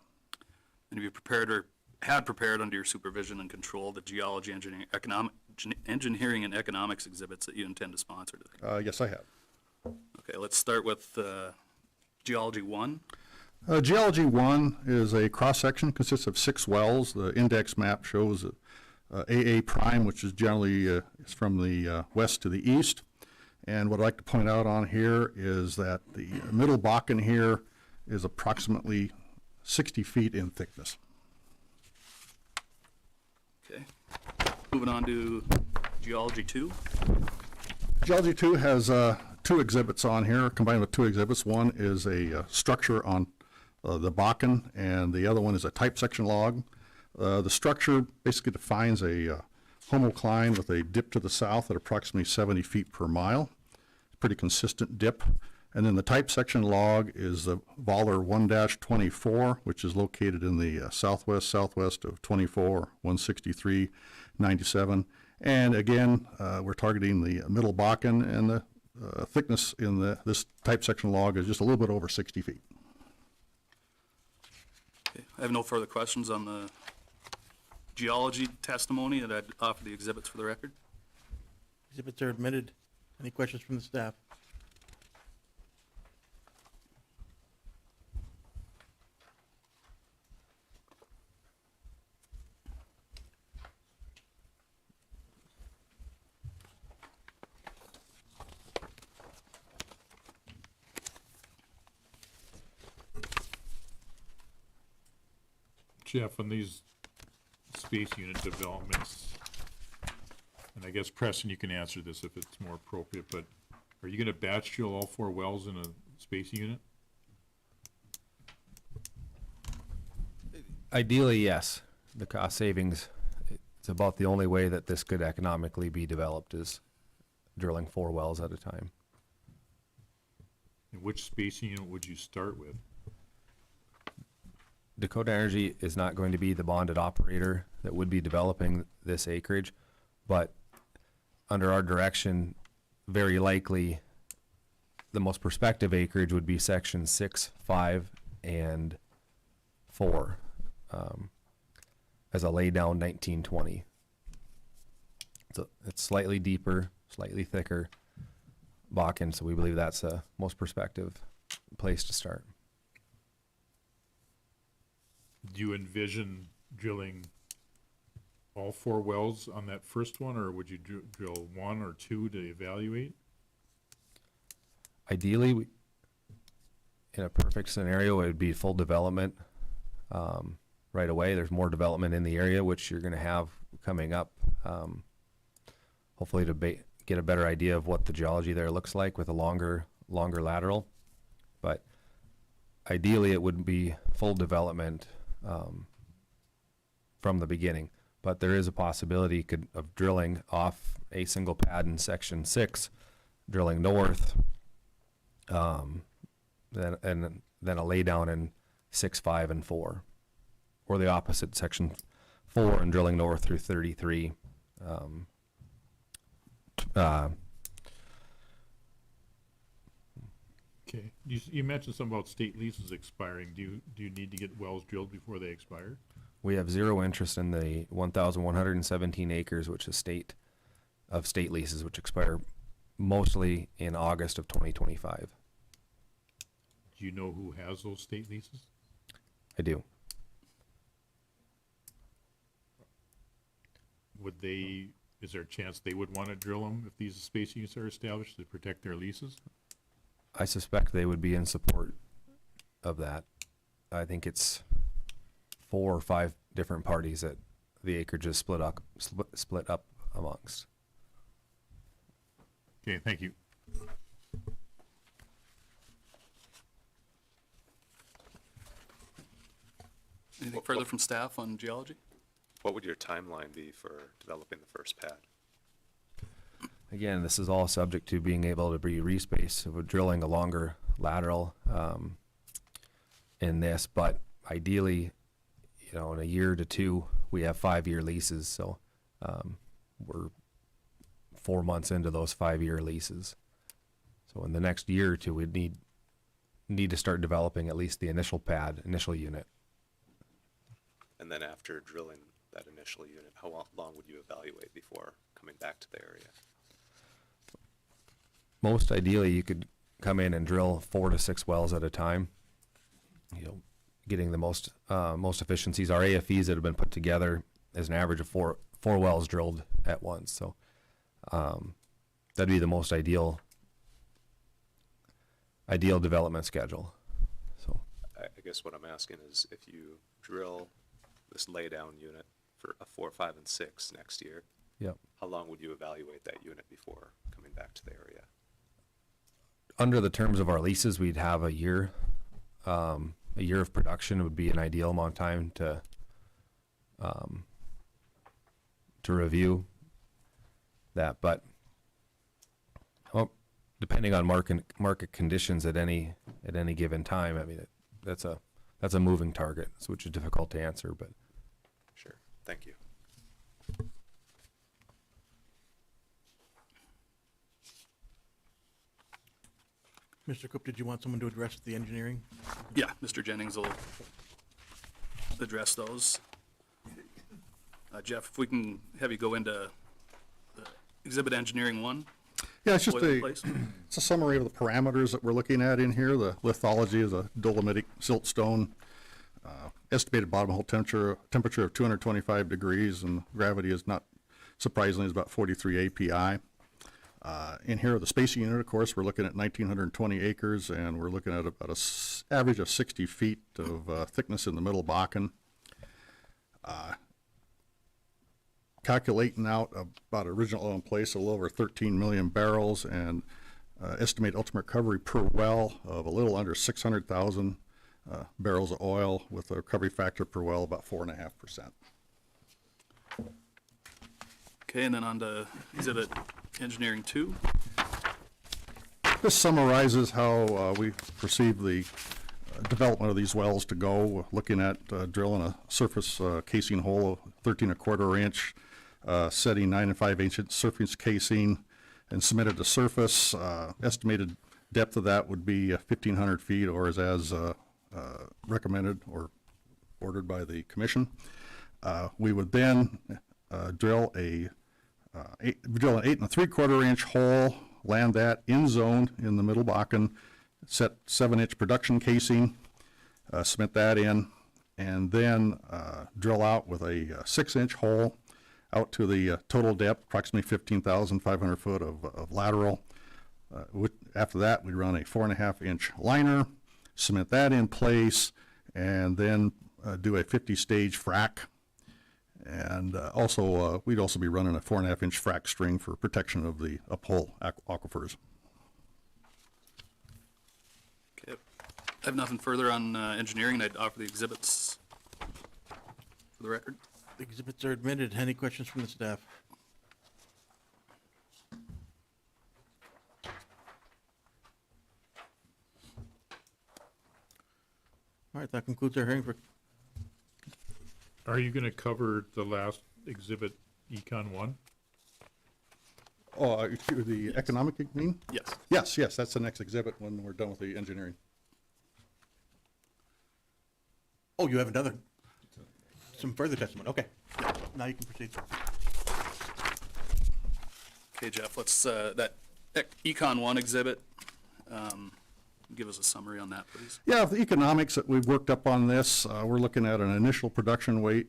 And have you prepared or had prepared under your supervision and control the geology, engineering, and economics exhibits that you intend to sponsor today? Yes, I have. Okay, let's start with Geology 1. Geology 1 is a cross-section, consists of 6 wells. The index map shows AA prime, which is generally is from the west to the east. And what I'd like to point out on here is that the middle Bakken here is approximately 60 feet in thickness. Okay. Moving on to Geology 2. Geology 2 has 2 exhibits on here, combined with 2 exhibits. One is a structure on the Bakken, and the other one is a type section log. The structure basically defines a homocline with a dip to the south at approximately 70 feet per mile. Pretty consistent dip. And then the type section log is the Voller 1-24, which is located in the southwest of 24, 163, 97. And again, we're targeting the middle Bakken, and the thickness in this type section log is just a little bit over 60 feet. Okay. I have no further questions on the geology testimony, and I'd offer the exhibits for the record. Exhibits are admitted. Any questions from the staff? Jeff, on these space unit developments, and I guess Preston, you can answer this if it's more appropriate, but are you gonna batch drill all 4 wells in a spacing unit? Ideally, yes. The cost savings, it's about the only way that this could economically be developed is drilling 4 wells at a time. And which spacing unit would you start with? Dakota Energy is not going to be the bonded operator that would be developing this acreage, but under our direction, very likely the most prospective acreage would be section 6, 5, and 4 as a laydown 1920. So it's slightly deeper, slightly thicker Bakken, so we believe that's a most prospective place to start. Do you envision drilling all 4 wells on that first one, or would you drill 1 or 2 to evaluate? Ideally, in a perfect scenario, it would be full development right away. There's more development in the area, which you're going to have coming up hopefully to get a better idea of what the geology there looks like with a longer lateral. But ideally, it would be full development from the beginning. But there is a possibility of drilling off a single pad in section 6, drilling north, and then a laydown in 6, 5, and 4, or the opposite, section 4 and drilling north through 33. Okay, you mentioned something about state leases expiring. Do you need to get wells drilled before they expire? We have zero interest in the 1,117 acres, which is state leases, which expire mostly in August of 2025. Do you know who has those state leases? I do. Is there a chance they would want to drill them if these spacing units are established to protect their leases? I suspect they would be in support of that. I think it's 4 or 5 different parties that the acreage is split up amongst. Okay, thank you. Anything further from staff on geology? What would your timeline be for developing the first pad? Again, this is all subject to being able to be respaced, so we're drilling a longer lateral in this, but ideally, in a year to 2, we have 5-year leases, so we're 4 months into those 5-year leases. So in the next year or 2, we'd need to start developing at least the initial unit. And then after drilling that initial unit, how long would you evaluate before coming back to the area? Most ideally, you could come in and drill 4 to 6 wells at a time, getting the most efficiencies. Our AFEs that have been put together is an average of 4 wells drilled at once. So that'd be the most ideal development schedule. So I guess what I'm asking is, if you drill this laydown unit for a 4, 5, and 6 next year, yep. How long would you evaluate that unit before coming back to the area? Under the terms of our leases, we'd have a year. A year of production would be an ideal amount of time to review that. But depending on market conditions at any given time, I mean that's a moving target, which is difficult to answer. But sure, thank you. Mr. Coop, did you want someone to address the engineering? Yeah, Mr. Jennings will address those. Jeff, if we can have you go into Exhibit Engineering 1. Yeah, it's just Boilerplate. it's a summary of the parameters that we're looking at in here. The lithology is a dolomitic siltstone, estimated bottom hole temperature of 225 degrees, and gravity is not surprisingly is about 43 API. In here, the spacing unit, of course, we're looking at 1,920 acres, and we're looking at about an average of 60 feet of thickness in the middle Bakken. Calculating out about original oil in place, a little over 13 million barrels, and estimated ultimate recovery per well of a little under 600,000 barrels of oil, with a recovery factor per well about 4.5%. Okay, and then on to Exhibit Engineering 2. This summarizes how we perceive the development of these wells to go. Looking at drilling a surface casing hole of 13¼ inch, setting 9 5/8 surface casing, and cemented to surface. Estimated depth of that would be 1,500 feet, or as recommended or ordered by the commission. We would then drill an 8 3/4 inch hole, land that in zone in the middle Bakken, set 7-inch production casing, cement that in, and then drill out with a 6-inch hole out to the total depth, approximately 15,500 foot of lateral. After that, we run a 4.5-inch liner, cement that in place, and then do a 50-stage frac. And also, we'd also be running a 4.5-inch frac string for protection of the uphole aquifers. Okay. I have nothing further on engineering, and I'd offer the exhibits for the record. The exhibits are admitted. Any questions from the staff? All right, that concludes our hearing for, Are you gonna cover the last exhibit, Econ 1? Oh, the economic, you mean? Yes. Yes, that's the next exhibit when we're done with the engineering. oh, you have another, some further testimony. Okay. Now you can proceed. Okay, Jeff, let's, that Econ 1 exhibit, give us a summary on that, please. Yeah, the economics that we've worked up on this, we're looking at an initial production rate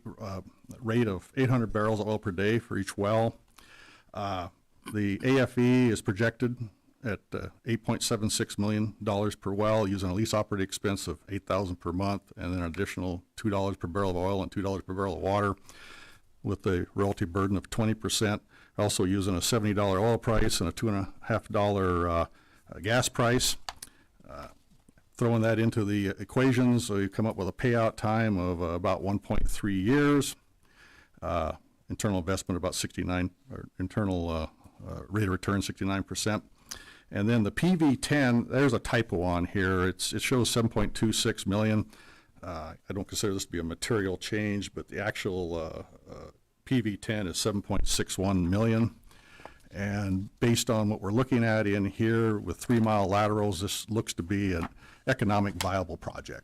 of 800 barrels of oil per day for each well. The AFE is projected at $8.76 million per well, using a lease operating expense of $8,000 per month, and then an additional $2 per barrel of oil and $2 per barrel of water, with a royalty burden of 20%. Also using a $70 oil price and a $2.50 gas price. Throwing that into the equations, so you come up with a payout time of about 1.3 years. Internal investment about 69, or internal rate of return 69%. And then the PV10, there's a typo on here. It shows 7.26 million. I don't consider this to be a material change, but the actual PV10 is 7.61 million. And based on what we're looking at in here with 3-mile laterals, this looks to be an economic viable project.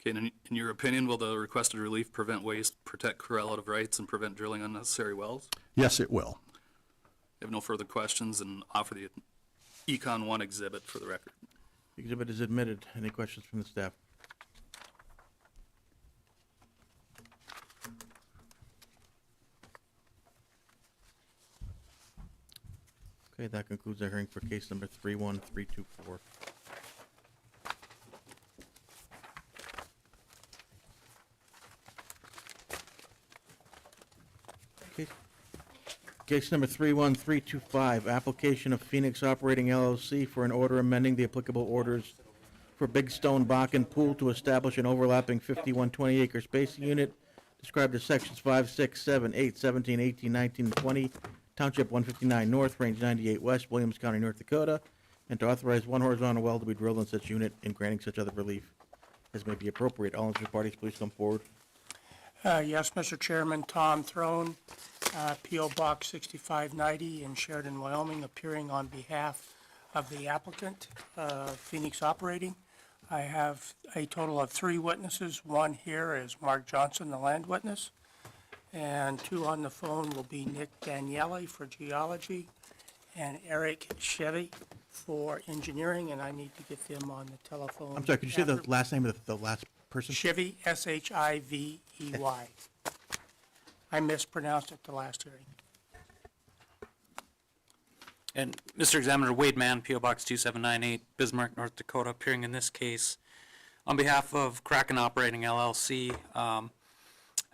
Okay, and in your opinion, will the requested relief prevent waste, protect correlative rights, and prevent drilling unnecessary wells? Yes, it will. I have no further questions and offer the Econ 1 exhibit for the record. The exhibit is admitted. Any questions from the staff? Okay, that concludes our hearing for case number 31324. Case number 31325, application of Phoenix Operating LLC for an order amending the applicable orders for Big Stone Bakken Pool to establish an overlapping 5120 acre spacing unit described as sections 5, 6, 7, 8, 17, 18, 19, and 20, Township 159 North, Range 98 West, Williams County, North Dakota, and to authorize one horizontal well to be drilled in such unit and granting such other relief as may be appropriate. All interested parties, please come forward. Yes, Mr. Chairman, Tom Throne, P.O. Box 6590 in Sheridan, Wyoming, appearing on behalf of the applicant, Phoenix Operating. I have a total of 3 witnesses. One here is Mark Johnson, the land witness, and 2 on the phone will be Nick Daniele for geology and Eric Chevy for engineering, and I need to get them on the telephone. I'm sorry, could you say the last name of the last person? Chevy, S-H-I-V-E-Y. I mispronounced it the last hearing. And Mr. Examiner, Wade Mann, P.O. Box 2798, Bismarck, North Dakota, appearing in this case on behalf of Kraken Operating LLC. I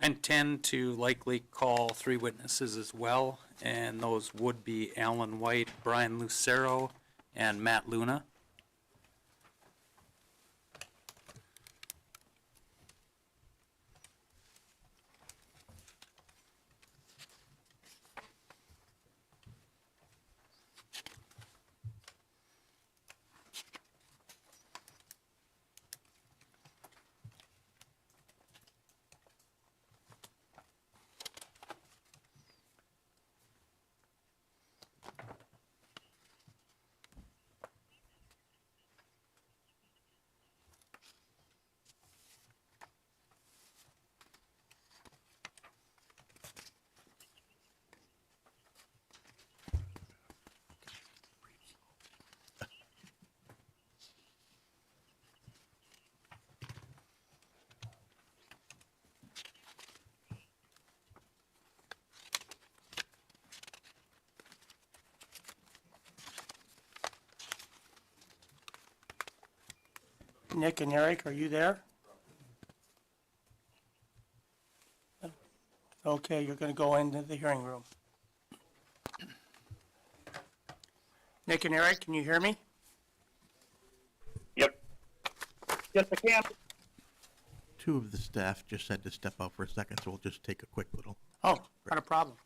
intend to likely call 3 witnesses as well, and those would be Alan White, Brian Lucero, and Matt Luna. Nick and Eric, are you there? Okay, you're going to go into the hearing room. Nick and Eric, can you hear me? Yep. Yes, I can. Two of the staff just had to step out for a second, so we'll just take a quick little. Oh, not a problem.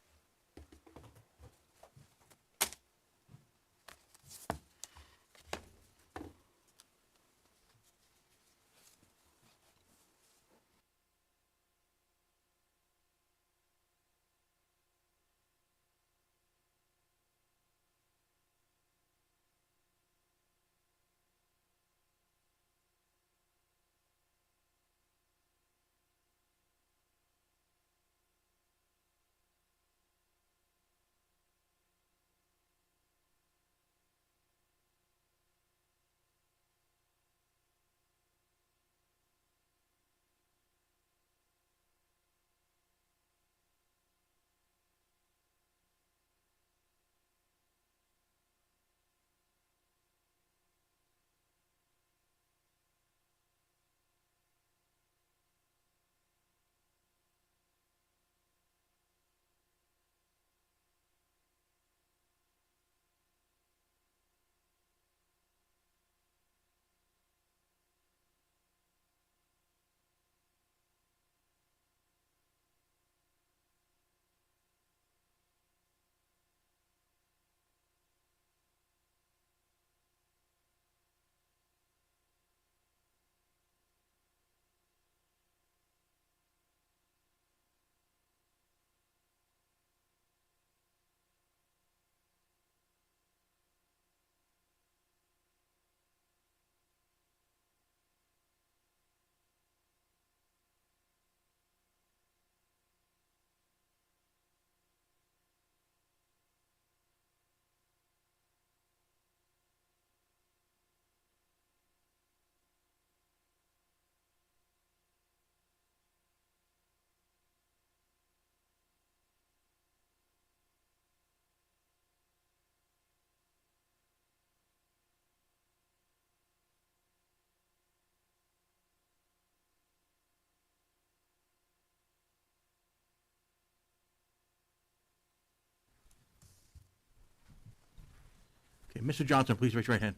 Okay, Mr. Johnson, please raise your right hand.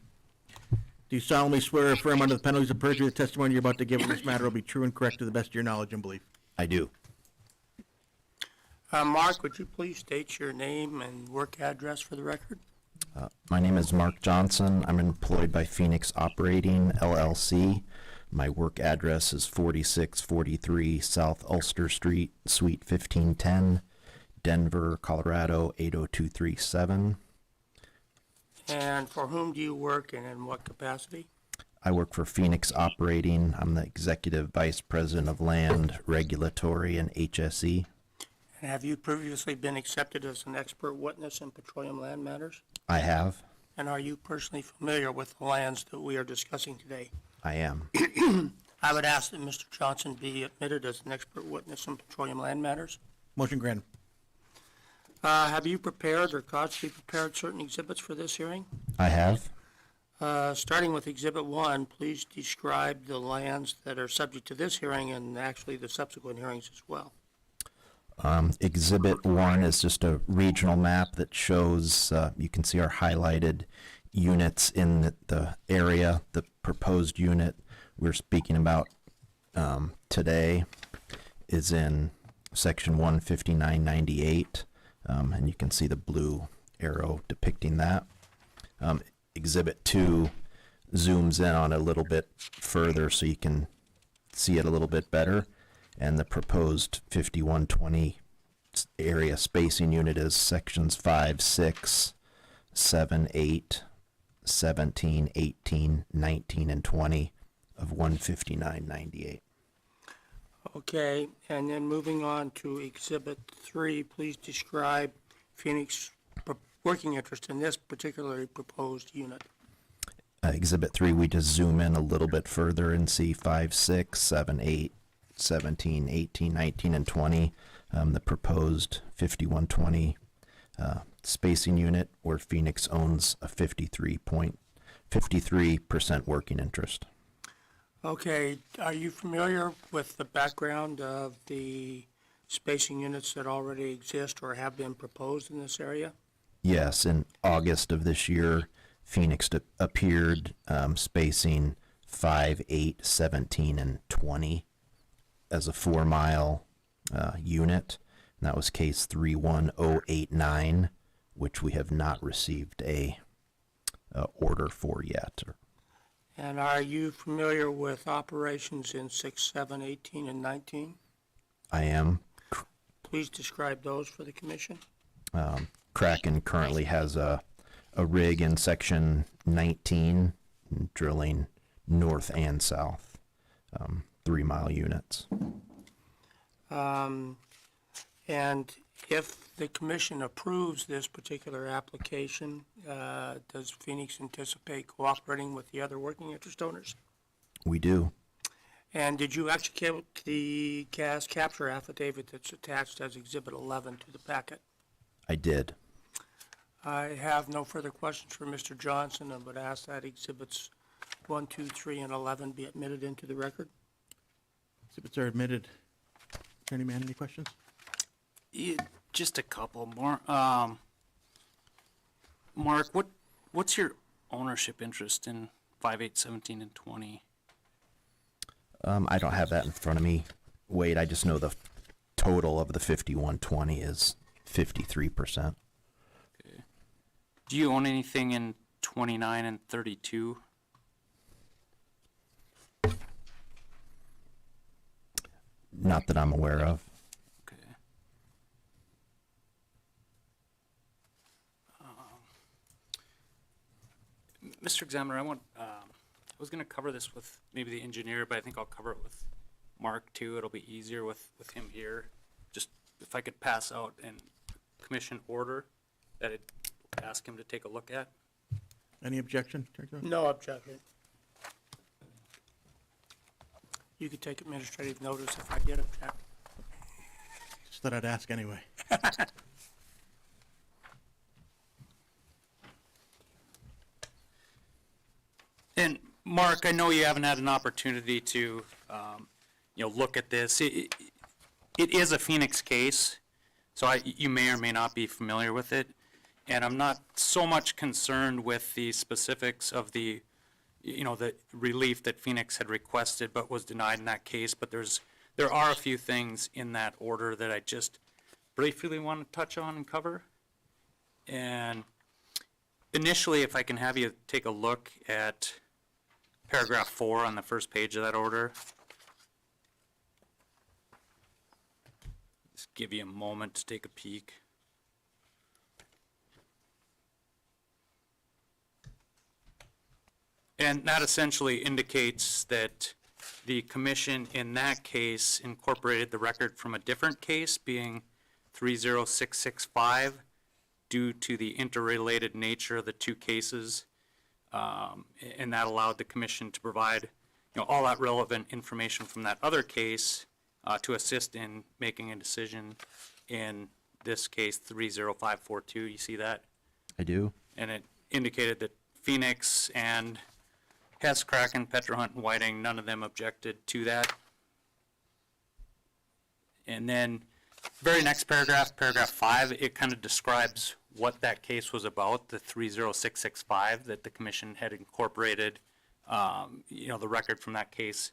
Do you solemnly swear or affirm under the penalties of perjury the testimony you're about to give in this matter will be true and correct to the best of your knowledge and belief? I do. Mark, would you please state your name and work address for the record? My name is Mark Johnson. I'm employed by Phoenix Operating LLC. My work address is 4643 South Ulster Street, Suite 1510, Denver, Colorado 80237. And for whom do you work and in what capacity? I work for Phoenix Operating. I'm the Executive Vice President of Land, Regulatory, and HSE. And have you previously been accepted as an expert witness in petroleum land matters? I have. And are you personally familiar with the lands that we are discussing today? I am. I would ask that Mr. Johnson be admitted as an expert witness in petroleum land matters. Motion granted. Have you prepared or caused to be prepared certain exhibits for this hearing? I have. Starting with Exhibit 1, please describe the lands that are subject to this hearing and actually the subsequent hearings as well. Exhibit 1 is just a regional map that shows, you can see our highlighted units in the area. The proposed unit we're speaking about today is in section 15998, and you can see the blue arrow depicting that. Exhibit 2 zooms in on it a little bit further so you can see it a little bit better. And the proposed 5120 area spacing unit is sections 5, 6, 7, 8, 17, 18, 19, and 20 of 15998. Okay, and then moving on to Exhibit 3, please describe Phoenix working interest in this particularly proposed unit. Exhibit 3, we just zoom in a little bit further and see 5, 6, 7, 8, 17, 18, 19, and 20, the proposed 5120 spacing unit where Phoenix owns a 53% working interest. Okay, are you familiar with the background of the spacing units that already exist or have been proposed in this area? Yes, in August of this year, Phoenix appeared spacing 5, 8, 17, and 20 as a 4-mile unit. And that was case 31089, which we have not received a order for yet. And are you familiar with operations in 6, 7, 18, and 19? I am. Please describe those for the commission. Kraken currently has a rig in section 19, drilling north and south, 3-mile units. And if the commission approves this particular application, does Phoenix anticipate cooperating with the other working interest owners? We do. And did you execute the gas capture affidavit that's attached as Exhibit 11 to the packet? I did. I have no further questions for Mr. Johnson and would ask that Exhibits 1, 2, 3, and 11 be admitted into the record. Exhibits are admitted. Attorney Mann, any questions? Just a couple more. Mark, what's your ownership interest in 5, 8, 17, and 20? I don't have that in front of me. Wade, I just know the total of the 5120 is 53%. Okay. Do you own anything in 29 and 32? Not that I'm aware of. Okay. Mr. Examiner, I was going to cover this with maybe the engineer, but I think I'll cover it with Mark too. It'll be easier with him here. Just if I could pass out an commission order that I'd ask him to take a look at. Any objection, Attorney Johnson? No objection. You could take administrative notice if I did object. Just thought I'd ask anyway. And Mark, I know you haven't had an opportunity to, look at this. It is a Phoenix case, so you may or may not be familiar with it. And I'm not so much concerned with the specifics of the relief that Phoenix had requested but was denied in that case. But there are a few things in that order that I just briefly want to touch on and cover. And initially, if I can have you take a look at paragraph 4 on the first page of that order. Just give you a moment to take a peek. And that essentially indicates that the commission in that case incorporated the record from a different case, being 30665, due to the interrelated nature of the two cases. And that allowed the commission to provide, all that relevant information from that other case to assist in making a decision in this case 30542. You see that? I do. And it indicated that Phoenix and Hess, Kraken, Petrohunt, and Whiting, none of them objected to that. And then very next paragraph, paragraph 5, it kind of describes what that case was about, the 30665, that the commission had incorporated, the record from that case,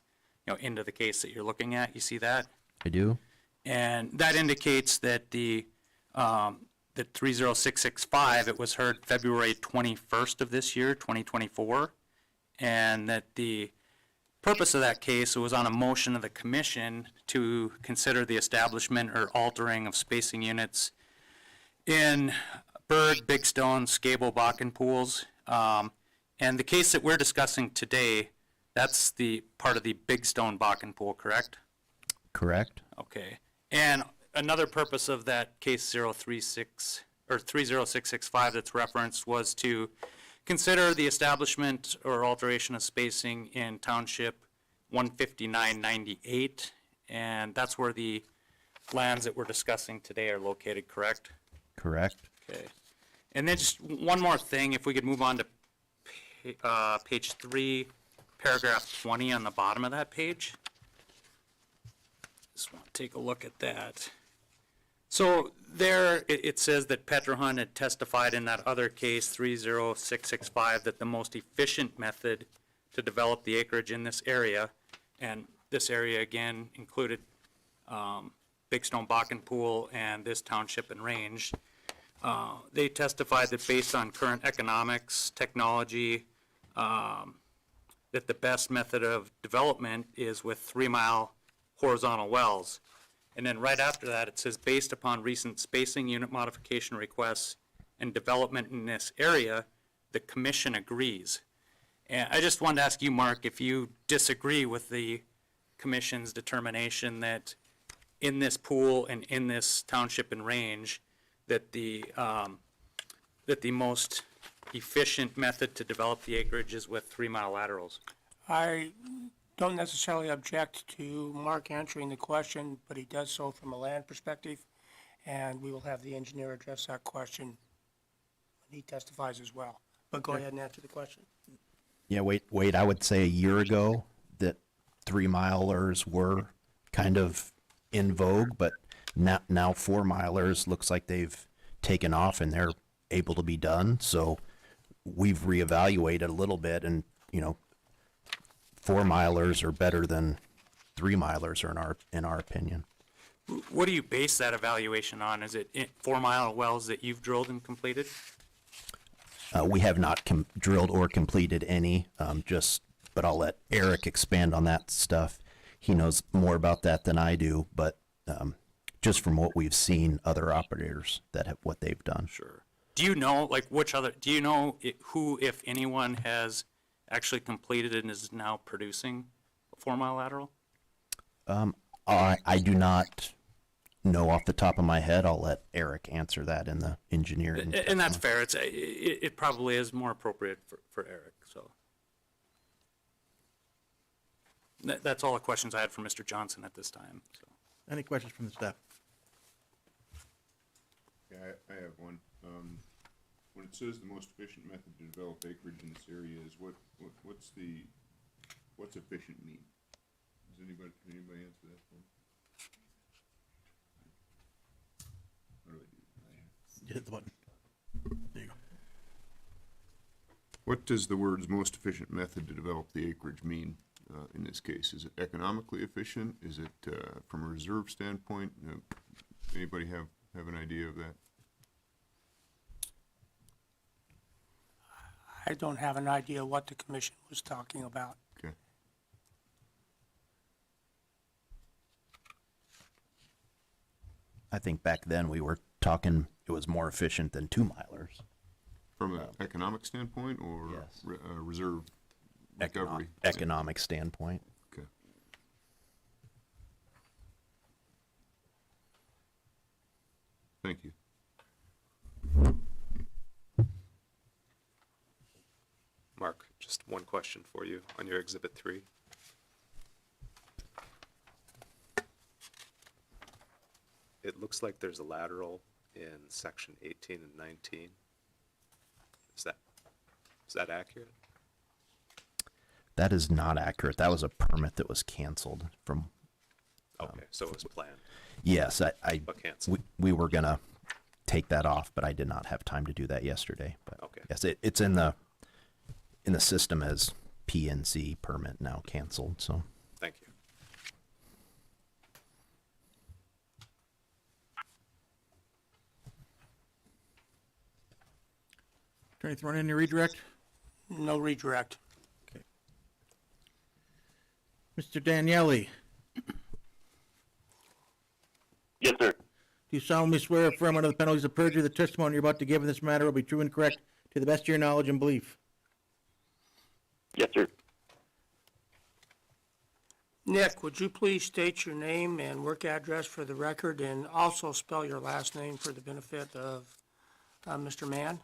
into the case that you're looking at. You see that? I do. And that indicates that the 30665, it was heard February 21st of this year, 2024, and that the purpose of that case, it was on a motion of the commission to consider the establishment or altering of spacing units in Berg, Big Stone, Scable, Bakken pools. And the case that we're discussing today, that's the part of the Big Stone Bakken pool, correct? Correct. Okay. And another purpose of that case 30665 that's referenced was to consider the establishment or alteration of spacing in Township 15998, and that's where the lands that we're discussing today are located, correct? Correct. Okay. And then just one more thing, if we could move on to page 3, paragraph 20 on the bottom of that page. Just want to take a look at that. So there, it says that Petro Hunt had testified in that other case, 30665, that the most efficient method to develop the acreage in this area, and this area again included Big Stone Bakken Pool and this township and range. They testified that based on current economics, technology, that the best method of development is with 3-mile horizontal wells. And then right after that, it says, based upon recent spacing unit modification requests and development in this area, the commission agrees. And I just wanted to ask you, Mark, if you disagree with the commission's determination that in this pool and in this township and range, that the most efficient method to develop the acreage is with 3-mile laterals. I don't necessarily object to Mark answering the question, but he does so from a land perspective, and we will have the engineer address that question when he testifies as well. But go ahead and answer the question. Yeah, wait, I would say a year ago that 3-milers were kind of in vogue, but now 4-milers looks like they've taken off and they're able to be done. So we've reevaluated a little bit, and 4-milers are better than 3-milers are in our opinion. What do you base that evaluation on? Is it 4-mile wells that you've drilled and completed? We have not drilled or completed any, but I'll let Eric expand on that stuff. He knows more about that than I do, but just from what we've seen other operators that have what they've done. Sure. Do you know, who, if anyone, has actually completed and is now producing a 4-mile lateral? I do not know off the top of my head. I'll let Eric answer that in the engineering. And that's fair. It probably is more appropriate for Eric, so. That's all the questions I had for Mr. Johnson at this time, so. Any questions from the staff? Yeah, I have one. When it says the most efficient method to develop acreage in this area is what's efficient mean? Does anybody answer that for me? What do I do? You hit the button. There you go. What does the words most efficient method to develop the acreage mean in this case? Is it economically efficient? Is it from a reserve standpoint? Anybody have an idea of that? I don't have an idea what the commission was talking about. Okay. I think back then we were talking it was more efficient than 2-milers. From an economic standpoint or Yes. Reserve recovery? Economic standpoint. Okay. Thank you. Mark, just one question for you on your Exhibit 3. It looks like there's a lateral in section 18 and 19. Is that accurate? That is not accurate. That was a permit that was canceled from. Okay, so it was planned. Yes, But canceled. we were gonna take that off, but I did not have time to do that yesterday. But Okay. yes, it's in the system as PNC permit now canceled. So Thank you. Attorney Thorne, any redirect? No redirect. Mr. Daniele, Yes, sir. do you solemnly swear or affirm under the penalties of perjury the testimony you're about to give in this matter will be true and correct to the best of your knowledge and belief? Yes, sir. Nick, would you please state your name and work address for the record, and also spell your last name for the benefit of Mr. Mann?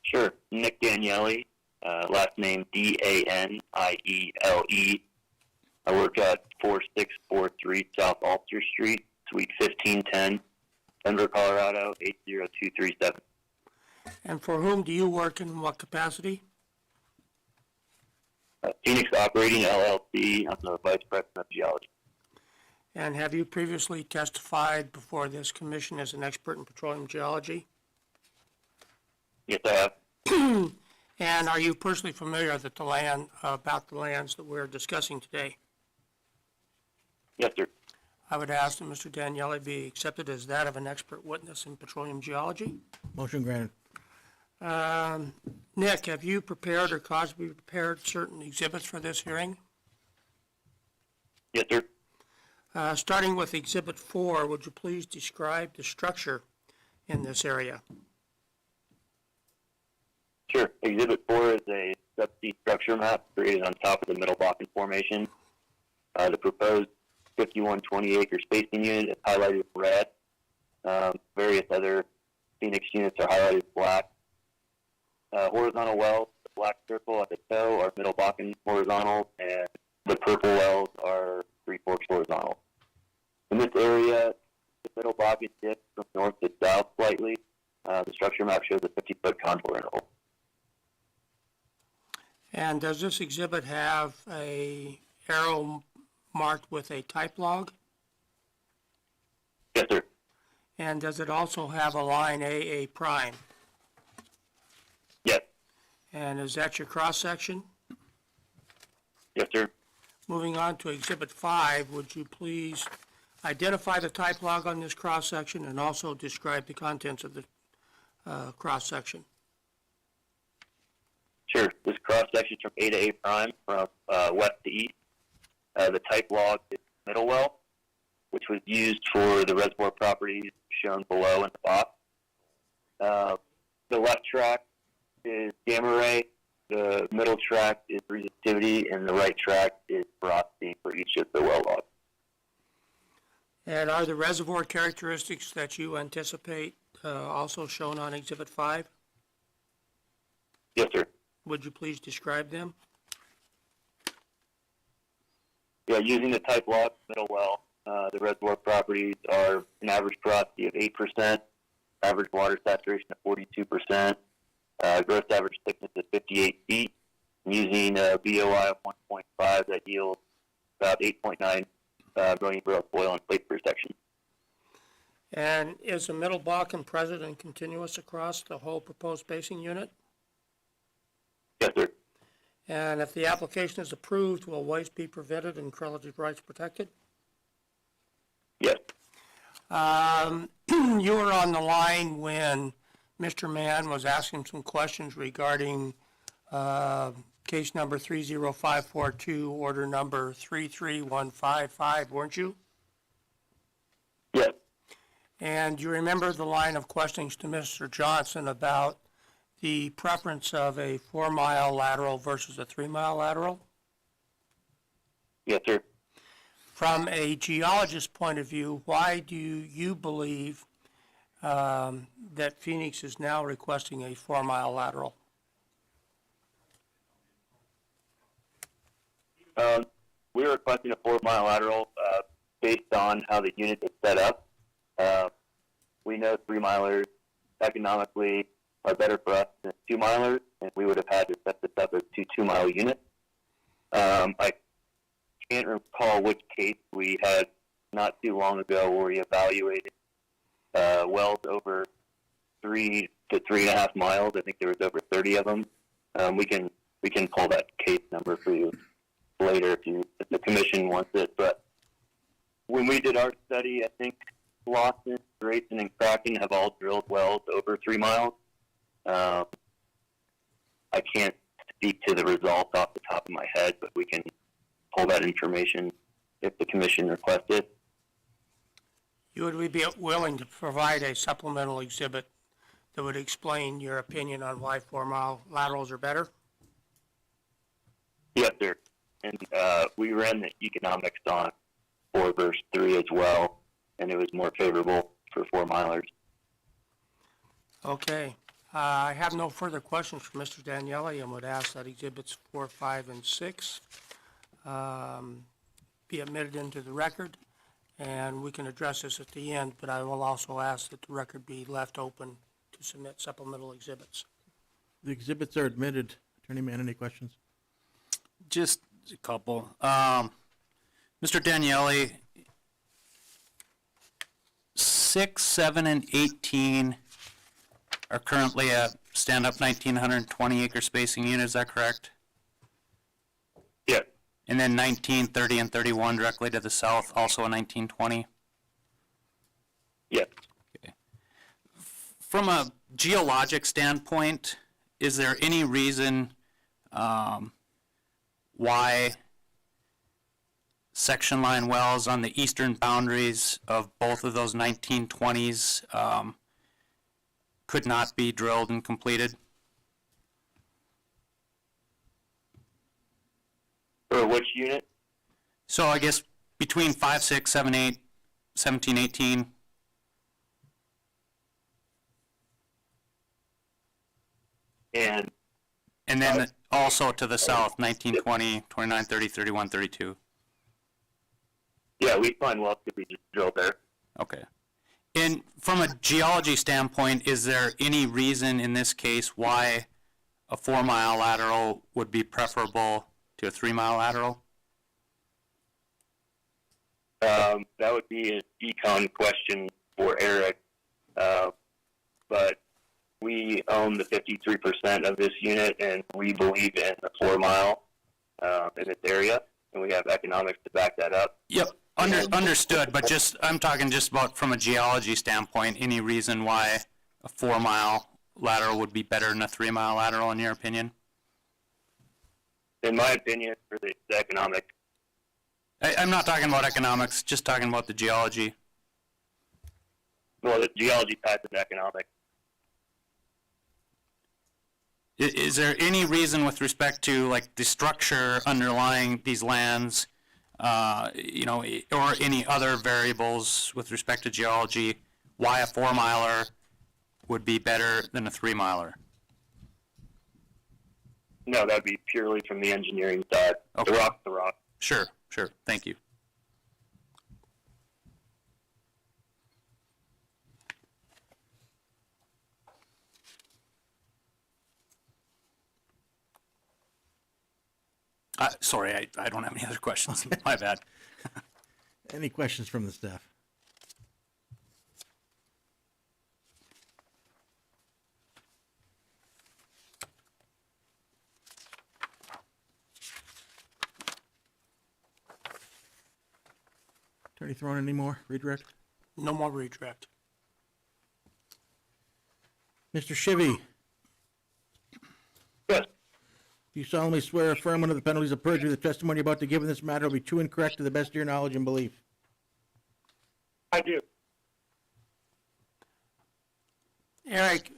Sure. Nick Daniele, last name Daniele. I work at 4643 South Alter Street, Suite 1510, Denver, Colorado 80237. And for whom do you work and in what capacity? Phoenix Operating LLC. I'm the Vice President of Geology. And have you previously testified before this commission as an expert in petroleum geology? Yes, I have. And are you personally familiar with the land, about the lands that we're discussing today? Yes, sir. I would ask that Mr. Daniele be accepted as that of an expert witness in petroleum geology. Motion granted. Nick, have you prepared or caused to be prepared certain exhibits for this hearing? Yes, sir. Starting with Exhibit 4, would you please describe the structure in this area? Sure. Exhibit 4 is a subsea structure map created on top of the Middle Bakken Formation. The proposed 5120-acre spacing unit is highlighted with red. Various other Phoenix units are highlighted with black. Horizontal wells, the black circle at the toe are Middle Bakken horizontal, and the purple wells are Three Forks horizontal. In this area, the Middle Bakken dips from north to south slightly. The structure map shows a 50-foot contour interval. And does this exhibit have a arrow marked with a type log? Yes, sir. And does it also have a line AA prime? Yes. And is that your cross-section? Yes, sir. Moving on to Exhibit 5, would you please identify the type log on this cross-section and also describe the contents of the cross-section? Sure. This cross-section is from A to A prime, from west to east. The type log is Middle Well, which was used for the reservoir properties shown below in the box. The left track is gamma ray, the middle track is resistivity, and the right track is porosity for each of the well logs. And are the reservoir characteristics that you anticipate also shown on Exhibit 5? Yes, sir. Would you please describe them? Yeah, using the type log Middle Well, the reservoir properties are an average porosity of 8%, average water saturation of 42%, gross average thickness of 58 feet, using a BOI of 1.5 that yields about 8.9 million barrels of oil in plate per section. And is the Middle Bakken present and continuous across the whole proposed spacing unit? Yes, sir. And if the application is approved, will waste be prevented and correlative rights protected? Yes. You were on the line when Mr. Mann was asking some questions regarding case number 30542, order number 33155, weren't you? Yes. And you remember the line of questionings to Mr. Johnson about the preference of a 4-mile lateral versus a 3-mile lateral? Yes, sir. From a geologist's point of view, why do you believe that Phoenix is now requesting a 4-mile lateral? We're requesting a 4-mile lateral based on how the unit is set up. We know 3-milers economically are better for us than 2-milers, and we would have had to set this up as 2 2-mile units. I can't recall which case we had not too long ago where we evaluated wells over 3 to 3.5 miles. I think there was over 30 of them. We can pull that case number for you later if the commission wants it. But when we did our study, I think Lawson, Grayson, and Kraken have all drilled wells over 3 miles. I can't speak to the results off the top of my head, but we can pull that information if the commission requests it. You would be willing to provide a supplemental exhibit that would explain your opinion on why 4-mile laterals are better? Yes, sir. And we ran the economics on 4 versus 3 as well, and it was more favorable for 4-milers. Okay. I have no further questions for Mr. Daniele and would ask that Exhibits 4, 5, and 6 be admitted into the record, and we can address this at the end, but I will also ask that the record be left open to submit supplemental exhibits. The exhibits are admitted. Attorney Mann, any questions? Just a couple. Mr. Daniele, 6, 7, and 18 are currently a stand-up 1,920 acre spacing unit, is that correct? Yes. And then 19, 30, and 31 directly to the south, also a 1920? Yes. Okay. From a geologic standpoint, is there any reason why section line wells on the eastern boundaries of both of those 1920s could not be drilled and completed? For which unit? So I guess between 5, 6, 7, 8, 17, 18. And then also to the south, 19, 20, 29, 30, 31, 32. Yeah, we find wells to be drilled there. Okay. And from a geology standpoint, is there any reason in this case why a 4-mile lateral would be preferable to a 3-mile lateral? That would be an econ question for Eric, but we own the 53% of this unit, and we believe in the 4-mile in this area, and we have economics to back that up. Yep, understood, but I'm talking just about from a geology standpoint, any reason why a 4-mile lateral would be better than a 3-mile lateral in your opinion? In my opinion, for the economic. I'm not talking about economics, just talking about the geology. Well, the geology ties into economic. Is there any reason with respect to like the structure underlying these lands, you know, or any other variables with respect to geology, why a 4-miler would be better than a 3-miler? No, that would be purely from the engineering side. Okay. The rock's the rock. Sure, thank you. Sorry, I don't have any other questions. My bad. Any questions from the staff? Attorney Throne, any more redirect? No more redirect. Mr. Shivy? Yes. Do you solemnly swear or affirm under the penalties of perjury the testimony you're about to give in this matter will be true and correct to the best of your knowledge and belief? I do. Eric,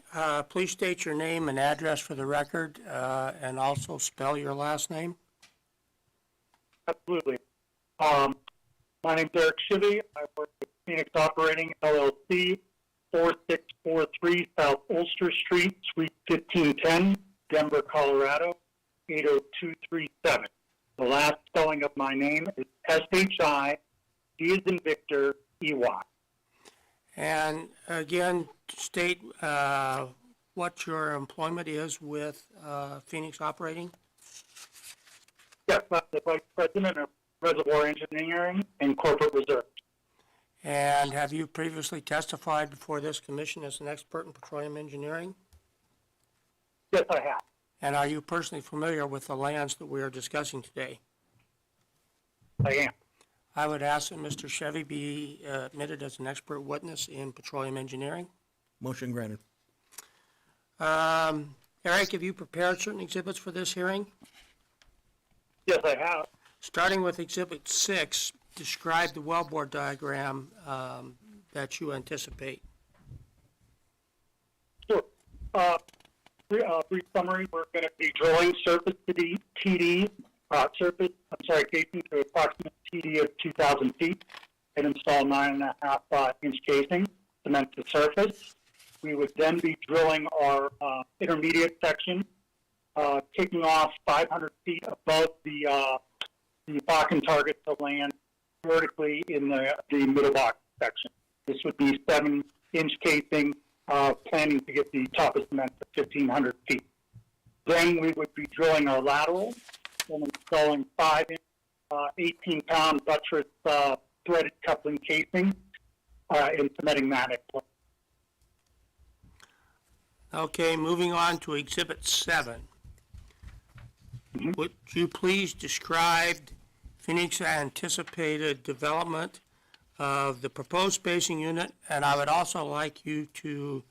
please state your name and address for the record, and also spell your last name. Absolutely. My name's Eric Shivy. I work with Phoenix Operating LLC, 4643 South Ulster Street, Suite 1510, Denver, Colorado, 80237. The last spelling of my name is S-H-I, D as in Victor, E-Y. And again, state what your employment is with Phoenix Operating. Yes, I'm the Vice President of Reservoir Engineering and Corporate Reserve. And have you previously testified before this commission as an expert in petroleum engineering? Yes, I have. And are you personally familiar with the lands that we are discussing today? I am. I would ask that Mr. Chevy be admitted as an expert witness in petroleum engineering. Motion granted. Eric, have you prepared certain exhibits for this hearing? Yes, I have. Starting with Exhibit 6, describe the wellbore diagram that you anticipate. Sure. Brief summary, we're going to be drilling surface to TD, casing to approximate TD of 2,000 feet and install 9.5 inch casing, cement to surface. We would then be drilling our intermediate section, kicking off 500 feet above the Bakken target to land vertically in the middle box section. This would be 7-inch casing, planning to get the top of cement to 1,500 feet. Then we would be drilling our lateral and installing 5-inch, 18-pound buttress threaded coupling casing in submitting that. Okay, moving on to Exhibit 7. Would you please describe Phoenix's anticipated development of the proposed spacing unit? And I would also like you to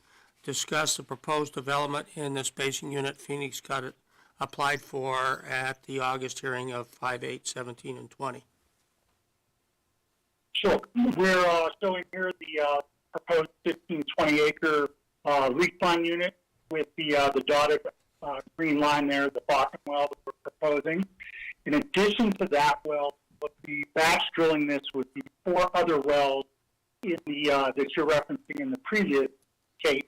discuss the proposed development in the spacing unit Phoenix got it applied for at the August hearing of 5/8/17 and 20. Sure. We're showing here the proposed 1520 acre lease line unit with the dotted green line there, the Bakken well that we're proposing. In addition to that well, we'll be batch drilling this with the 4 other wells in the that you're referencing in the previous case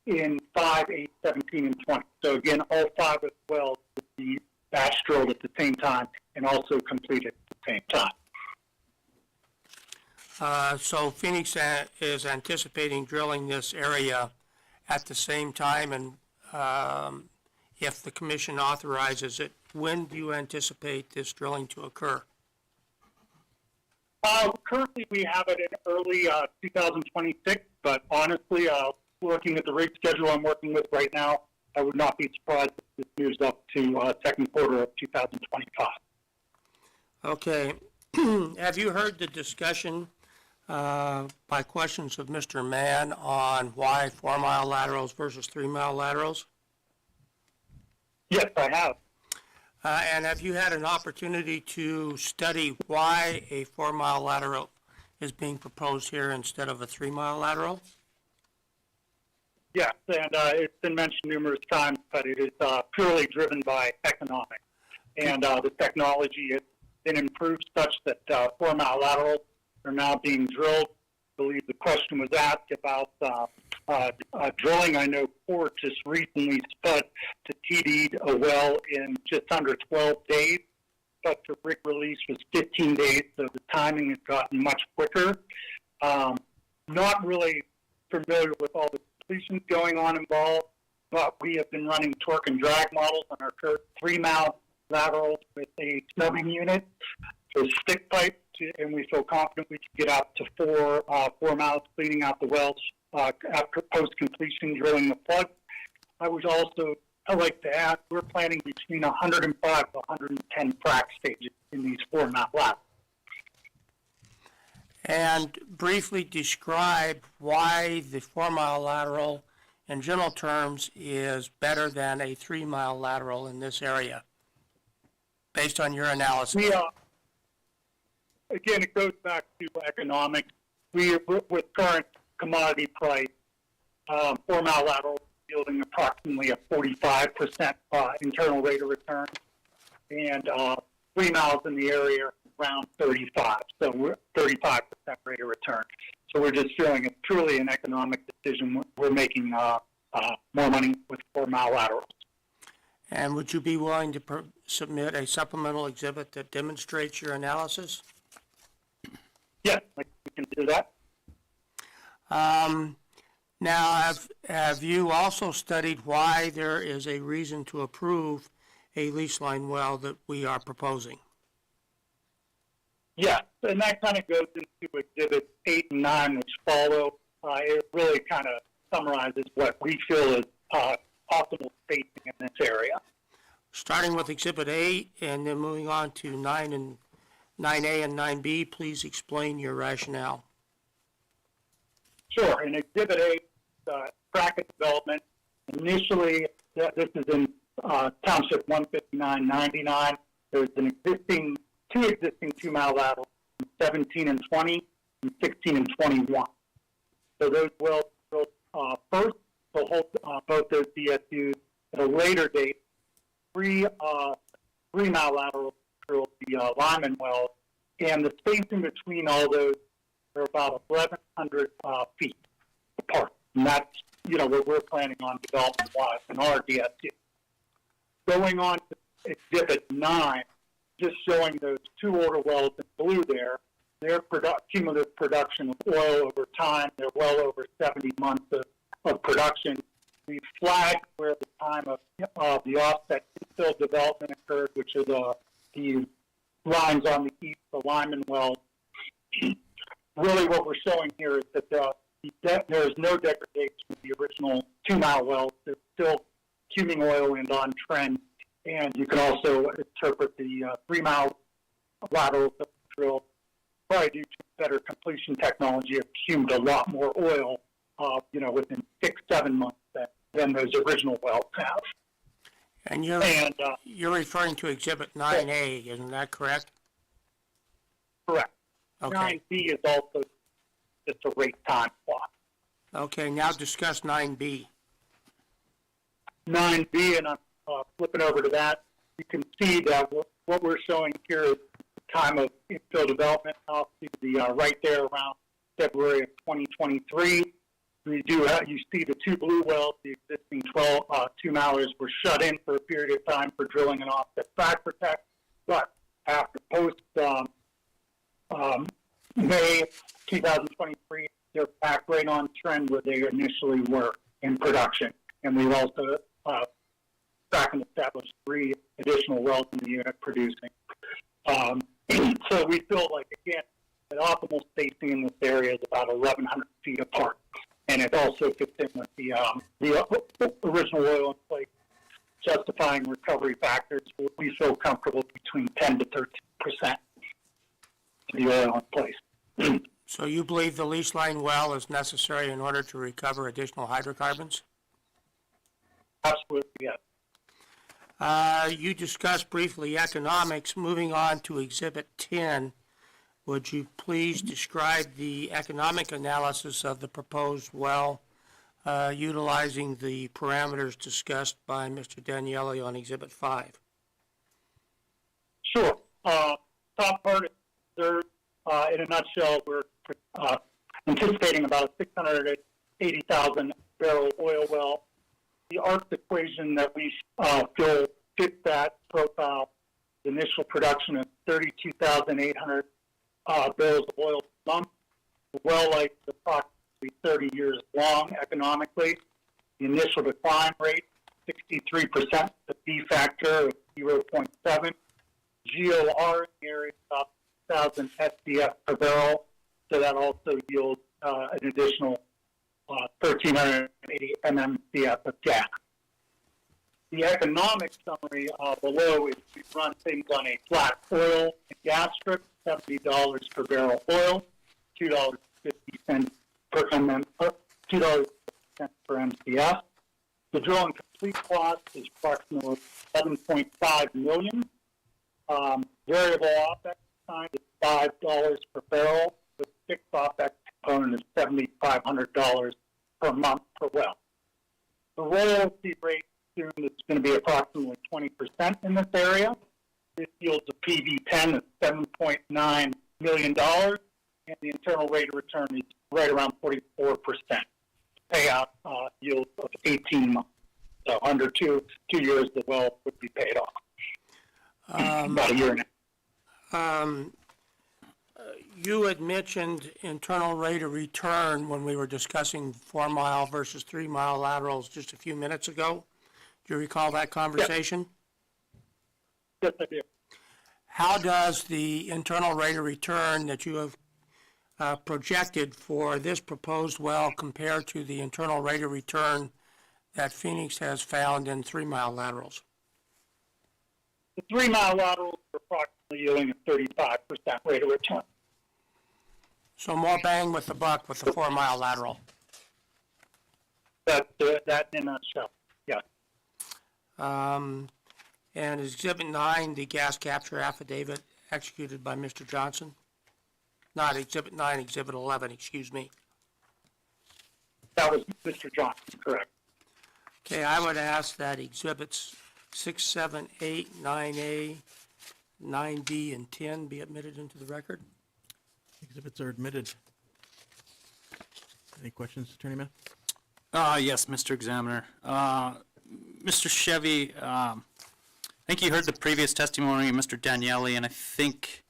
in 5/8/17 and 20. So again, all 5 of the wells will be batch drilled at the same time and also completed at the same time. So Phoenix is anticipating drilling this area at the same time, and if the commission authorizes it, when do you anticipate this drilling to occur? Currently, we have it in early 2026, but honestly, looking at the rig schedule I'm working with right now, I would not be surprised if this moves up to second quarter of 2025. Okay. Have you heard the discussion by questions of Mr. Mann on why 4-mile laterals versus 3-mile laterals? Yes, I have. And have you had an opportunity to study why a 4-mile lateral is being proposed here instead of a 3-mile lateral? Yes, and it's been mentioned numerous times, but it is purely driven by economics. And the technology has been improved such that 4-mile laterals are now being drilled. I believe the question was asked about drilling. I know Ford just recently spud to TD'd a well in just under 12 days, but the rig release was 15 days, so the timing has gotten much quicker. Not really familiar with all the completions going on involved, but we have been running torque and drag models on our current 3-mile laterals with a snubbing unit for stick pipe, and we feel confident we can get out to 4 miles cleaning out the wells after post-completion drilling the plug. I'd like to add, we're planning between 105 to 110 frac stages in these 4-mile laterals. And briefly describe why the 4-mile lateral, in general terms, is better than a 3-mile lateral in this area, based on your analysis. Again, it goes back to economics. With current commodity price, 4-mile laterals yielding approximately a 45% internal rate of return, and 3 miles in the area around 35. So we're 35% rate of return. So we're just feeling it's truly an economic decision. We're making more money with 4-mile laterals. And would you be willing to submit a supplemental exhibit that demonstrates your analysis? Yes, we can do that. Now, have you also studied why there is a reason to approve a lease line well that we are proposing? Yes, and that kind of goes into Exhibit 8 and 9, which follow. It really kind of summarizes what we feel is optimal spacing in this area. Starting with Exhibit 8 and then moving on to 9A and 9B, please explain your rationale. Sure. In Exhibit 8, bracket development, initially, this is in Township 15999. There's two existing 2-mile laterals, 17 and 20, and 16 and 21. So those wells drilled first, will hold both those DSUs. At a later date, 3-mile laterals drilled the Lyman wells, and the spacing between all those are about 1,100 feet apart. And that's, what we're planning on development-wise in our DSU. Going on to Exhibit 9, just showing those 2 older wells in blue there, their cumulative production of oil over time, they're well over 70 months of production. We flagged where the time of the offset infill development occurred, which are the lines on the east, the Lyman wells. really what we're showing here is that there is no degradation of the original 2-mile wells. There's still cuming oil and on trend. And you can also interpret the 3-mile laterals that were drilled, probably due to better completion technology, have cumed a lot more oil, within 6-7 months than those original wells have. And you're referring to Exhibit 9A, isn't that correct? Correct. Okay. 9B is also just a rate time plot. Okay, now discuss 9B. 9B, and I'm flipping over to that, you can see that what we're showing here is the time of infill development. I'll see the right there around February of 2023. You see the 2 blue wells, the existing 12 2-milers were shut in for a period of time for drilling and offset frac protect, but after May 2023, they're back right on trend where they initially were in production. And we've also back and established 3 additional wells in the unit producing. So we feel like, again, that optimal spacing in this area is about 1,100 feet apart. And it also fits in with the original oil in place, justifying recovery factors. We feel comfortable between 10 to 13% of the oil in place. So you believe the lease line well is necessary in order to recover additional hydrocarbons? Absolutely, yes. You discussed briefly economics. Moving on to Exhibit 10, would you please describe the economic analysis of the proposed well utilizing the parameters discussed by Mr. Daniele on Exhibit 5? Sure. Top part is there, in a nutshell, we're anticipating about a 680,000 barrel oil well. The ARC equation that we feel fits that profile, the initial production of 32,800 barrels of oil per month. The well life is approximately 30 years long economically. The initial decline rate, 63%, the B factor of 0.7. GOR in the area is about 1,000 SCF per barrel, so that also yields an additional 1,380 MMCF of gas. The economic summary below is we run things on a flat oil and gas strip, $70 per barrel oil, $2.50 per MCF. The drill and complete cost is approximately $7.5 million. Variable OPEX time is $5 per barrel, with fixed OPEX component is $7,500 per month per well. The royalty rate assumed it's going to be approximately 20% in this area. This yields a PV10 of $7.9 million, and the internal rate of return is right around 44%. Payout yield of 18 months. So under two years, the well would be paid off. About a year and a half. You had mentioned internal rate of return when we were discussing 4-mile versus 3-mile laterals just a few minutes ago. Do you recall that conversation? Yes, I do. How does the internal rate of return that you have projected for this proposed well compare to the internal rate of return that Phoenix has found in 3-mile laterals? The 3-mile laterals are approximately yielding a 35% rate of return. So more bang with the buck with the 4-mile lateral. That in a nutshell, yes. And Exhibit 9, the gas capture affidavit executed by Mr. Johnson? Not Exhibit 9, Exhibit 11, excuse me. That was Mr. Johnson, correct. Okay, I would ask that Exhibits 6, 7, 8, 9A, 9B, and 10 be admitted into the record. Exhibits are admitted. Any questions, Attorney Mann? Yes, Mr. Examiner. Mr. Chevy, I think you heard the previous testimony of Mr. Daniele, and I think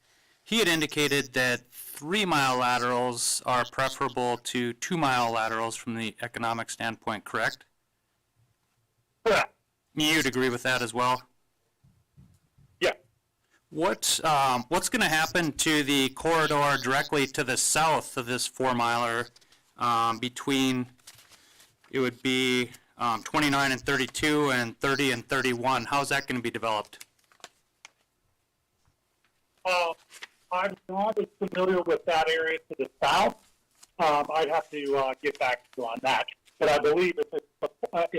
he had indicated that 3-mile laterals are preferable to 2-mile laterals from the economic standpoint, correct? Correct. You'd agree with that as well? Yeah. What's going to happen to the corridor directly to the south of this 4-miler between, it would be 29 and 32 and 30 and 31? How's that going to be developed? I'm not as familiar with that area to the south. I'd have to get back to you on that. But I believe if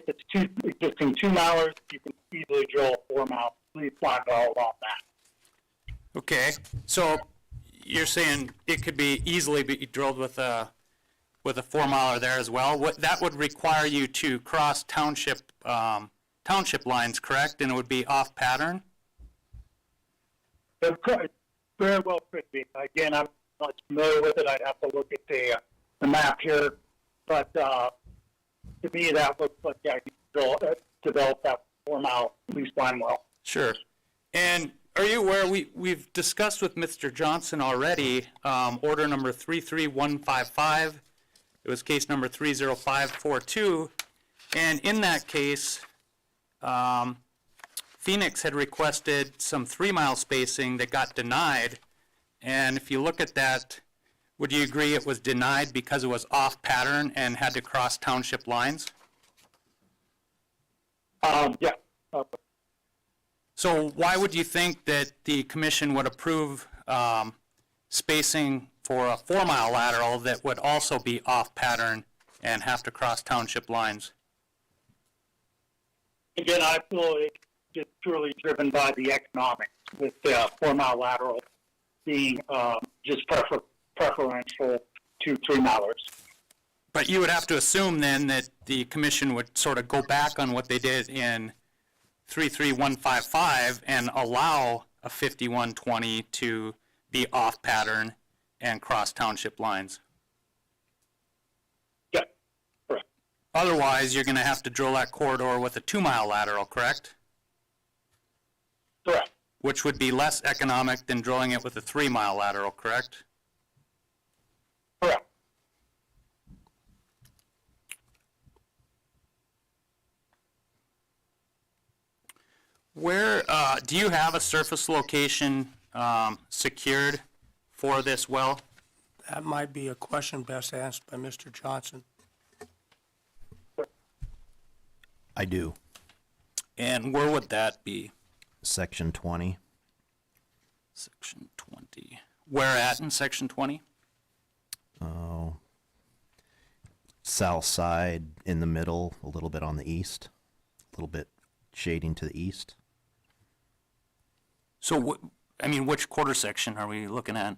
it's two existing 2-milers, you can easily drill a 4-mile lead line well along that. Okay, so you're saying it could be easily be drilled with a 4-miler there as well? That would require you to cross township lines, correct? And it would be off pattern? It could, very well could be. Again, I'm not familiar with it. I'd have to look at the map here. But to me, that looks like I can develop that 4-mile lease line well. Sure. And are you aware, we've discussed with Mr. Johnson already, order number 33155. It was case number 30542. And in that case, Phoenix had requested some 3-mile spacing that got denied. And if you look at that, would you agree it was denied because it was off pattern and had to cross township lines? Yeah. So why would you think that the commission would approve spacing for a 4-mile lateral that would also be off pattern and have to cross township lines? Again, I feel it's just purely driven by the economics, with the 4-mile lateral being just preferential to 3-milers. But you would have to assume then that the commission would sort of go back on what they did in 33155 and allow a 5120 to be off pattern and cross township lines. Yeah, correct. Otherwise, you're going to have to drill that corridor with a 2-mile lateral, correct? Correct. Which would be less economic than drilling it with a 3-mile lateral, correct? Correct. Where, do you have a surface location secured for this well? That might be a question best asked by Mr. Johnson. I do. And where would that be? Section 20. Section 20. Where at in section 20? Oh, south side, in the middle, a little bit on the east, a little bit shading to the east. So, which quarter section are we looking at?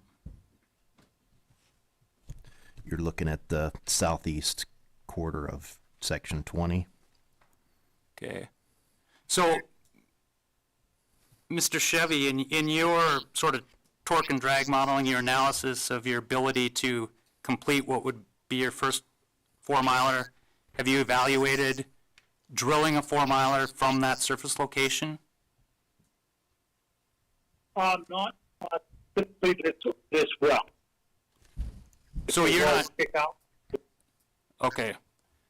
You're looking at the southeast quarter of section 20. Okay. So, Mr. Chevy, in your sort of torque and drag modeling, your analysis of your ability to complete what would be your first 4-miler, have you evaluated drilling a 4-miler from that surface location? Not typically this well. So you're not, okay.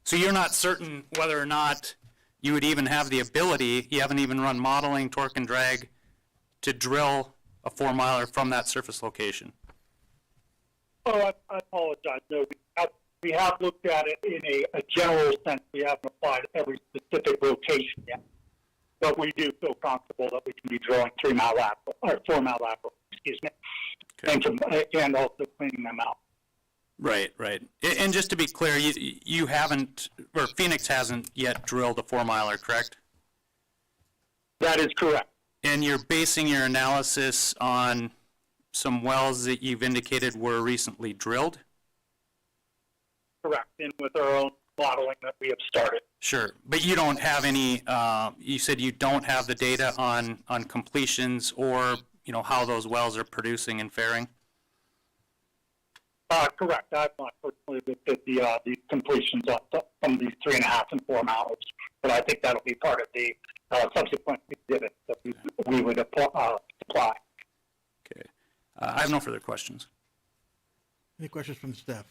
So you're not certain whether or not you would even have the ability, you haven't even run modeling, torque and drag, to drill a 4-miler from that surface location? Oh, I apologize. No, we have looked at it in a general sense. We haven't applied every specific location yet. But we do feel comfortable that we can be drilling 3-mile lateral, or 4-mile lateral, excuse me, and also cleaning them out. Right, right. And just to be clear, you haven't, or Phoenix hasn't yet drilled a 4-miler, correct? That is correct. And you're basing your analysis on some wells that you've indicated were recently drilled? Correct, and with our own modeling that we have started. Sure, but you don't have any, you said you don't have the data on completions or, how those wells are producing and faring? Correct. I've not personally looked at the completions on some of these 3.5 and 4 miles, but I think that'll be part of the subsequent exhibit that we would supply. Okay. I have no further questions. Any questions from the staff?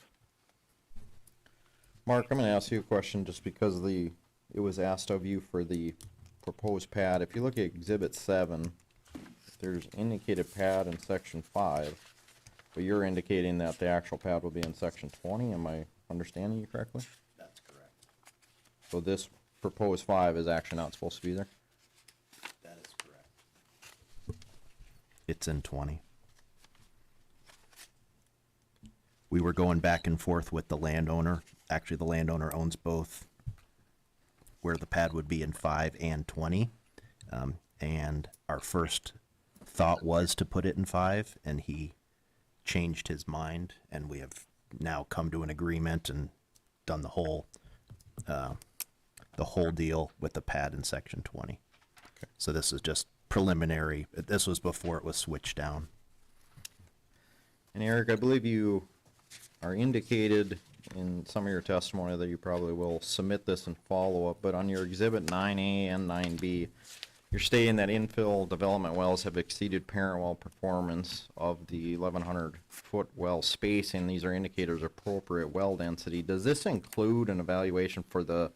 Mark, I'm going to ask you a question just because it was asked of you for the proposed pad. If you look at Exhibit 7, there's indicated pad in section 5, but you're indicating that the actual pad will be in section 20. Am I understanding you correctly? That's correct. So this proposed 5 is actually not supposed to be there? That is correct. It's in 20. We were going back and forth with the landowner. Actually, the landowner owns both, where the pad would be in 5 and 20. And our first thought was to put it in 5, and he changed his mind, and we have now come to an agreement and done the whole deal with the pad in section 20. Okay. So this is just preliminary. This was before it was switched down. And Eric, I believe you are indicated in some of your testimony that you probably will submit this in follow-up, but on your exhibit 9A and 9B, you're stating that infill development wells have exceeded parent well performance of the 1,100-foot well spacing. These are indicators of appropriate well density. Does this include an evaluation for the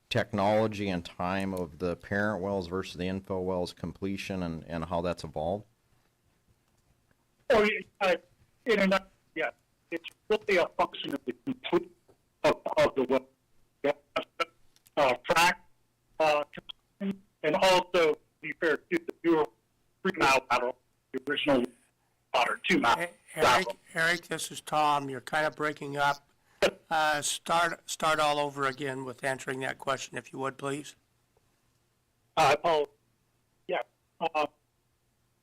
technology and time of the parent wells versus the infill wells completion and how that's evolved? Oh, in a nutshell, yeah. It's really a function of the complete of the well. Yeah. Frac, and also, to be fair, to the newer 3-mile lateral, the original water 2-mile lateral. Eric, this is Tom. You're kind of breaking up. Start all over again with answering that question, if you would, please. Yeah.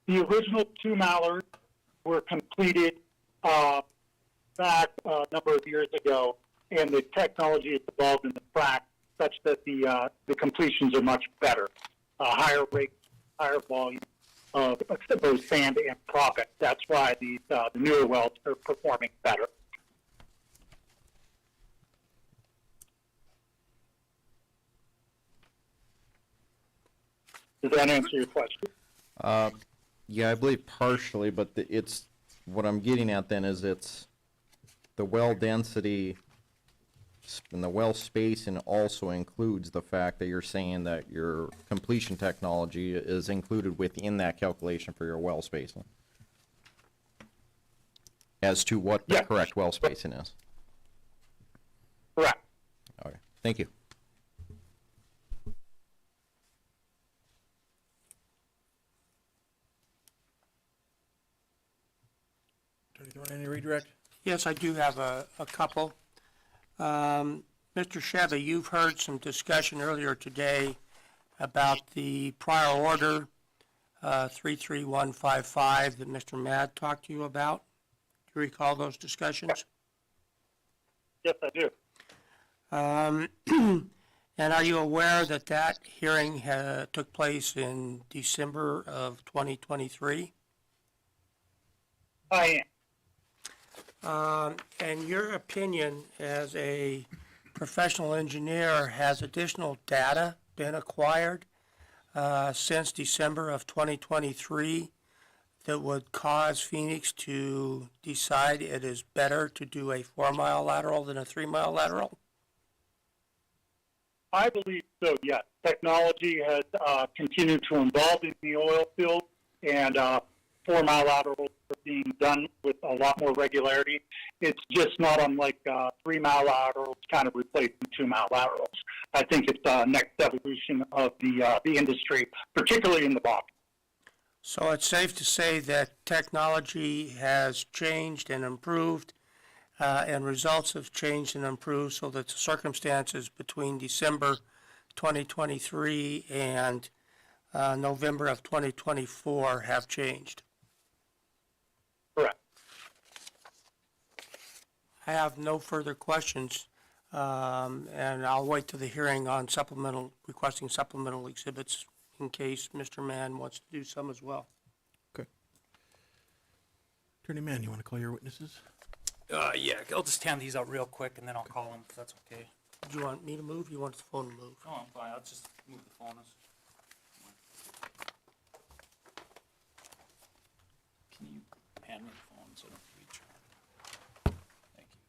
The original 2-milers were completed back a number of years ago, and the technology has evolved in the frac such that the completions are much better, higher rate, higher volume of both sand and proppant. That's why the newer wells are performing better. Does that answer your question? Yeah, I believe partially, but it's what I'm getting at then is it's the well density and the well spacing also includes the fact that you're saying that your completion technology is included within that calculation for your well spacing. As to what the correct well spacing is. Correct. Okay, thank you. Any redirect? Yes, I do have a couple. Mr. Chevy, you've heard some discussion earlier today about the prior order 33155 that Mr. Madd talked to you about. Do you recall those discussions? Yes, I do. And are you aware that that hearing took place in December of 2023? I am. And your opinion as a professional engineer, has additional data been acquired since December of 2023 that would cause Phoenix to decide it is better to do a 4-mile lateral than a 3-mile lateral? I believe so, yes. Technology has continued to evolve in the oil field, and 4-mile laterals are being done with a lot more regularity. It's just not unlike 3-mile laterals kind of replacing 2-mile laterals. I think it's the next evolution of the industry, particularly in the Bakken. So it's safe to say that technology has changed and improved, and results have changed and improved, so that the circumstances between December 2023 and November of 2024 have changed. Correct. I have no further questions, and I'll wait to the hearing on requesting supplemental exhibits in case Mr. Mann wants to do some as well. Okay. Attorney Mann, you want to call your witnesses? Yeah, I'll just hand these out real quick and then I'll call them if that's okay. Do you want me to move? You want the phone to move? Oh, I'm fine. I'll just move the phone. Can you hand me the phone so I don't reach? Thank you.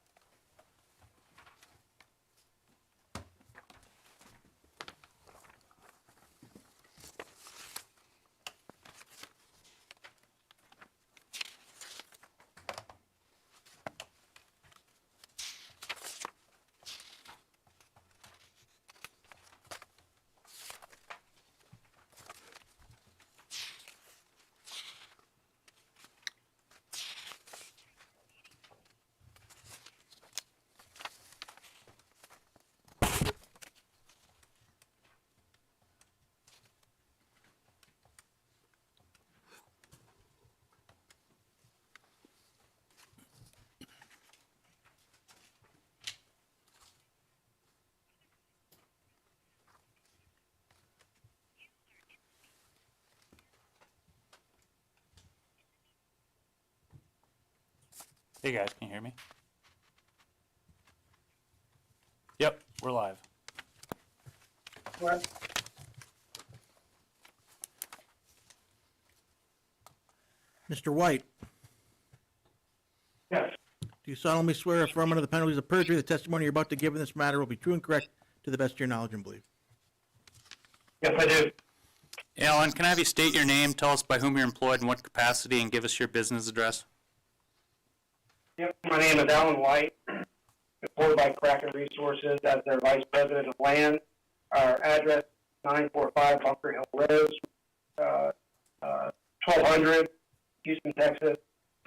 Hey guys, can you hear me? Yep, we're live. Mr. White? Yes. Do you solemnly swear or affirm under the penalties of perjury the testimony you're about to give in this matter will be true and correct to the best of your knowledge and belief? Yes, I do. Alan, can I have you state your name, tell us by whom you're employed, in what capacity, and give us your business address? Yep. My name is Alan White, employed by Kraken Resources as their Vice President of Land. Our address, 945 Bunker Hill Road, 1200, Houston, Texas,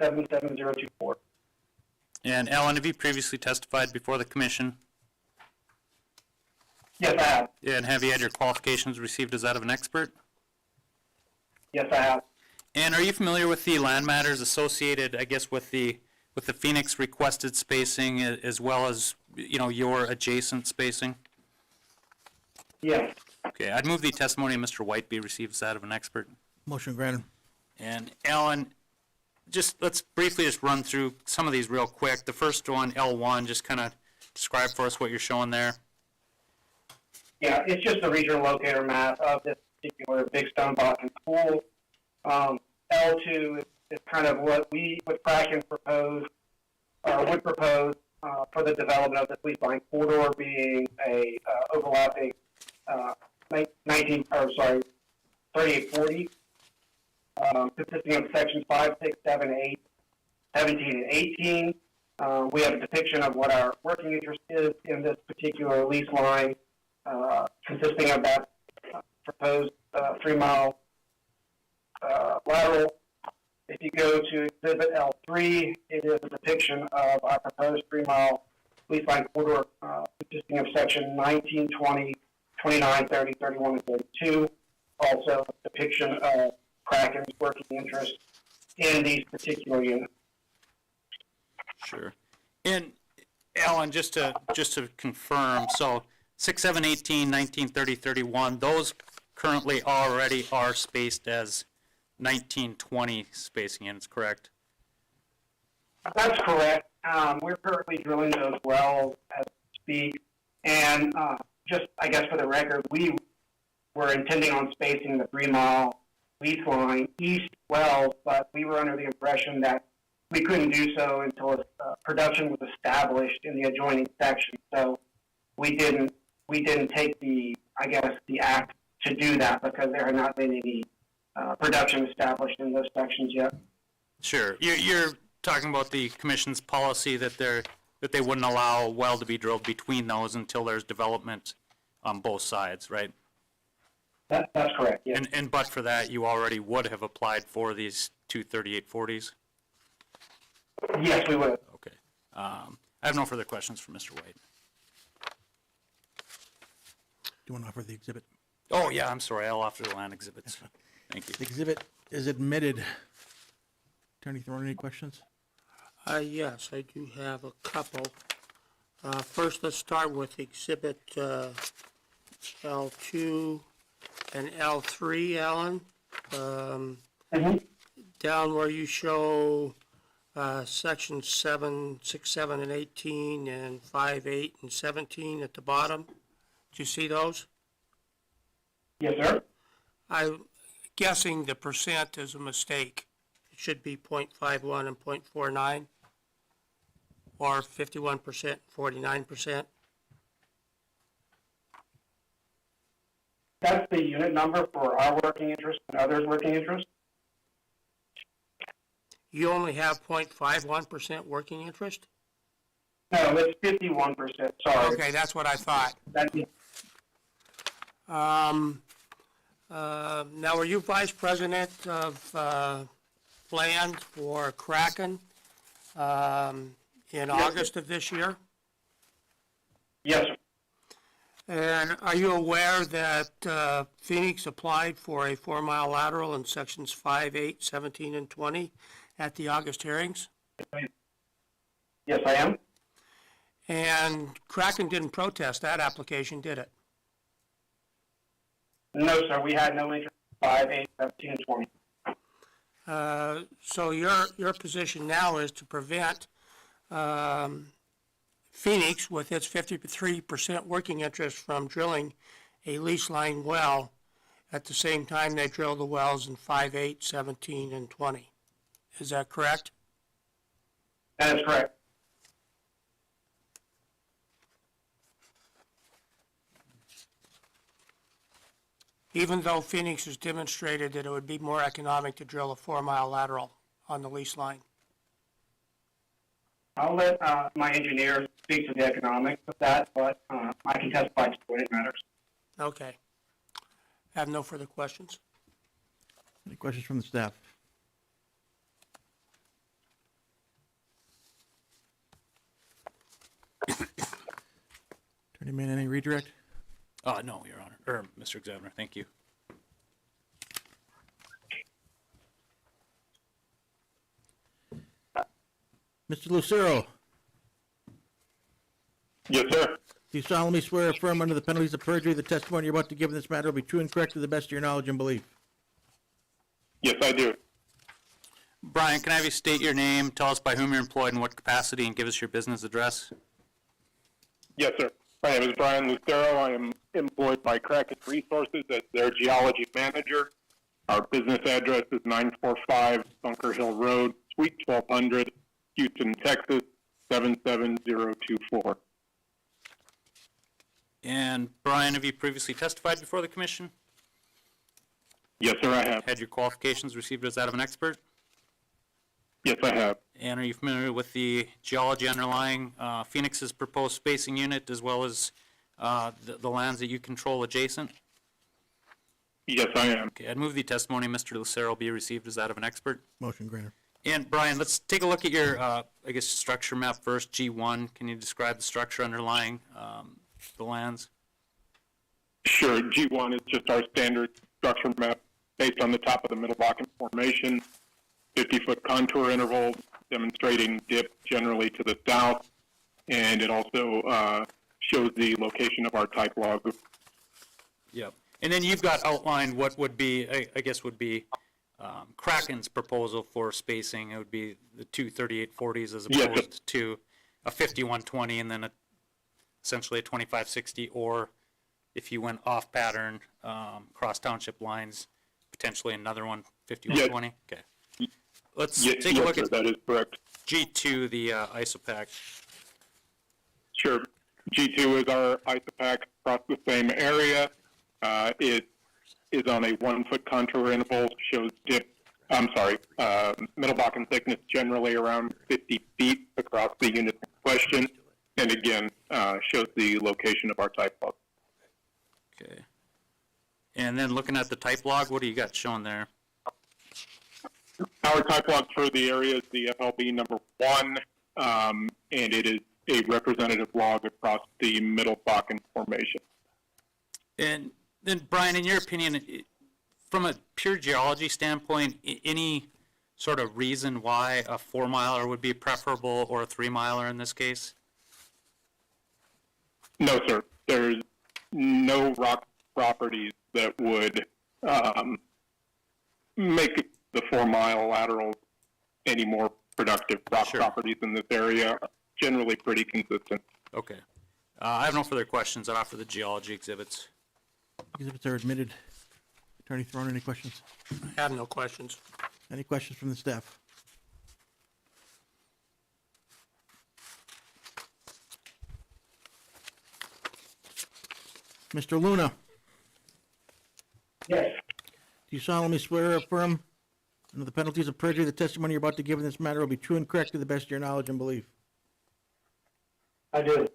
77024. And Alan, have you previously testified before the commission? Yes, I have. And have you had your qualifications received as that of an expert? Yes, I have. And are you familiar with the land matters associated, I guess, with the Phoenix requested spacing as well as, you know, your adjacent spacing? Yes. Okay, I'd move the testimony of Mr. White be received as that of an expert. Motion granted. And Alan, let's briefly run through some of these real quick. The first one, L1, just kind of describe for us what you're showing there. Yeah, it's just a regional locator map of this particular Big Stone Bakken pool. L2 is kind of what Kraken proposed, or would propose for the development of this lease line corridor, being a overlapping 3840, consisting of sections 5, 6, 7, 8, 17, and 18. We have a depiction of what our working interest is in this particular lease line, consisting of that proposed 3-mile lateral. If you go to Exhibit L3, it is a depiction of our proposed 3-mile lease line corridor, consisting of section 19, 20, 29, 30, 31, and 32. Also, a depiction of Kraken's working interest in these particular units. Sure. And Alan, just to confirm, so 6, 7, 18, 19, 30, 31, those currently already are spaced as 1920 spacing units, correct? That's correct. We're currently drilling those wells as we speak. And just, I guess for the record, we were intending on spacing the 3-mile lease line east wells, but we were under the impression that we couldn't do so until production was established in the adjoining section. So we didn't take the act to do that because there had not been any production established in those sections yet. Sure. You're talking about the commission's policy that they wouldn't allow a well to be drilled between those until there's development on both sides, right? That's correct, yes. And but for that, you already would have applied for these 2 3840s? Yes, we would. Okay. I have no further questions for Mr. White. Do you want to offer the exhibit? Oh, yeah, I'm sorry. I'll offer the land exhibits. Thank you. The exhibit is admitted. Attorney Thorne, any questions? Yes, I do have a couple. First, let's start with Exhibit L2 and L3, Alan. Down where you show sections 7, 6, 7, and 18, and 5, 8, and 17 at the bottom. Do you see those? Yes, sir. I'm guessing the percent is a mistake. It should be 0.51 and 0.49, or 51%, 49%. That's the unit number for our working interest and others' working interest? You only have 0.51% working interest? No, it's 51%, sorry. Okay, that's what I thought. Now, are you vice president of land for Kraken in August of this year? Yes, sir. And are you aware that Phoenix applied for a 4-mile lateral in sections 5, 8, 17, and 20 at the August hearings? Yes, I am. And Kraken didn't protest that application, did it? No, sir, we had no interest in 5, 8, 17, and 20. So your position now is to prevent Phoenix, with its 53% working interest from drilling a lease line well, at the same time they drilled the wells in 5, 8, 17, and 20. Is that correct? That is correct. Even though Phoenix has demonstrated that it would be more economic to drill a 4-mile lateral on the lease line. I'll let my engineer speak to the economics of that, but I can testify to what it matters. Okay. Have no further questions. Any questions from the staff? Attorney Mann, any redirect? No, Your Honor, or Mr. Examiner, thank you. Mr. Lucero, Yes, sir. do you solemnly swear or affirm under the penalties of perjury the testimony you're about to give in this matter will be true and correct to the best of your knowledge and belief? Yes, I do. Brian, can I have you state your name, tell us by whom you're employed in what capacity, and give us your business address? Yes, sir. My name is Brian Lucero. I am employed by Kraken Resources as their geology manager. Our business address is 945 Bunker Hill Road, Suite 1200, Houston, Texas, 77024. And Brian, have you previously testified before the commission? Yes, sir, I have. Had your qualifications received as that of an expert? Yes, I have. And are you familiar with the geology underlying Phoenix's proposed spacing unit as well as the lands that you control adjacent? Yes, I am. Okay, I'd move the testimony, Mr. Lucero, be received as that of an expert. Motion granted. And Brian, let's take a look at your, I guess, structure map first, G1. Can you describe the structure underlying the lands? Sure. G1 is just our standard structure map based on the top of the Middle Bakken Formation, 50-foot contour interval demonstrating dip generally to the south, and it also shows the location of our type log. Yep. And then you've got outlined what would be, I guess, would be Kraken's proposal for spacing. It would be the two 3840s as opposed to a 5120 and then essentially a 2560, or if you went off pattern, cross township lines, potentially another one, 5120. Okay. Let's take a look at that is correct. G2, the ISOPAC. Sure. G2 is our ISOPAC across the same area. It is on a 1-foot contour interval, shows dip, Middle Bakken thickness generally around 50 feet across the unit in question, and again, shows the location of our type log. Okay. And then looking at the type log, what do you got shown there? Our type log for the area is the FLB number 1, and it is a representative log across the Middle Bakken Formation. And then, Brian, in your opinion, from a pure geology standpoint, any sort of reason why a 4-miler would be preferable or a 3-miler in this case? No, sir. There's no rock properties that would make the 4-mile lateral any more productive. Rock properties in this area are generally pretty consistent. Okay. I have no further questions. I'd offer the geology exhibits. Exhibits are admitted. Attorney Throne, any questions? I have no questions. Any questions from the staff? Mr. Luna? Yes. Do you solemnly swear or affirm under the penalties of perjury the testimony you're about to give in this matter will be true and correct to the best of your knowledge and belief? I do.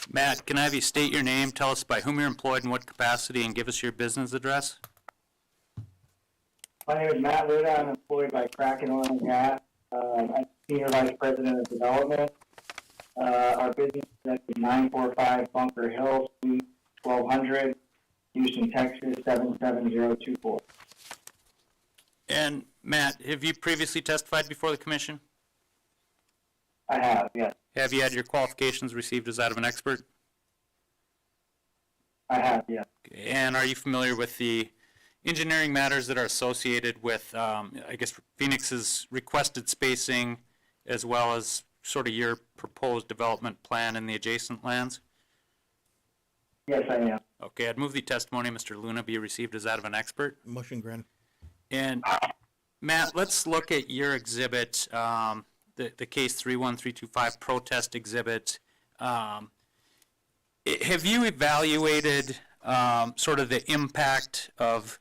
Matt, can I have you state your name, tell us by whom you're employed in what capacity, and give us your business address? My name is Matt Luna. I'm employed by Kraken Oil and Gas. I'm Senior Vice President of Development. Our business is at 945 Bunker Hill, Suite 1200, Houston, Texas, 77024. And Matt, have you previously testified before the commission? I have, yes. Have you had your qualifications received as that of an expert? I have, yes. And are you familiar with the engineering matters that are associated with, I guess, Phoenix's requested spacing as well as sort of your proposed development plan in the adjacent lands? Yes, I am. Okay, I'd move the testimony of Mr. Luna be received as that of an expert. Motion granted. And Matt, let's look at your exhibit, the case 31325 protest exhibit. Have you evaluated sort of the impact of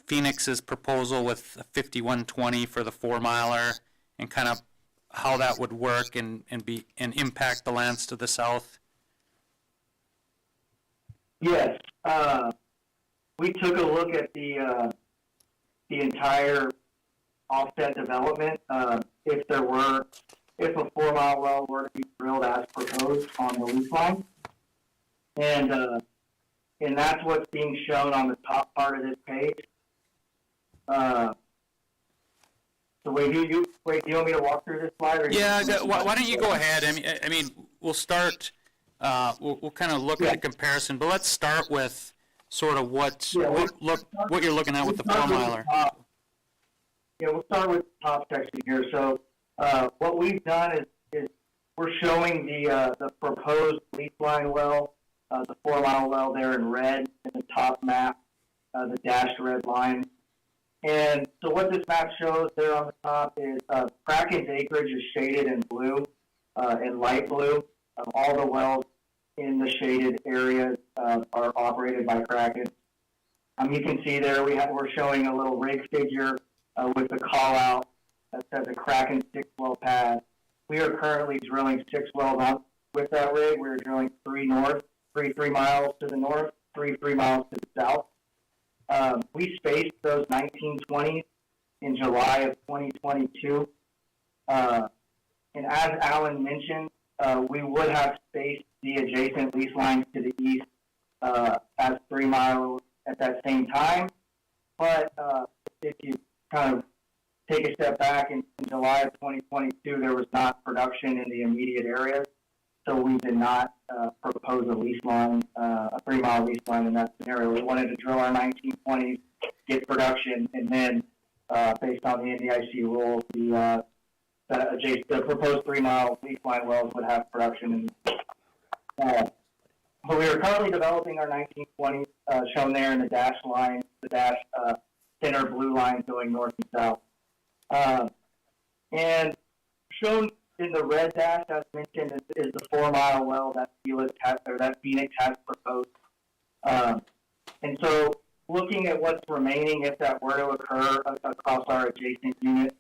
Phoenix's proposal with a 5120 for the 4-miler and kind of how that would work and impact the lands to the south? Yes, we took a look at the entire offset development. If a 4-mile well were to be drilled as proposed on the lease line, and that's what's being shown on the top part of this page. So wait, do you want me to walk through this slide? Or Yeah, why don't you go ahead? I mean, we'll start. We'll kind of look at the comparison, but let's start with sort of what you're looking at with the 4-miler. Yeah, we'll start with the top section here. So what we've done is we're showing the proposed lease line well, the 4-mile well there in red in the top map, the dashed red line. And so what this map shows there on the top is Kraken's acreage is shaded in blue, in light blue. All the wells in the shaded areas are operated by Kraken. You can see there we're showing a little rig figure with the call out that says a Kraken 6-well pad. We are currently drilling 6 wells on with that rig. We're drilling 3 miles to the north, 3 miles to the south. We spaced those 1920s in July of 2022. And as Alan mentioned, we would have spaced the adjacent lease lines to the east as 3 miles at that same time. But if you kind of take a step back, in July of 2022, there was not production in the immediate areas. So we did not propose a lease line, a 3-mile lease line in that scenario. We wanted to drill our 1920s, get production, and then based on the NDIC rules, the proposed 3-mile lease line wells would have production. But we are currently developing our 1920s, shown there in the dashed line, the dashed thinner blue line going north and south. And shown in the red dash, as mentioned, is the 4-mile well that Phoenix has proposed. And so looking at what's remaining, if that were to occur across our adjacent unit,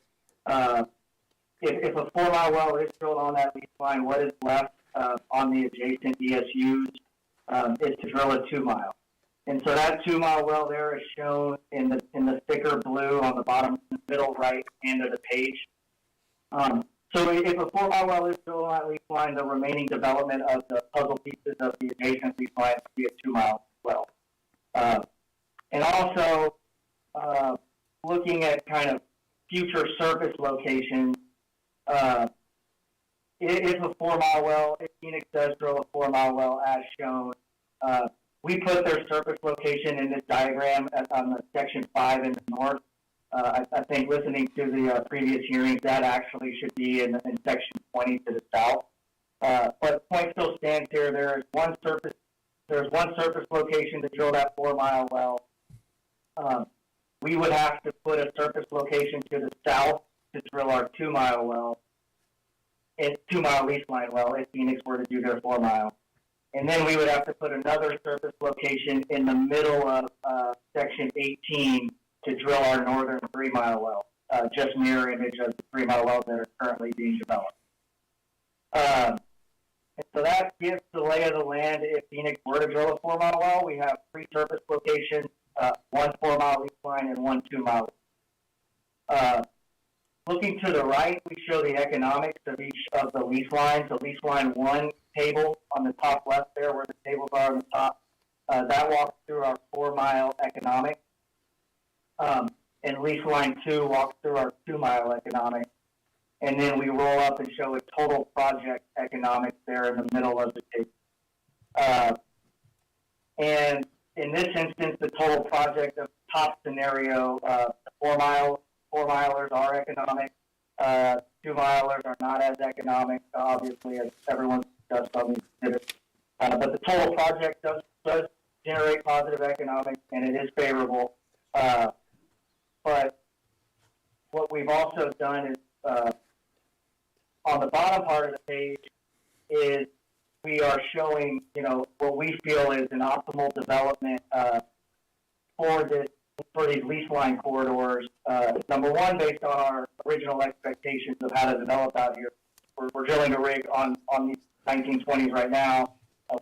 if a 4-mile well is drilled on that lease line, what is left on the adjacent ESUs is to drill a 2-mile. And so that 2-mile well there is shown in the thicker blue on the bottom middle right hand of the page. So if a 4-mile well is drilled on that lease line, the remaining development of the puzzle pieces of the adjacent lease line would be a 2-mile well. And also looking at kind of future surface locations, if a 4-mile well, if Phoenix does drill a 4-mile well as shown, we put their surface location in this diagram on the section 5 in the north. I think listening to the previous hearings, that actually should be in section 20 to the south. But the point still stands here. There's one surface location to drill that 4-mile well. We would have to put a surface location to the south to drill our 2-mile well, and 2-mile lease line well if Phoenix were to do their 4-mile. And then we would have to put another surface location in the middle of section 18 to drill our northern 3-mile well, just mirror image of the 3-mile wells that are currently being developed. And so that gives the lay of the land if Phoenix were to drill a 4-mile well. We have 3 surface locations, 1 4-mile lease line and 1 2-mile. Looking to the right, we show the economics of each of the lease lines. The lease line 1 table on the top left there, where the tables are on the top, that walks through our 4-mile economics. And lease line 2 walks through our 2-mile economics. And then we roll up and show a total project economics there in the middle of the table. And in this instance, the total project of top scenario, the 4-milers are economic. 2-milers are not as economic, obviously, as everyone discussed on these exhibits. But the total project does generate positive economics, and it is favorable. But what we've also done is, on the bottom part of the page, is we are showing, what we feel is an optimal development for these lease line corridors. Number one, based on our original expectations of how to develop out here. We're drilling a rig on these 1920s right now.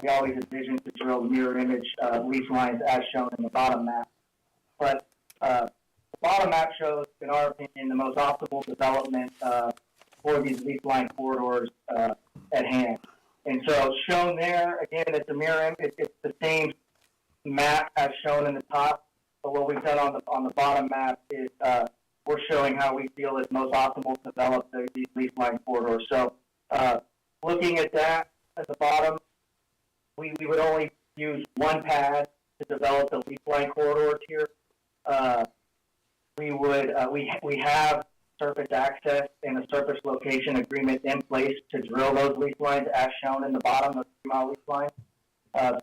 We always envisioned to drill mirror image lease lines as shown in the bottom map. But the bottom map shows, in our opinion, the most optimal development for these lease line corridors at hand. And so shown there, again, it's a mirror image. It's the same map as shown in the top. But what we've done on the bottom map is we're showing how we feel is most optimal to develop these lease line corridors. So looking at that at the bottom, we would only use one pad to develop the lease line corridors here. We have surface access and a surface location agreement in place to drill those lease lines as shown in the bottom of the 3-mile lease line.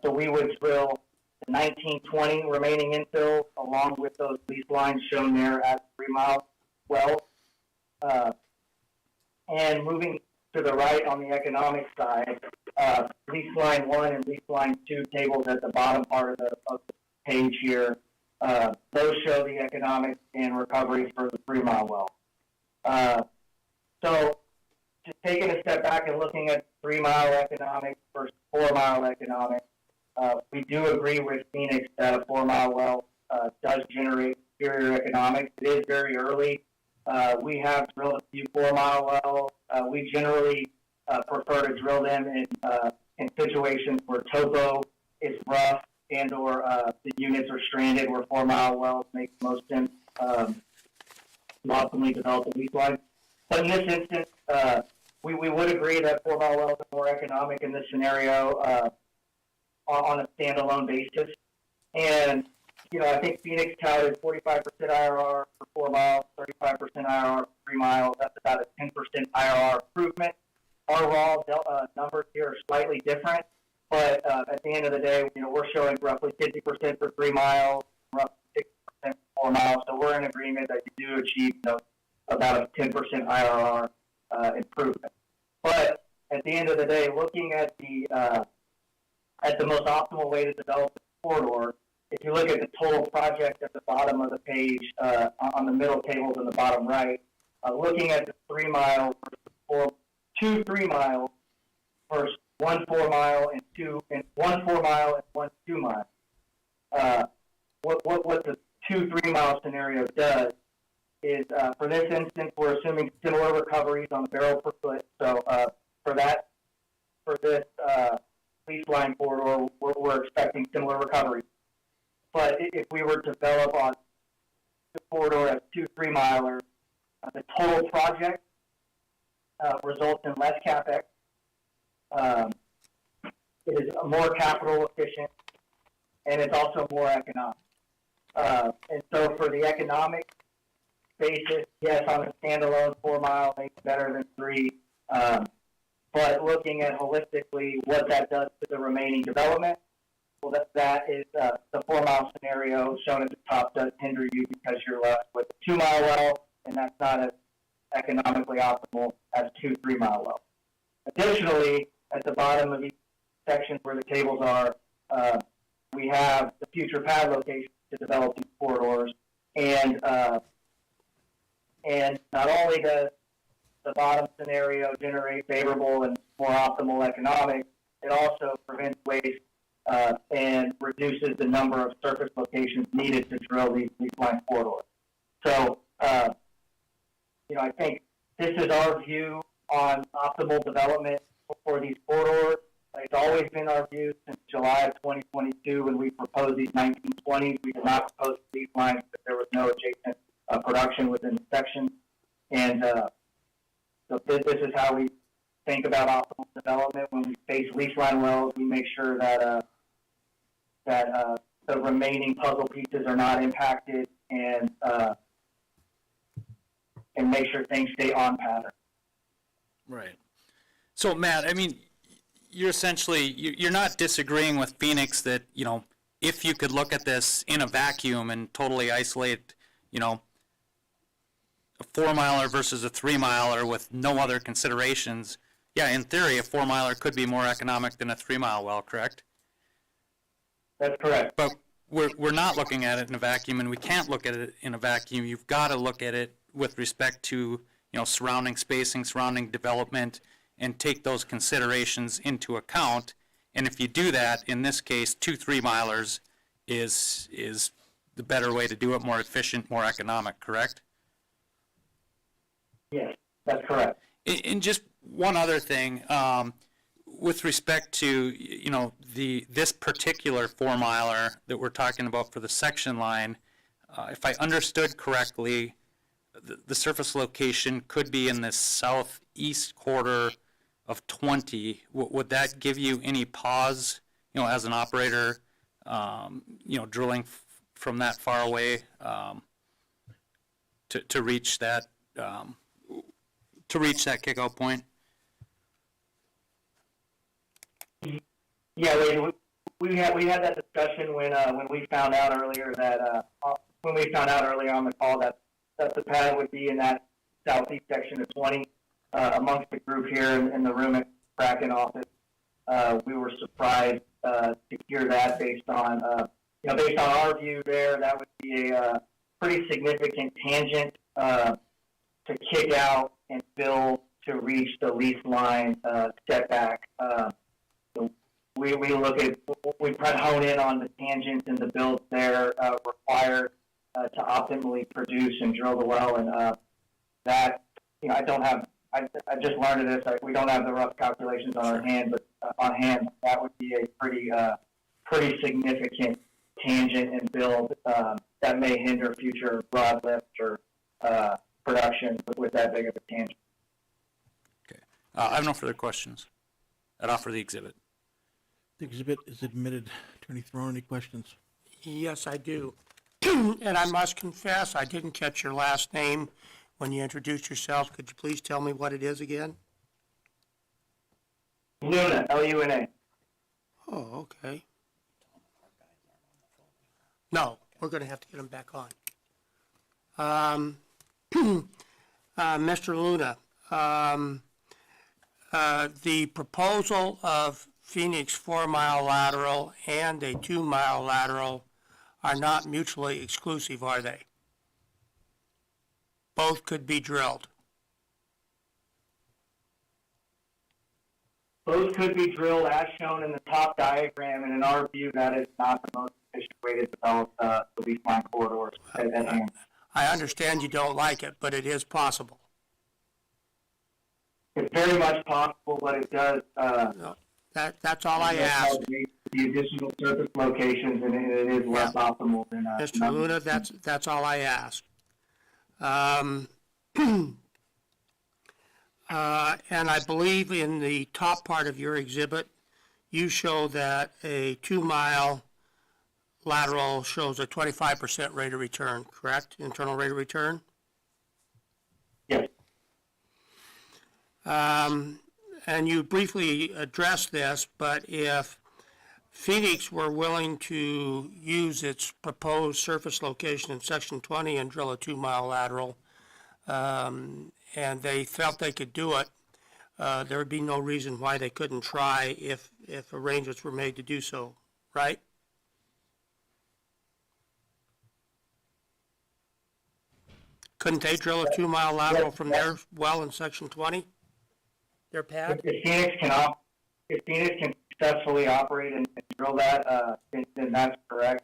So we would drill the 1920 remaining infill along with those lease lines shown there at 3-mile wells. And moving to the right on the economic side, lease line 1 and lease line 2 tables at the bottom part of the page here, those show the economics and recovery for the 3-mile well. So just taking a step back and looking at 3-mile economics versus 4-mile economics, we do agree with Phoenix that a 4-mile well does generate superior economics. It is very early. We have drilled a few 4-mile wells. We generally prefer to drill them in situations where topo is rough and or the units are stranded, where 4-mile wells make the most sense to optimally develop the lease line. But in this instance, we would agree that 4-mile wells are more economic in this scenario on a standalone basis. And, I think Phoenix touted 45% IRR for 4-mile, 35% IRR for 3-mile. That's about a 10% IRR improvement. Our raw numbers here are slightly different, but at the end of the day, we're showing roughly 50% for 3-mile, roughly 60% for 4-mile. So we're in agreement that you do achieve about a 10% IRR improvement. But at the end of the day, looking at the most optimal way to develop the corridor, if you look at the total project at the bottom of the page, on the middle tables in the bottom right, looking at the 3-mile or 2 3-mile versus 1 4-mile and 1 4-mile and 1 2-mile. What the 2 3-mile scenario does is, for this instance, we're assuming similar recoveries on the barrel per foot. So for this lease line corridor, we're expecting similar recoveries. But if we were to develop on the corridor as 2 3-milers, the total project results in less CapEx. It is more capital efficient, and it's also more economic. And so for the economic basis, yes, on a standalone 4-mile makes better than 3. But looking at holistically what that does to the remaining development, well, that is the 4-mile scenario shown at the top does hinder you because you're left with a 2-mile well, and that's not as economically optimal as 2 3-mile wells. Additionally, at the bottom of each section where the tables are, we have the future pad locations to develop these corridors, and not only does the bottom scenario generate favorable and more optimal economics, it also prevents waste and reduces the number of surface locations needed to drill these line corridors. So, I think this is our view on optimal development for these corridors. It's always been our view since July of 2022 when we proposed these 1920s. We did not propose these lines because there was no adjacent production within the section. And so this is how we think about optimal development. When we face lease line wells, we make sure that the remaining puzzle pieces are not impacted and make sure things stay on pattern. Right. So, Matt, I mean, you're essentially, you're not disagreeing with Phoenix that, you know, if you could look at this in a vacuum and totally isolate, you know, a 4-miler versus a 3-miler with no other considerations, yeah, in theory, a 4-miler could be more economic than a 3-mile well, correct? That's correct. But we're not looking at it in a vacuum, and we can't look at it in a vacuum. You've got to look at it with respect to, you know, surrounding spacing, surrounding development, and take those considerations into account. And if you do that, in this case, 2 3-milers is the better way to do it, more efficient, more economic, correct? Yes, that's correct. And just one other thing, with respect to, you know, this particular 4-miler that we're talking about for the section line, if I understood correctly, the surface location could be in the southeast quarter of 20. Would that give you any pause, you know, as an operator, you know, drilling from that far away to reach that kickout point? Yeah, we had that discussion when we found out earlier that earlier on the call that the pad would be in that southeast section of 20. Amongst the group here in the room at Kraken office, we were surprised to hear that based on our view there, that would be a pretty significant tangent to kick out and build to reach the lease line setback. We try to hone in on the tangents and the builds there required to optimally produce and drill the well, and that, you know, I just learned of this. We don't have the rough calculations on our hand, but on hand, that would be a pretty significant tangent and build that may hinder future rod lift or production with that big of a tangent. Okay. I have no further questions. I'd offer the exhibit. The exhibit is admitted. Attorney Throne, any questions? Yes, I do. And I must confess, I didn't catch your last name when you introduced yourself. Could you please tell me what it is again? Luna, L-U-N-A. Oh, okay. No, we're going to have to get him back on. Mr. Luna, the proposal of Phoenix 4-mile lateral and a 2-mile lateral are not mutually exclusive, are they? Both could be drilled. Both could be drilled as shown in the top diagram, and in our view, that is not the most efficient way to develop the lease line corridors at hand. I understand you don't like it, but it is possible. It's very much possible, but it does. That's all I asked. The additional surface locations, and it is less optimal than. Mr. Luna, that's all I asked. And I believe in the top part of your exhibit, you show that a 2-mile lateral shows a 25% rate of return, correct? Internal rate of return? Yes. And you briefly addressed this, but if Phoenix were willing to use its proposed surface location in Section 20 and drill a 2-mile lateral, and they felt they could do it, there would be no reason why they couldn't try if arrangements were made to do so, right? Couldn't they drill a 2-mile lateral from their well in Section 20? Their pad? If Phoenix can successfully operate and drill that, then that's correct.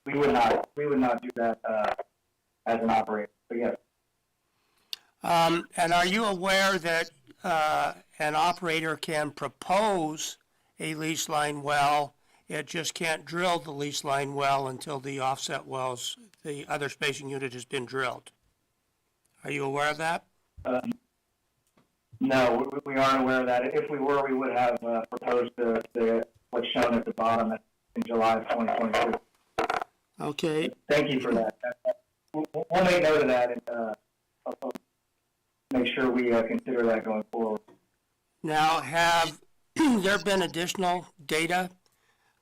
We would not do that as an operator. But yes. And are you aware that an operator can propose a lease line well? It just can't drill the lease line well until the offset wells, the other spacing unit, has been drilled. Are you aware of that? No, we aren't aware of that. If we were, we would have proposed what's shown at the bottom in July of 2022. Okay. Thank you for that. We'll make note of that and make sure we consider that going forward. Now, have there been additional data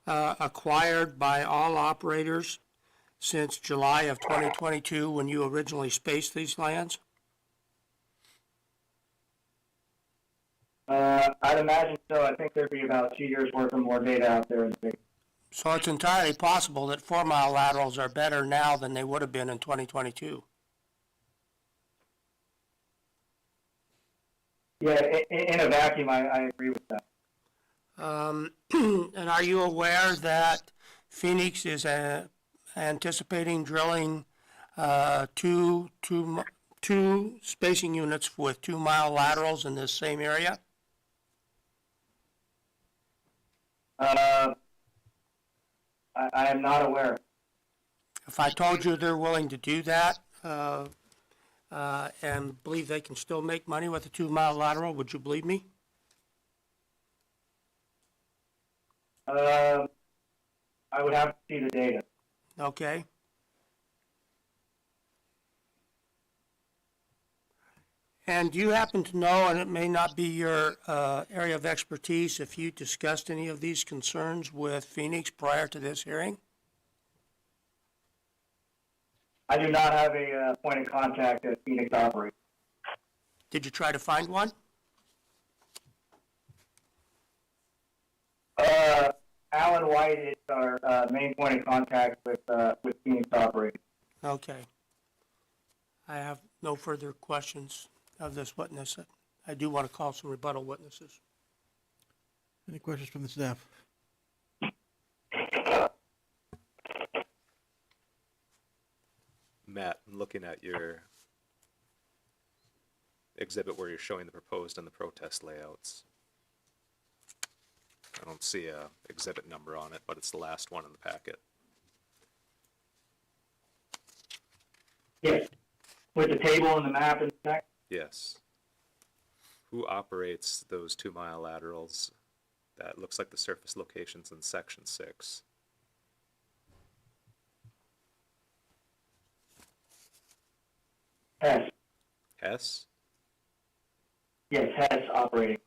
acquired by all operators since July of 2022 when you originally spaced these lands? I'd imagine so. I think there'd be about 2 years worth of more data out there. So it's entirely possible that 4-mile laterals are better now than they would have been in 2022. Yeah, in a vacuum, I agree with that. And are you aware that Phoenix is anticipating drilling two spacing units with 2-mile laterals in this same area? I am not aware. If I told you they're willing to do that and believe they can still make money with a 2-mile lateral, would you believe me? I would have to see the data. Okay. And do you happen to know, and it may not be your area of expertise, if you discussed any of these concerns with Phoenix prior to this hearing? I do not have a point of contact at Phoenix operates. Did you try to find one? Alan White is our main point of contact with Phoenix operating. Okay. I have no further questions of this witness. I do want to call some rebuttal witnesses. Any questions from the staff? Matt, I'm looking at your exhibit where you're showing the proposed and the protest layouts. I don't see a exhibit number on it, but it's the last one in the packet. Yes. With the table and the map and that? Yes. Who operates those 2-mile laterals? That looks like the surface locations in section 6. Hess. Hess? Yes, Hess operating.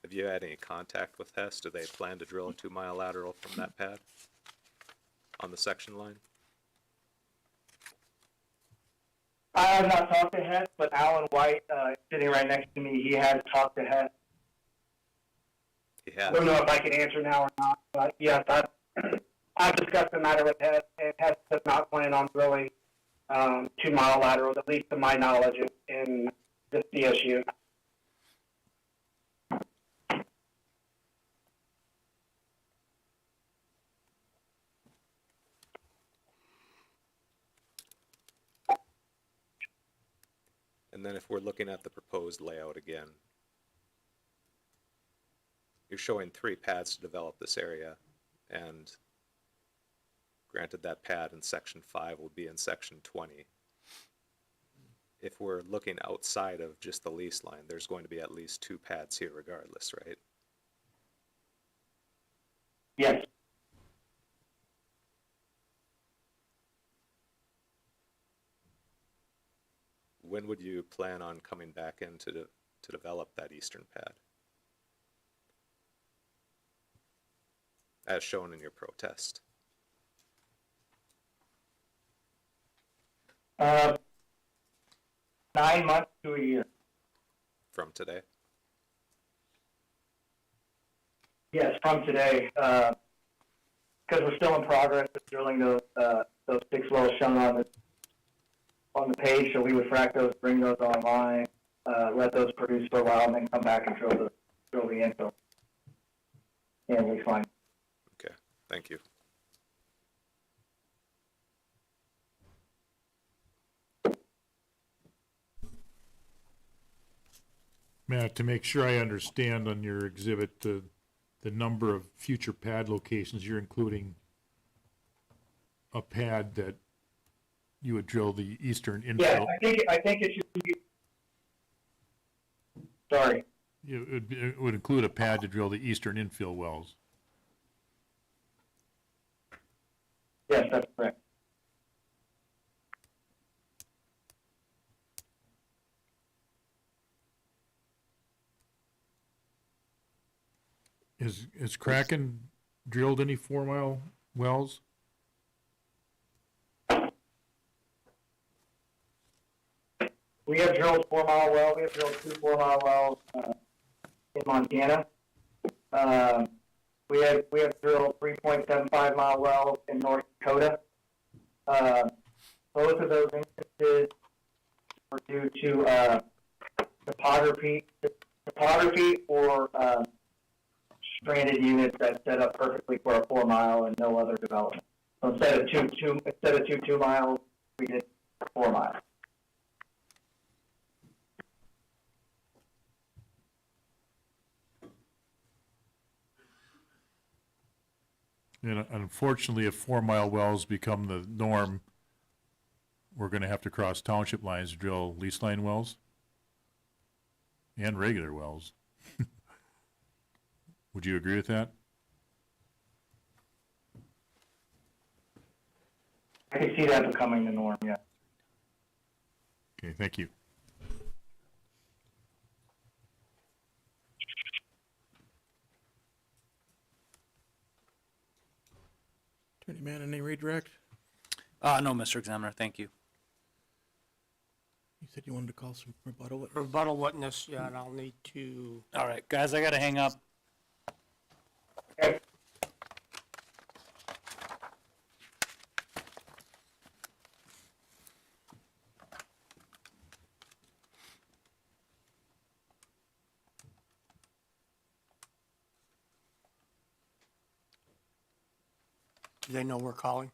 Have you had any contact with Hess? Do they plan to drill a 2-mile lateral from that pad on the section line? I have not talked to Hess, but Alan White, sitting right next to me, he has talked to Hess. He has. I don't know if I can answer now or not, but yes, I've discussed the matter with Hess, and Hess does not plan on drilling 2-mile laterals, at least to my knowledge, in this DSU. And then if we're looking at the proposed layout again, you're showing 3 pads to develop this area, and granted that pad in section 5 will be in section 20. If we're looking outside of just the lease line, there's going to be at least 2 pads here regardless, right? Yes. When would you plan on coming back in to develop that eastern pad? As shown in your protest. 9 months to a year. From today? Yes, from today, because we're still in progress of drilling those 6 wells shown on the page. So we would frack those, bring those online, let those produce for a while, and then come back and drill the infill. And we find. Okay, thank you. Matt, to make sure I understand on your exhibit, the number of future pad locations, you're including a pad that you would drill the eastern infill? Yeah, I think it should be. Sorry. It would include a pad to drill the eastern infill wells. Yes, that's correct. Is Kraken drilled any 4-mile wells? We have drilled 4-mile wells. We have drilled 2 4-mile wells in Montana. We have drilled 3.75 mile wells in North Dakota. Both of those instances were due to topography or stranded units that set up perfectly for a 4-mile and no other development. So instead of two miles, we did 4 miles. And unfortunately, if 4-mile wells become the norm, we're gonna have to cross township lines to drill lease line wells and regular wells. Would you agree with that? I can see that becoming the norm, yeah. Okay, thank you. Attorney Mann, any redirect? No, Mr. Examiner, thank you. You said you wanted to call some rebuttal witness? Rebuttal witness, yeah, and I'll need to, All right, guys, I gotta hang up. Okay. do they know we're calling?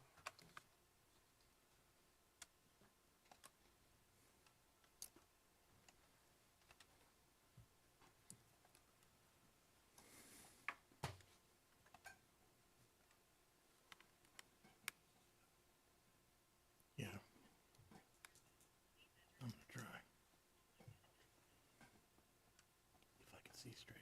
Yeah. I'm gonna try. If I can see straight.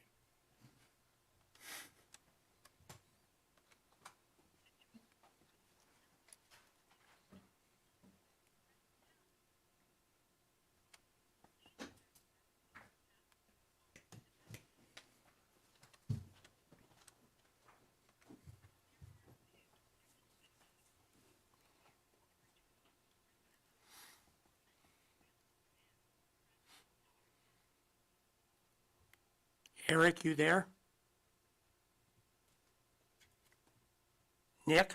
Eric, you there? Nick?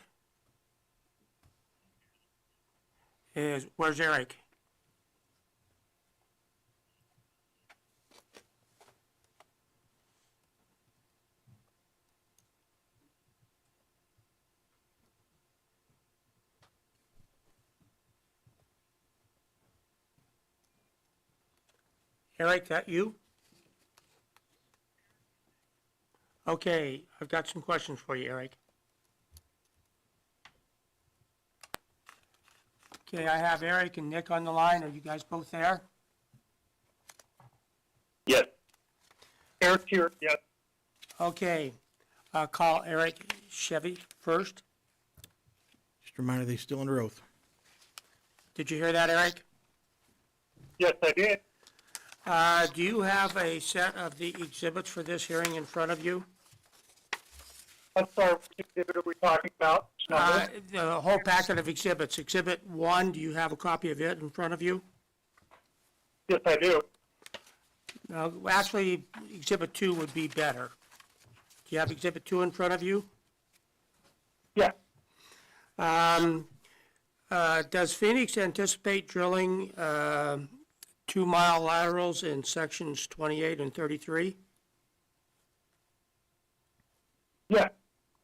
Where's Eric? Eric, that you? Okay, I've got some questions for you, Eric. Okay, I have Eric and Nick on the line. Are you guys both there? Yes. Eric here, yes. Okay, I'll call Eric Chevy first. Just a reminder, they're still under oath. Did you hear that, Eric? Yes, I did. Do you have a set of the exhibits for this hearing in front of you? What sort of exhibit are we talking about? The whole packet of exhibits. Exhibit 1, do you have a copy of it in front of you? Yes, I do. No, actually, Exhibit 2 would be better. Do you have Exhibit 2 in front of you? Yeah. Does Phoenix anticipate drilling 2-mile laterals in sections 28 and 33? Yeah,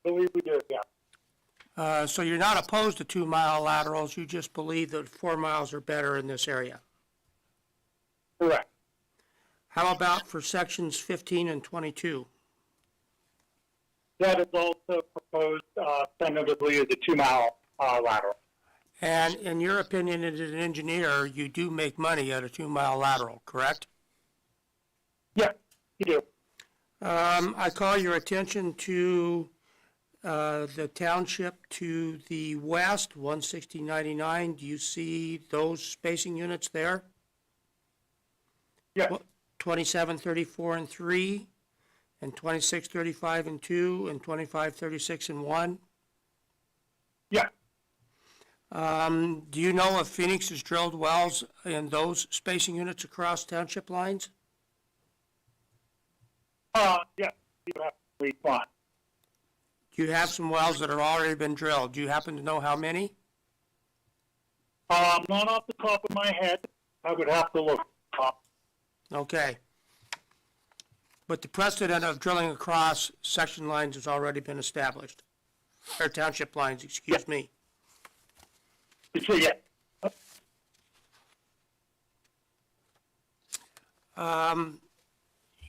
I believe we do, yeah. So you're not opposed to 2-mile laterals, you just believe that 4 miles are better in this area? Correct. How about for sections 15 and 22? That is also proposed tentatively as a 2-mile lateral. And in your opinion, as an engineer, you do make money at a 2-mile lateral, correct? Yeah, you do. I call your attention to the township to the west, 16099. Do you see those spacing units there? Yeah. 27, 34, and 3. and 2635 and 2, and 2536 and 1? Yeah. Do you know if Phoenix has drilled wells in those spacing units across township lines? Yeah, you have to respond. Do you have some wells that have already been drilled? Do you happen to know how many? Not off the top of my head. I would have to look. Okay. But the precedent of drilling across section lines has already been established. Or township lines, excuse me. So, yeah.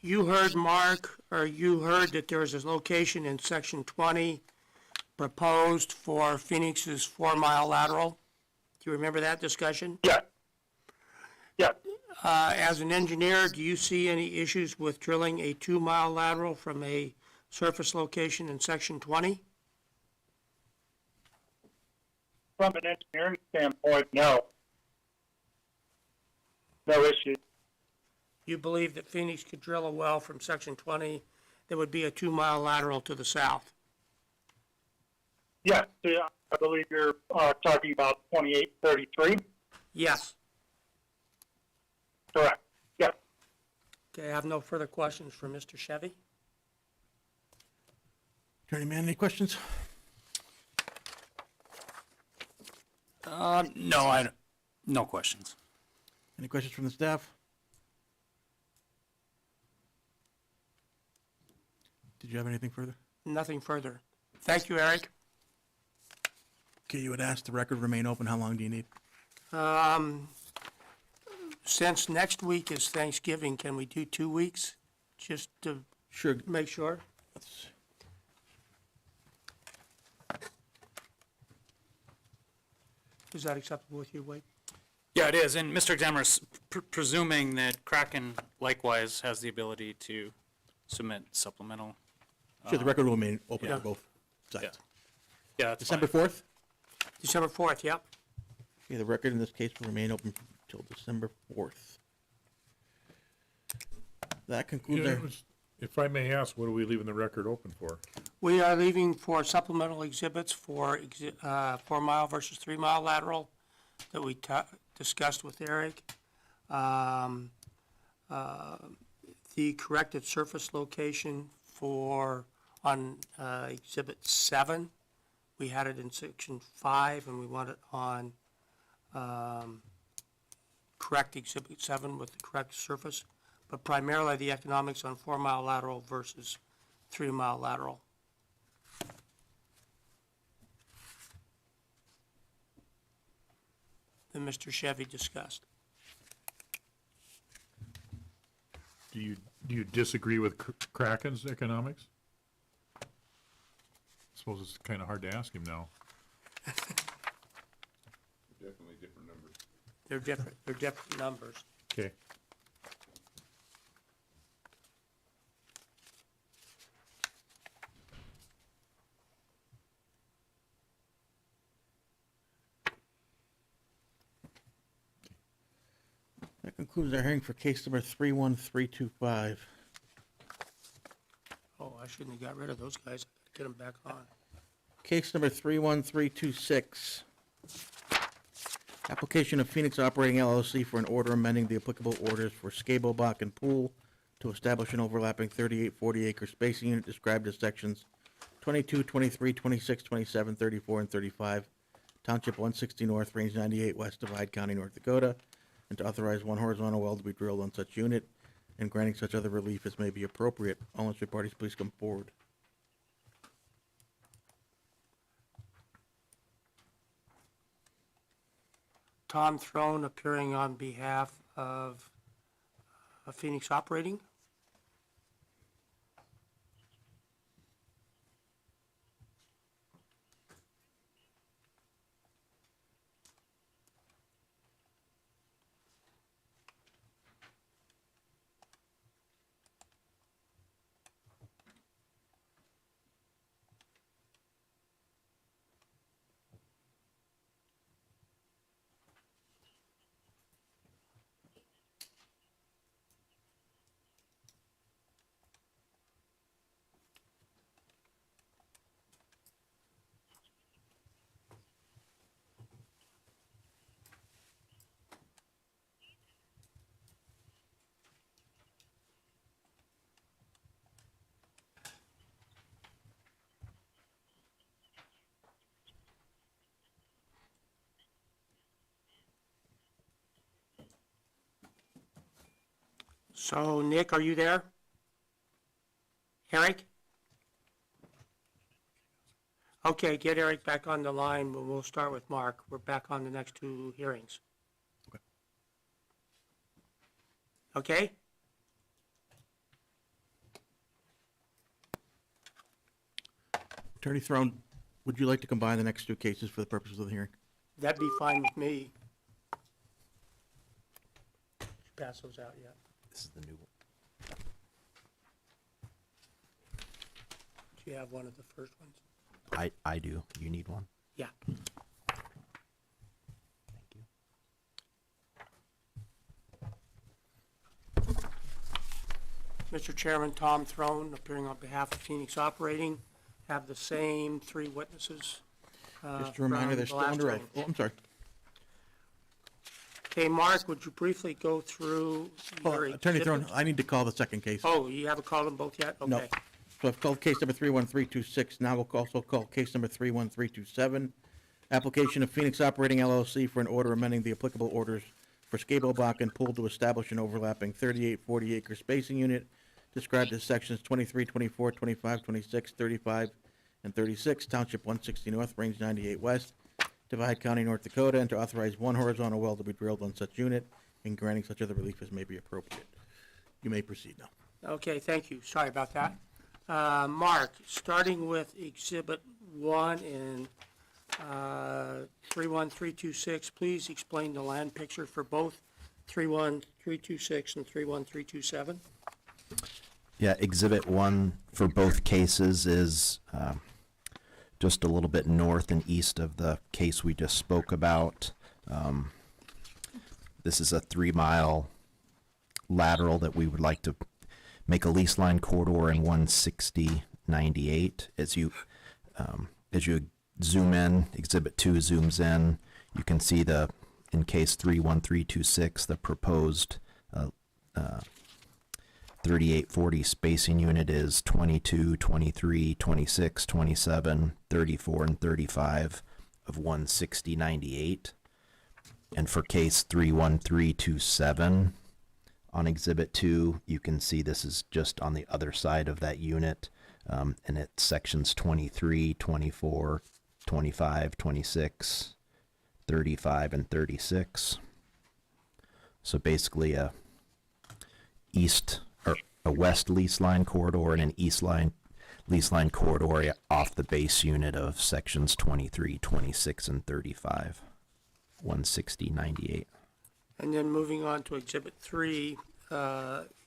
You heard, Mark, or you heard that there is a location in section 20 proposed for Phoenix's 4-mile lateral. Do you remember that discussion? Yeah. Yeah. As an engineer, do you see any issues with drilling a 2-mile lateral from a surface location in section 20? From an engineering standpoint, no. No issue. You believe that Phoenix could drill a well from section 20 that would be a 2-mile lateral to the south? Yes, yeah, I believe you're talking about 2833? Yes. Correct. Yeah. Okay, I have no further questions for Mr. Chevy. Attorney Mann, any questions? No, no questions. Any questions from the staff? Did you have anything further? Nothing further. Thank you, Eric. Okay, you would ask the record remain open. How long do you need? Since next week is Thanksgiving, can we do 2 weeks? Just to Sure. make sure? Let's- Is that acceptable with you, Wade? Yeah, it is, and Mr. Examiner, presuming that Kraken likewise has the ability to submit supplemental. Sure, the record will remain open yeah. for both sides. Yeah, that's December fine. 4th? December 4th, yep. Okay, the record in this case will remain open until December 4th. That concludes our... If I may ask, what are we leaving the record open for? We are leaving for supplemental exhibits for 4-mile versus 3-mile lateral that we discussed with Eric. The corrected surface location on Exhibit 7. We had it in Section 5, and we want it on correct Exhibit 7 with the correct surface, but primarily the economics on 4-mile lateral versus 3-mile lateral. That Mr. Chevy discussed. Do you disagree with Kraken's economics? I suppose it's kind of hard to ask him now. Definitely different numbers. They're different numbers. Okay. That concludes our hearing for case number 31325. Oh, I shouldn't have got rid of those guys. I gotta get them back on. Case number 31326. Application of Phoenix Operating LLC for an order amending the applicable orders for Scabo Bach and Pool to establish an overlapping 3840 acre spacing unit described as sections 22, 23, 26, 27, 34, and 35, Township 160 North, Range 98 west of Hyde County, North Dakota, and to authorize one horizontal well to be drilled on such unit and granting such other relief as may be appropriate. All interested parties, please come forward. Tom Throne appearing on behalf of Phoenix Operating. So, Nick, are you there? Eric? Okay, get Eric back on the line. We'll start with Mark. We're back on the next two hearings. Okay? Attorney Throne, would you like to combine the next two cases for the purposes of the hearing? That'd be fine with me. Pass those out yet. This is the new one. Do you have one of the first ones? I do. You need one? Yeah. Mr. Chairman, Tom Throne, appearing on behalf of Phoenix Operating, have the same three witnesses. Just a reminder, from they're the still last under oath. hearing. Oh, I'm sorry. Okay, Mark, would you briefly go through your Attorney Throne, exhibits? I need to call the second case. Oh, you haven't called them both yet? No. Okay. So I've called case number 31326. Now we'll also call case number 31327. Application of Phoenix Operating LLC for an order amending the applicable orders for Scabo and Pool to establish an overlapping 3840 acre spacing unit described as sections 23, 24, 25, 26, 35, and 36, Township 160 North, Range 98 West, Divide County, North Dakota, and to authorize one horizontal well to be drilled on such unit and granting such other relief as may be appropriate. You may proceed now. Okay, thank you. Sorry about that. Mark, starting with Exhibit 1 in 31326, please explain the land picture for both 31326 and 31327. Yeah, Exhibit 1 for both cases is just a little bit north and east of the case we just spoke about. This is a 3-mile lateral that we would like to make a lease line corridor in 16098. As you zoom in, Exhibit 2 zooms in, you can see in case 31326, the proposed 3840 spacing unit is 22, 23, 26, 27, 34, and 35 of 16098. And for case 31327, on Exhibit 2, you can see this is just on the other side of that unit, and it's sections 23, 24, 25, 26, 35, and 36. So basically a west lease line corridor and an east lease line corridor off the base unit of sections 23, 26, and 35, 16098. And then moving on to Exhibit 3,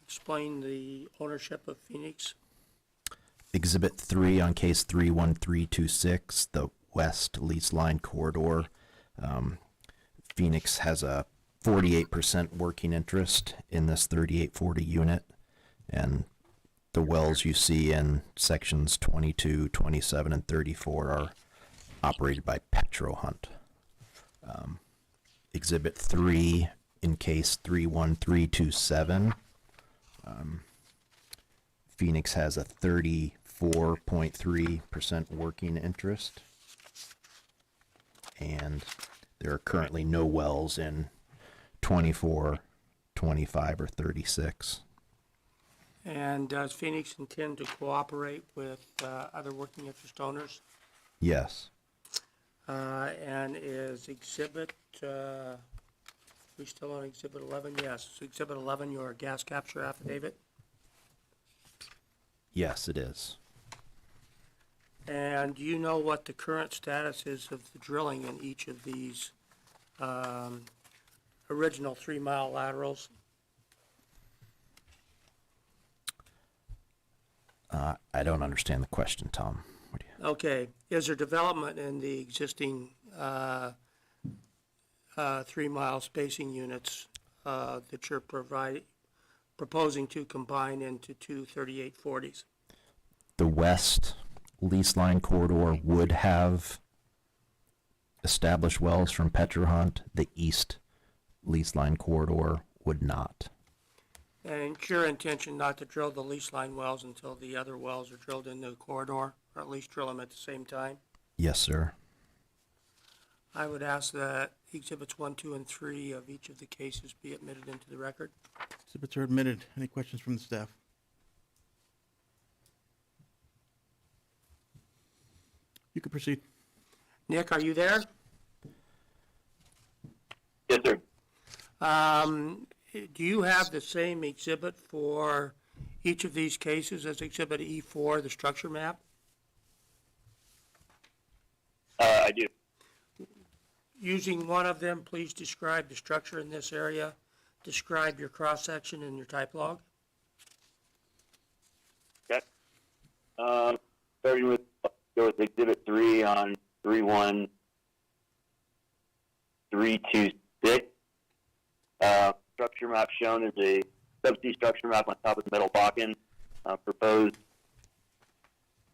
explain the ownership of Phoenix. Exhibit 3 on case 31326, the west lease line corridor. Phoenix has a 48% working interest in this 3840 unit, and the wells you see in sections 22, 27, and 34 are operated by Petro Hunt. Exhibit 3 in case 31327, Phoenix has a 34.3% working interest, and there are currently no wells in 24, 25, or 36. And does Phoenix intend to cooperate with other working interest owners? Yes. And is Exhibit, we still on Exhibit 11? Yes. Is Exhibit 11 your gas capture affidavit? Yes, it is. And do you know what the current status is of the drilling in each of these original 3-mile laterals? I don't understand the question, Tom. What do you? Okay. Is there development in the existing 3-mile spacing units that you're proposing to combine into two 3840s? The west lease line corridor would have established wells from Petro Hunt. The east lease line corridor would not. And it's your intention not to drill the lease line wells until the other wells are drilled in the corridor, or at least drill them at the same time? Yes, sir. I would ask that Exhibits 1, 2, and 3 of each of the cases be admitted into the record. Exhibits are admitted. Any questions from the staff? You can proceed. Nick, are you there? Yes, sir. Do you have the same exhibit for each of these cases as Exhibit E4, the structure map? I do. Using one of them, please describe the structure in this area. Describe your cross-section and your type log. Okay. Starting with, go with Exhibit 3 on 31326. Structure map shown is a subsea structure map on top of the Middle Bakken. The proposed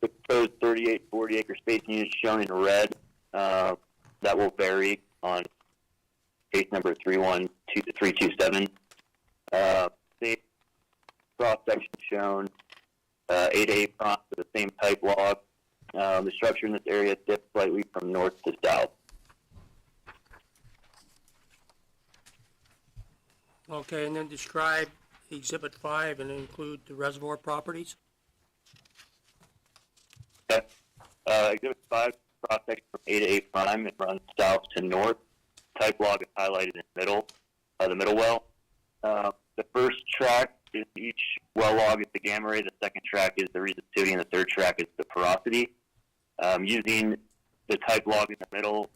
3840 acre spacing unit shown in red. That will vary on case number 327. Same cross section shown, 8 to 8 prompts to the same type log. The structure in this area dips slightly from north to south. Okay, and then describe Exhibit 5 and include the reservoir properties. Okay. Exhibit 5, cross section from A to A prime. It runs south to north. Type log is highlighted in the middle well. The first track is each well log is the gamma ray. The second track is the resistivity, and the third track is the porosity. Using the type log in the middle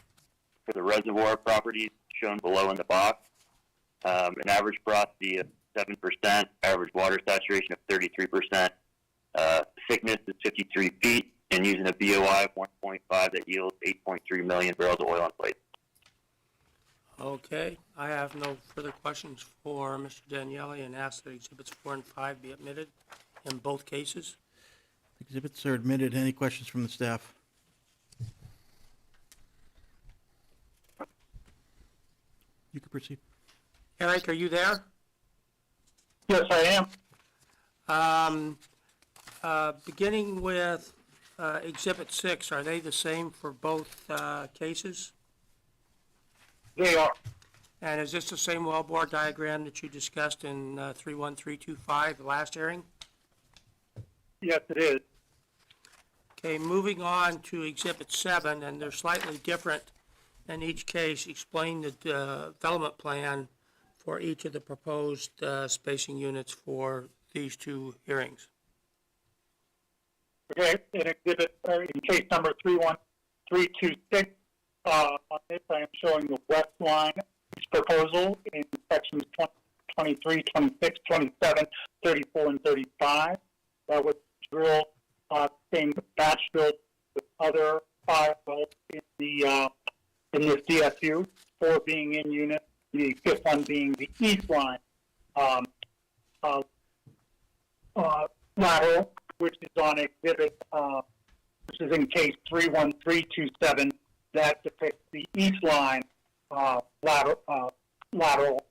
for the reservoir properties shown below in the box. An average porosity of 7%, average water saturation of 33%, thickness is 53 feet, and using a BOI of 1.5 that yields 8.3 million barrels of oil in place. Okay, I have no further questions for Mr. Daniele and ask that Exhibits 4 and 5 be admitted in both cases. Exhibits are admitted. Any questions from the staff? You can proceed. Eric, are you there? Yes, I am. Beginning with Exhibit 6, are they the same for both cases? They are. And is this the same wellbore diagram that you discussed in 31325, the last hearing? Yes, it is. Okay, moving on to Exhibit 7, and they're slightly different in each case. Explain the development plan for each of the proposed spacing units for these two hearings. Okay, in case number 31326, on this I am showing the west line proposal in sections 23, 26, 27, 34, and 35. That would drill same batch build with other 5 wells in this DSU, 4 being in unit, the 5th one being the east line lateral, which is on exhibit, which is in case 31327, that depicts the east line lateral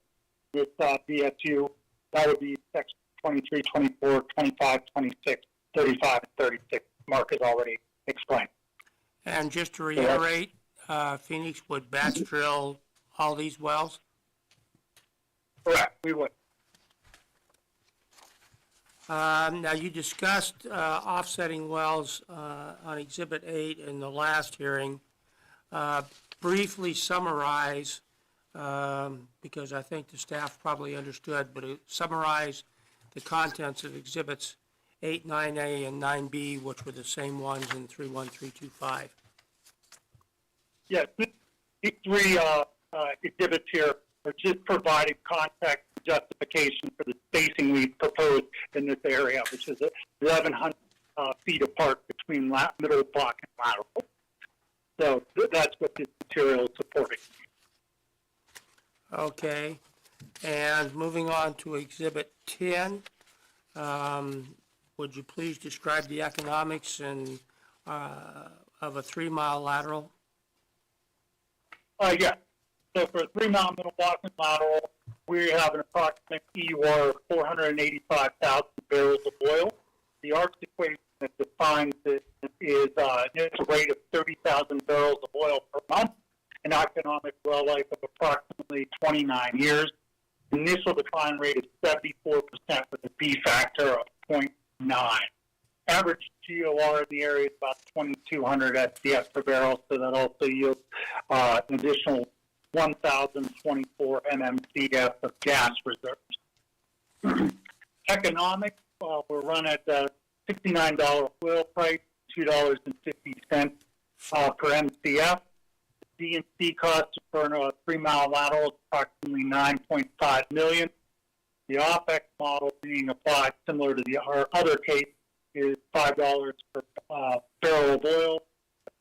with BSU. That would be section 23, 24, 25, 26, 35, and 36. Mark has already explained. And just to reiterate, Phoenix would batch drill all these wells? Correct, we would. Now, you discussed offsetting wells on Exhibit 8 in the last hearing. Briefly summarize, because I think the staff probably understood, but summarize the contents of Exhibits 8, 9A, and 9B, which were the same ones in 31325. Yes, these 3 exhibits here are just providing context and justification for the spacing we proposed in this area, which is 1,100 feet apart between middle block and lateral. So that's what this material is supporting. Okay, and moving on to Exhibit 10, would you please describe the economics and of a 3-mile lateral? Yeah. So for a 3-mile middle block and lateral, we have an approximate EUR of 485,000 barrels of oil. The ARCS equation that defines it is an initial rate of 30,000 barrels of oil per month, an economic well life of approximately 29 years. Initial decline rate is 74%, GP factor of 0.9. Average GOR in the area is about 2,200 SCF per barrel, so that also yields an additional 1,024 MMCF of gas reserves. Economics, we're run at $69 oil price, $2.50 per MCF. D&C costs for a 3-mile lateral is approximately $9.5 million. The OPEX model being applied similar to our other case is $5 per barrel of oil.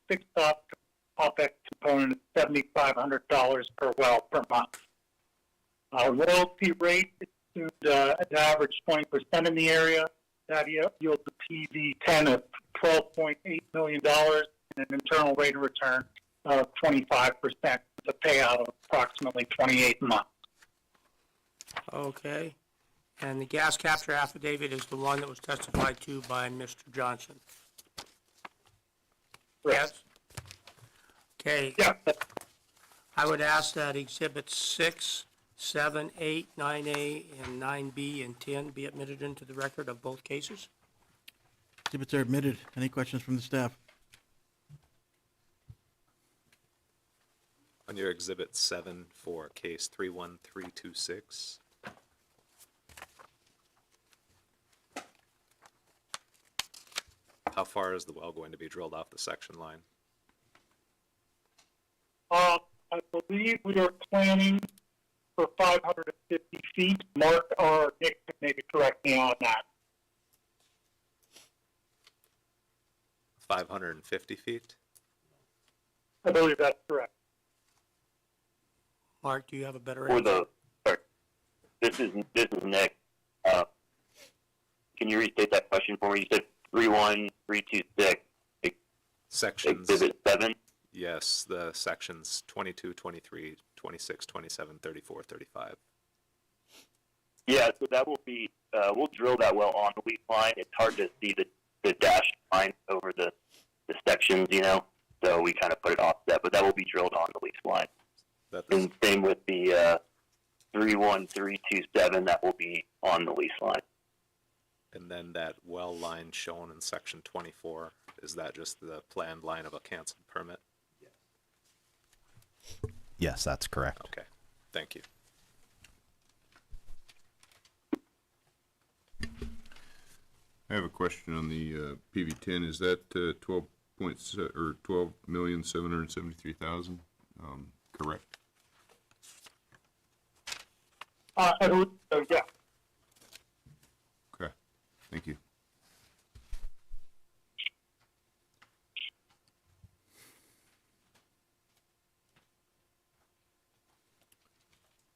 Fixed OPEX component is $7,500 per well per month. Royalty rate is assumed to average 20% in the area. That yields a PV10 of $12.8 million and an internal rate of return of 25%, with a payout of approximately 28 months. Okay. And the gas capture affidavit is the one that was testified to by Mr. Johnson. Yes? Okay. Yeah. I would ask that exhibits 6, 7, 8, 9A, and 9B and 10 be admitted into the record of both cases. Exhibits are admitted. Any questions from the staff? On your Exhibit 7 for case 31326, how far is the well going to be drilled off the section line? I believe we are planning for 550 feet. Mark or Nick can maybe correct me on that. 550 feet? I believe that's correct. Mark, do you have a better For answer? sorry, this is Nick. Can you restate that question for me? You said 31326. Sections. Exhibit 7. Yes, the sections 22, 23, 26, 27, 34, 35. Yeah, so that will be. We'll drill that well on the leaf line. It's hard to see the dashed line over the sections, So we kind of put it offset, but that will be drilled on the leaf line. And same with the 31327, that will be on the lease line. And then that well line shown in section 24, is that just the planned line of a canceled permit? Yes, that's correct. Okay, thank you. I have a question on the PV10. Is that 12,773,000 correct? I believe so, yeah. Okay, thank you.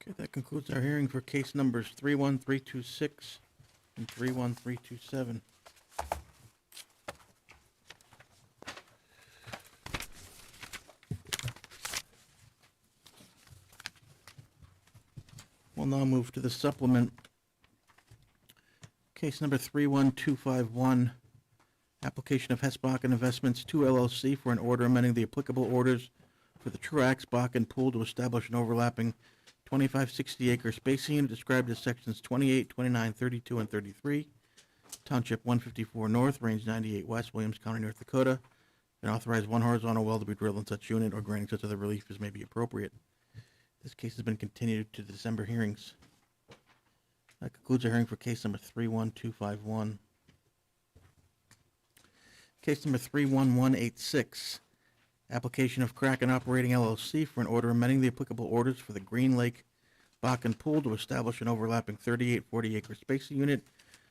Okay, that concludes our hearing for case numbers 31326 and 31327. We'll now move to the supplement. Case number 31251, application of Hess Bakken Investments 2 LLC for an order amending the applicable orders for the Truax Bakken Pool to establish an overlapping 2560 acre spacing unit described as sections 28, 29, 32, and 33, Township 154 North, Range 98 West, Williams County, North Dakota, and authorize one horizontal well to be drilled in such unit or granting such other relief as may be appropriate. This case has been continued to the December hearings. That concludes our hearing for case number 31251. Case number 31186, application of Kraken Operating LLC for an order amending the applicable orders for the Green Lake Bakken Pool to establish an overlapping 3840 acre spacing unit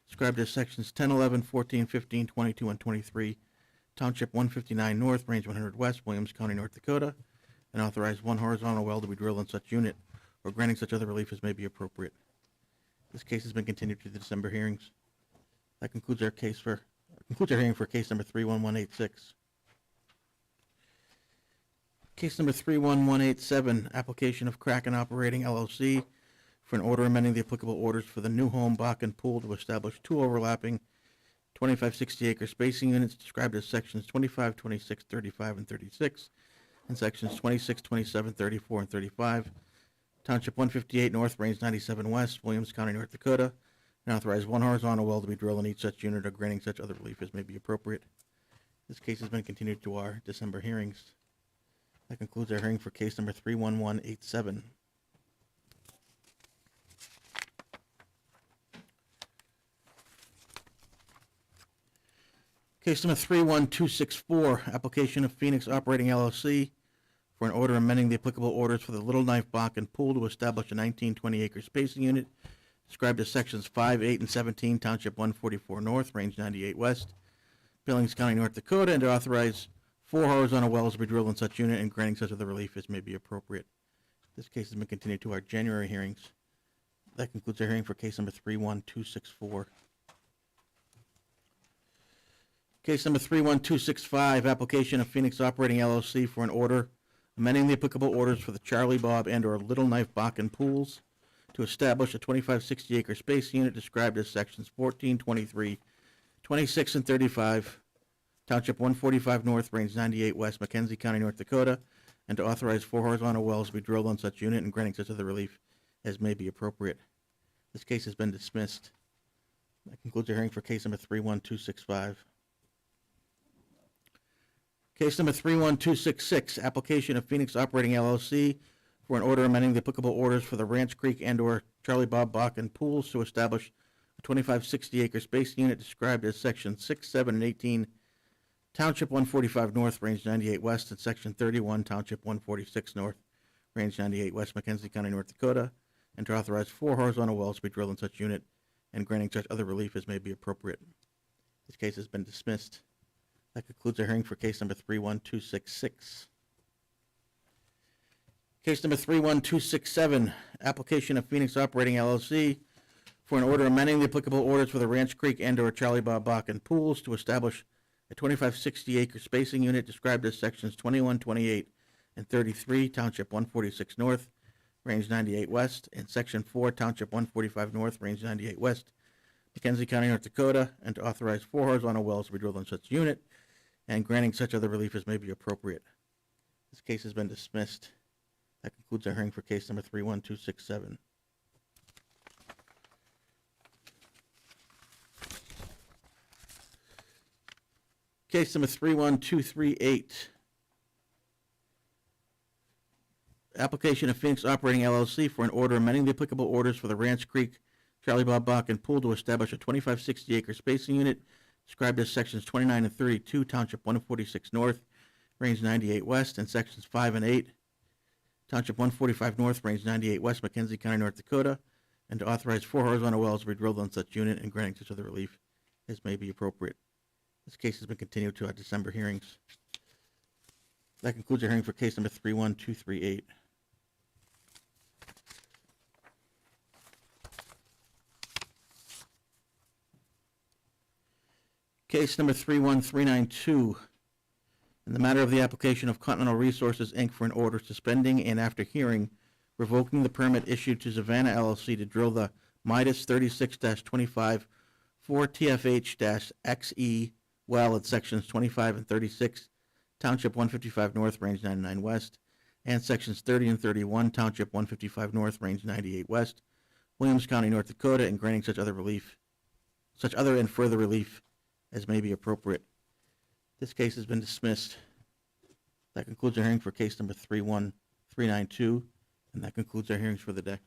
described as sections 10, 11, 14, 15, 22, and 23, Township 159 North, Range 100 West, Williams County, North Dakota, and authorize one horizontal well to be drilled in such unit or granting such other relief as may be appropriate. This case has been continued to the December hearings. That concludes our hearing for case number 31186. Case number 31187, application of Kraken Operating LLC for an order amending the applicable orders for the New Home Bakken Pool to establish two overlapping 2560 acre spacing units described as sections 25, 26, 35, and 36, and sections 26, 27, 34, and 35, Township 158 North, Range 97 West, Williams County, North Dakota, and authorize one horizontal well to be drilled in each such unit or granting such other relief as may be appropriate. This case has been continued to our December hearings. That concludes our hearing for case number 31187. Case number 31264, application of Phoenix Operating LLC for an order amending the applicable orders for the Little Knife Bakken Pool to establish a 1920 acre spacing unit described as sections 5, 8, and 17, Township 144 North, Range 98 West, Billings County, North Dakota, and to authorize 4 horizontal wells to be drilled in such unit and granting such other relief as may be appropriate. This case has been continued to our January hearings. That concludes our hearing for case number 31264. Case number 31265, application of Phoenix Operating LLC for an order amending the applicable orders for the Charlie Bob and/or Little Knife Bakken pools to establish a 2560 acre space unit described as sections 14, 23, 26, and 35, Township 145 North, Range 98 West, McKenzie County, North Dakota, and to authorize 4 horizontal wells to be drilled on such unit and granting such other relief as may be appropriate. This case has been dismissed. That concludes our hearing for case number 31265. Case number 31266, application of Phoenix Operating LLC for an order amending the applicable orders for the Ranch Creek and/or Charlie Bob Bakken pools to establish a 2560 acre space unit described as section 6, 7, and 18, Township 145 North, Range 98 West, and section 31, Township 146 North, Range 98 West, McKenzie County, North Dakota, and to authorize 4 horizontal wells to be drilled in such unit and granting such other relief as may be appropriate. This case has been dismissed. That concludes our hearing for case number 31266. Case number 31267, application of Phoenix Operating LLC for an order amending the applicable orders for the Ranch Creek and/or Charlie Bob Bakken pools to establish a 2560 acre spacing unit described as sections 21, 28, and 33, Township 146 North, Range 98 West, and section 4, Township 145 North, Range 98 West, McKenzie County, North Dakota, and to authorize 4 horizontal wells to be drilled on such unit and granting such other relief as may be appropriate. This case has been dismissed. That concludes our hearing for case number 31267. Case number 31238. Application of Phoenix Operating LLC for an order amending the applicable orders for the Ranch Creek, Charlie Bob Bakken pool to establish a 2560 acre spacing unit described as sections 29 and 32, Township 146 North, Range 98 West, and sections 5 and 8, Township 145 North, Range 98 West, McKenzie County, North Dakota, and to authorize 4 horizontal wells to be drilled on such unit and granting such other relief as may be appropriate. This case has been continued to our December hearings. That concludes our hearing for case number 31238. Case number 31392. In the matter of the application of Continental Resources, Inc. for an order suspending and after hearing, revoking the permit issued to Savannah LLC to drill the Midas 36-25 4TFH-XE well at sections 25 and 36, Township 155 North, Range 99 West, and sections 30 and 31, Township 155 North, Range 98 West, Williams County, North Dakota, and granting such other and further relief as may be appropriate. This case has been dismissed. That concludes our hearing for case number 31392, and that concludes our hearings for the day.